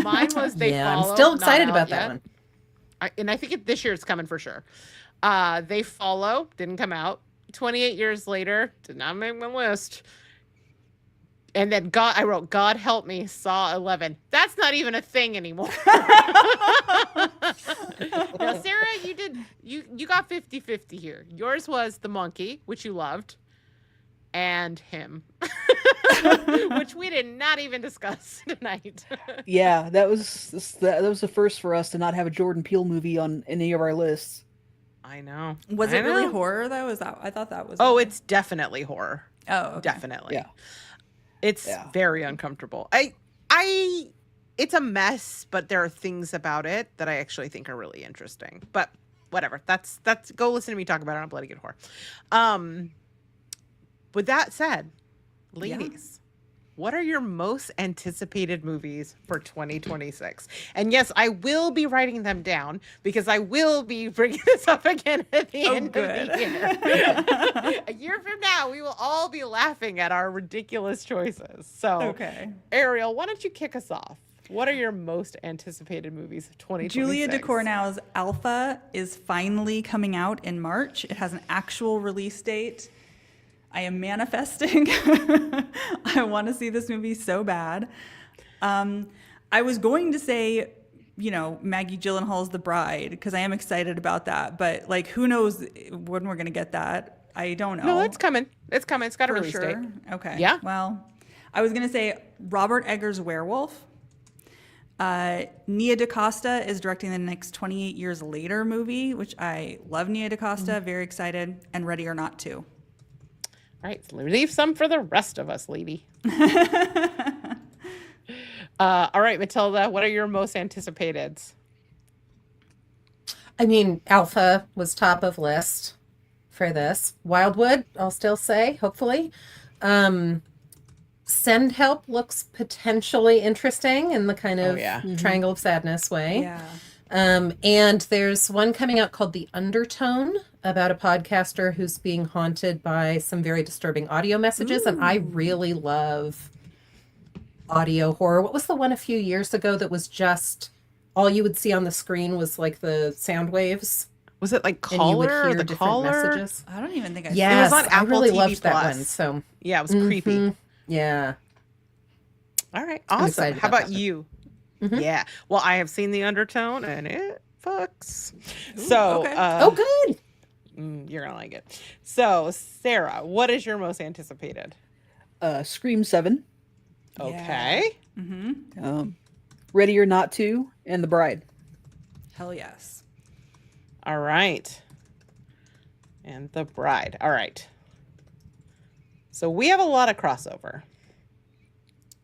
Mine was They Yeah, I'm Follow. still not excited out about yet. that one. And I think this year it's coming for sure. They Follow didn't come out. 28 years later, did not make my list. And then I wrote God Help Me, Saw 11. That's not even a thing anymore. Now, Sarah, you got 50-50 here. Yours was The Monkey, which you loved, and Him, which we did not even discuss tonight. Yeah, that was the first for us to not have a Jordan Peele movie on any of our lists. I know. Was I it really know. horror though? Is that I thought that was Oh, it's definitely horror. Oh, okay. Definitely. Yeah. It's very uncomfortable. It's a mess, but there are things about it that I actually think are really interesting. But whatever. That's go listen to me talk about it on Bloody Good Horror. With that said, ladies, what are your most anticipated movies for 2026? And yes, I will be writing them down because I will be bringing this up again at the end of the year. A year from now, we will all be laughing at our ridiculous choices. So, Okay. Ariel, why don't you kick us off? What are your most anticipated movies of 2026? Julia Ducournau's Alpha is finally coming out in March. It has an actual release date. I am manifesting. I want to see this movie so bad. I was going to say, Maggie Gyllenhaal's The Bride, because I am excited about that. But, who knows when we're going to get that? I don't know. No, it's coming. It's coming. It's got a For release date. sure. Okay. Yeah. Well, I was going to say Robert Eggers' Werewolf. Nia DaCosta is directing the next 28 Years Later movie, which I love Nia DaCosta. Very excited. And Ready or Not 2. All right, so leave some for the rest of us, lady. All right, Matilda, what are your most anticipated? I mean, Alpha was top of list for this. Wildwood, I'll still say, hopefully. Send Help looks potentially interesting in the kind of Triangle of Sadness way. Yeah. And there's one coming out called The Undertone about a podcaster who's being haunted by some very disturbing audio messages. And I really love audio horror. What was the one a few years ago that was just all you would see on the screen was the sound waves? Was it And you Caller would or hear the different Caller? messages. I don't even think I Yes, on I Apple really TV loved that Plus. one. So Yeah, it was creepy. yeah. All right, I'm awesome. excited How about about that one. you? Yeah. Well, I have seen The Undertone, and it fucks. So, okay. Oh, good. you're gonna like it. So, Sarah, what is your most anticipated? Scream 7, Okay. Ready or Not 2, and The Bride. Hell yes. All right. And The Bride. All right. So we have a lot of crossover.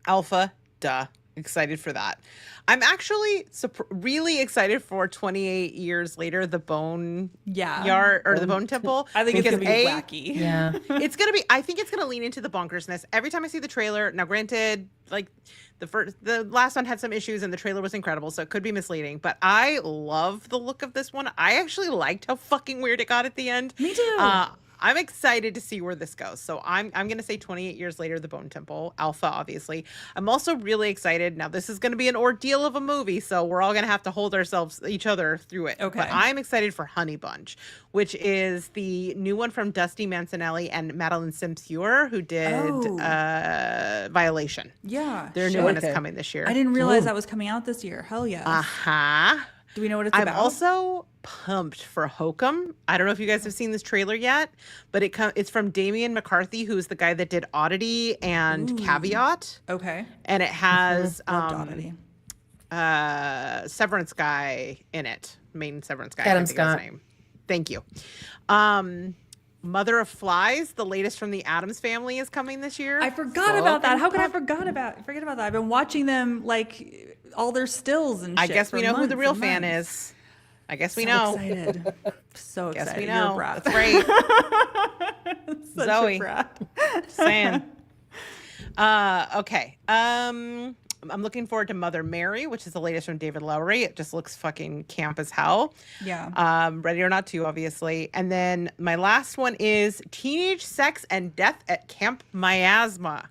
Alpha, duh. Excited for that. I'm actually really excited for 28 Years Later, The Bone Yard or The Bone Temple. I think it's because going to be wacky. Yeah. I think it's gonna lean into the bonkersness. Every time I see the trailer, now granted, the last one had some issues and the trailer was incredible, so it could be misleading. But I love the look of this one. I actually liked how fucking weird it got at the end. Me too. I'm excited to see where this goes. So I'm gonna say 28 Years Later, The Bone Temple, Alpha, obviously. I'm also really excited. Now this is gonna be an ordeal of a movie, so we're all gonna have to hold each other through it. Okay. But I'm excited for Honey Bunch, which is the new one from Dusty Mancinelli and Madeline Sims-Hewer, who did Violation. Yeah. Their new one is coming this year. I didn't realize that was coming out this year. Hell yes. Uh-huh. Do we know what it's I'm about? also pumped for Hokum. I don't know if you guys have seen this trailer yet, but it's from Damian McCarthy, who's the guy that did Oddity and Caveat. Okay. And it has Loved Oddity. Severance guy in it. Main Severance guy. I Adam can't think of his Scott. name. Thank you. Mother of Flies, the latest from the Addams Family, is coming this year. I forgot about that. How could I forget about that? I've been watching them like all their stills and shit. I guess we know who the months real and fan months. is. I guess we So know. excited. So Guess excited. we You're a know. brat. That's right. Such Zoe. a brat. Saying. Okay. I'm looking forward to Mother Mary, which is the latest from David Lowery. It just looks fucking camp as hell. Yeah. Ready or Not 2, obviously. And then my last one is Teenage Sex and Death at Camp Miasma.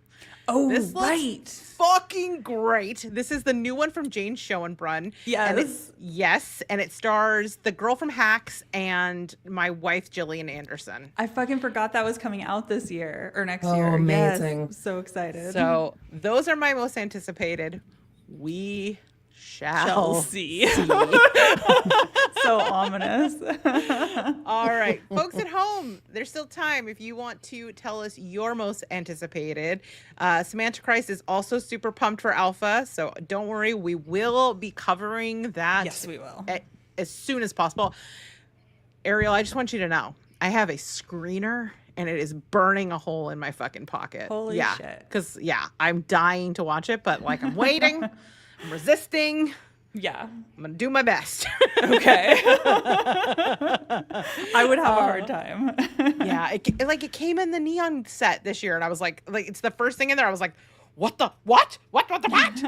Oh, This looks right. fucking great. This is the new one from Jane Schoenbrunn. Yes. And it stars the girl from Hacks and my wife, Gillian Anderson. I fucking forgot that was coming out this year or next Oh, year. Yes. amazing. So excited. So those are my most anticipated. We shall see. So ominous. All right, folks at home, there's still time if you want to tell us your most anticipated. Samantha Christ is also super pumped for Alpha, so don't worry, we will be covering that. Yes, we will. As soon as possible. Ariel, I just want you to know, I have a screener and it is burning a hole in my fucking pocket. Holy shit. Because, I'm dying to watch it, but like I'm waiting, I'm resisting. Yeah. I'm going to do my best. Okay. I would have a hard time. Yeah, it came in the neon set this year, and I was like it's the first thing in there. I was like, what the what? What the what?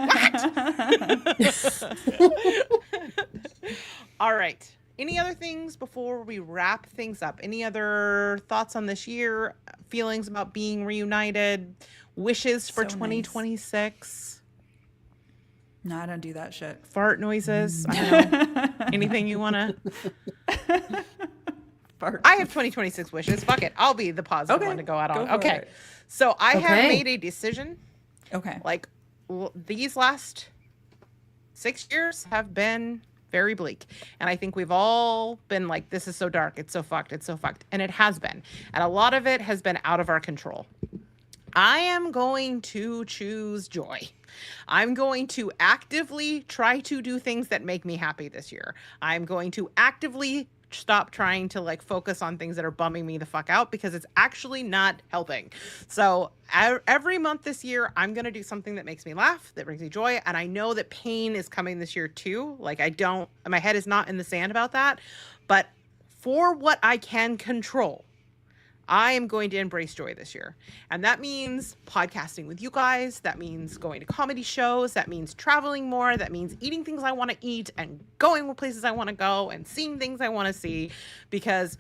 All right. Any other things before we wrap things up? Any other thoughts on this year? Feelings about being reunited? Wishes for So nice. 2026? No, I don't do that shit. Fart noises? I don't know. Anything you want to? Fart. I have 2026 wishes. Fuck it. I'll be the positive Okay, one to go out go on. for Okay. it. So I have Okay. made a decision. Okay. Like these last 6 years have been very bleak. And I think we've all been like, this is so dark. It's so fucked. It's so fucked. And it has been. And a lot of it has been out of our control. I am going to choose joy. I'm going to actively try to do things that make me happy this year. I'm going to actively stop trying to like focus on things that are bumming me the fuck out because it's actually not helping. So every month this year, I'm going to do something that makes me laugh, that brings me joy. And I know that pain is coming this year too. Like my head is not in the sand about that, but for what I can control, I am going to embrace joy this year. And that means podcasting with you guys. That means going to comedy shows. That means traveling more. That means eating things I want to eat and going places I want to go and seeing things I want to see. Because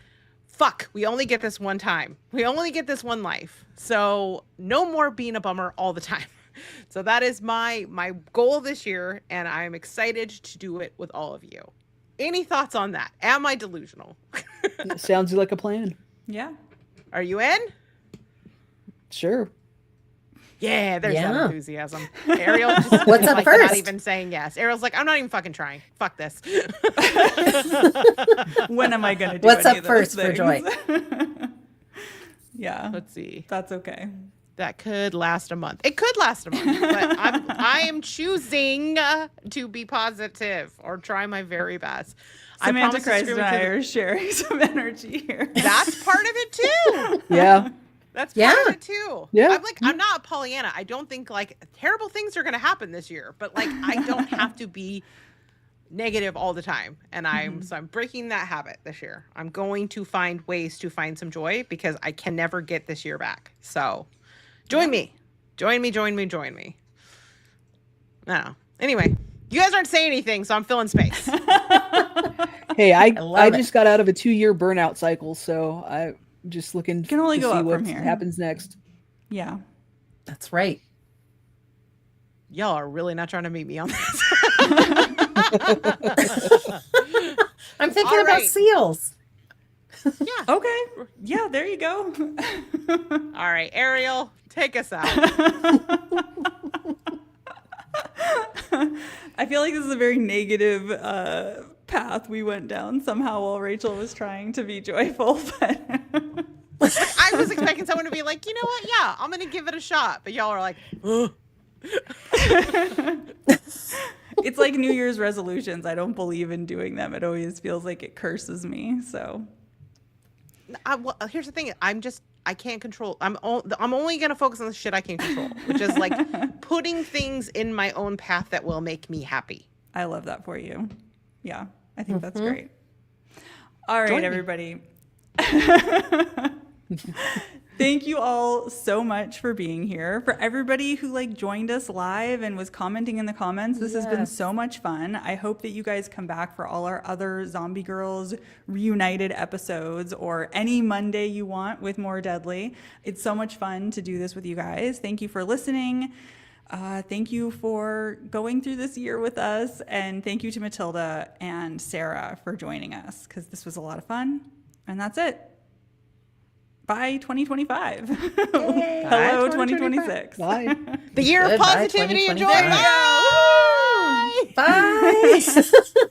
fuck, we only get this one time. We only get this one life. So no more being a bummer all the time. So that is my goal this year. And I'm excited to do it with all of you. Any thoughts on that? Am I delusional? It sounds like a plan. Yeah. Are you in? Sure. Yeah, there's that Yeah. enthusiasm. Ariel just What's is up like first? not even saying yes. Ariel's like, I'm not even fucking trying. Fuck this. When am I going to do What's any up of those first for Joy? things? Yeah. Let's see. That's okay. That could last a month. It could last a month, but I am choosing to be positive or try my very best. Samantha promise to Christ scream and into I the- are sharing some energy here. That's part of it too. Yeah. That's part Yeah. of it too. Yeah. I'm not a Pollyanna. I don't think like terrible things are gonna happen this year, but like I don't have to be negative all the time. And I'm breaking that habit this year. I'm going to find ways to find some joy because I can never get this year back. So join me. Join me. I don't know. Anyway, you guys aren't saying anything, so I'm filling space. Hey, I love it. just got out of a 2-year burnout cycle, so I'm just looking Can only to go see up what from here. happens next. Yeah. That's right. Y'all are really not trying to meet me on this. I'm thinking All about right. seals. Yeah. Okay. Yeah, there you go. All right, Ariel, take us out. I feel like this is a very negative path we went down somehow while Rachel was trying to be joyful. But I was expecting someone to be like, you know what? Yeah, I'm going to give it a shot. But y'all are like, ugh. it's like New Year's resolutions. I don't believe in doing them. It always feels like it curses me. So well, here's the thing. I can't control. I'm only gonna focus on the shit I can control, which is like putting things in my own path that will make me happy. I love that for you. Yeah, I think that's great. All right, everybody. Thank you all so much for being here. For everybody who like joined us live and was commenting in the comments, this has been so much fun. I hope that you guys come back for all our other Zombie Grrlz reunited episodes or any Monday you want with More Deadly. It's so much fun to do this with you guys. Thank you for listening. Thank you for going through this year with us. And thank you to Matilda and Sarah for joining us because this was a lot of fun. And that's it. Bye 2025. Hello 2026. Bye. The year of Goodbye, positivity and joy. 2025. Bye. Bye.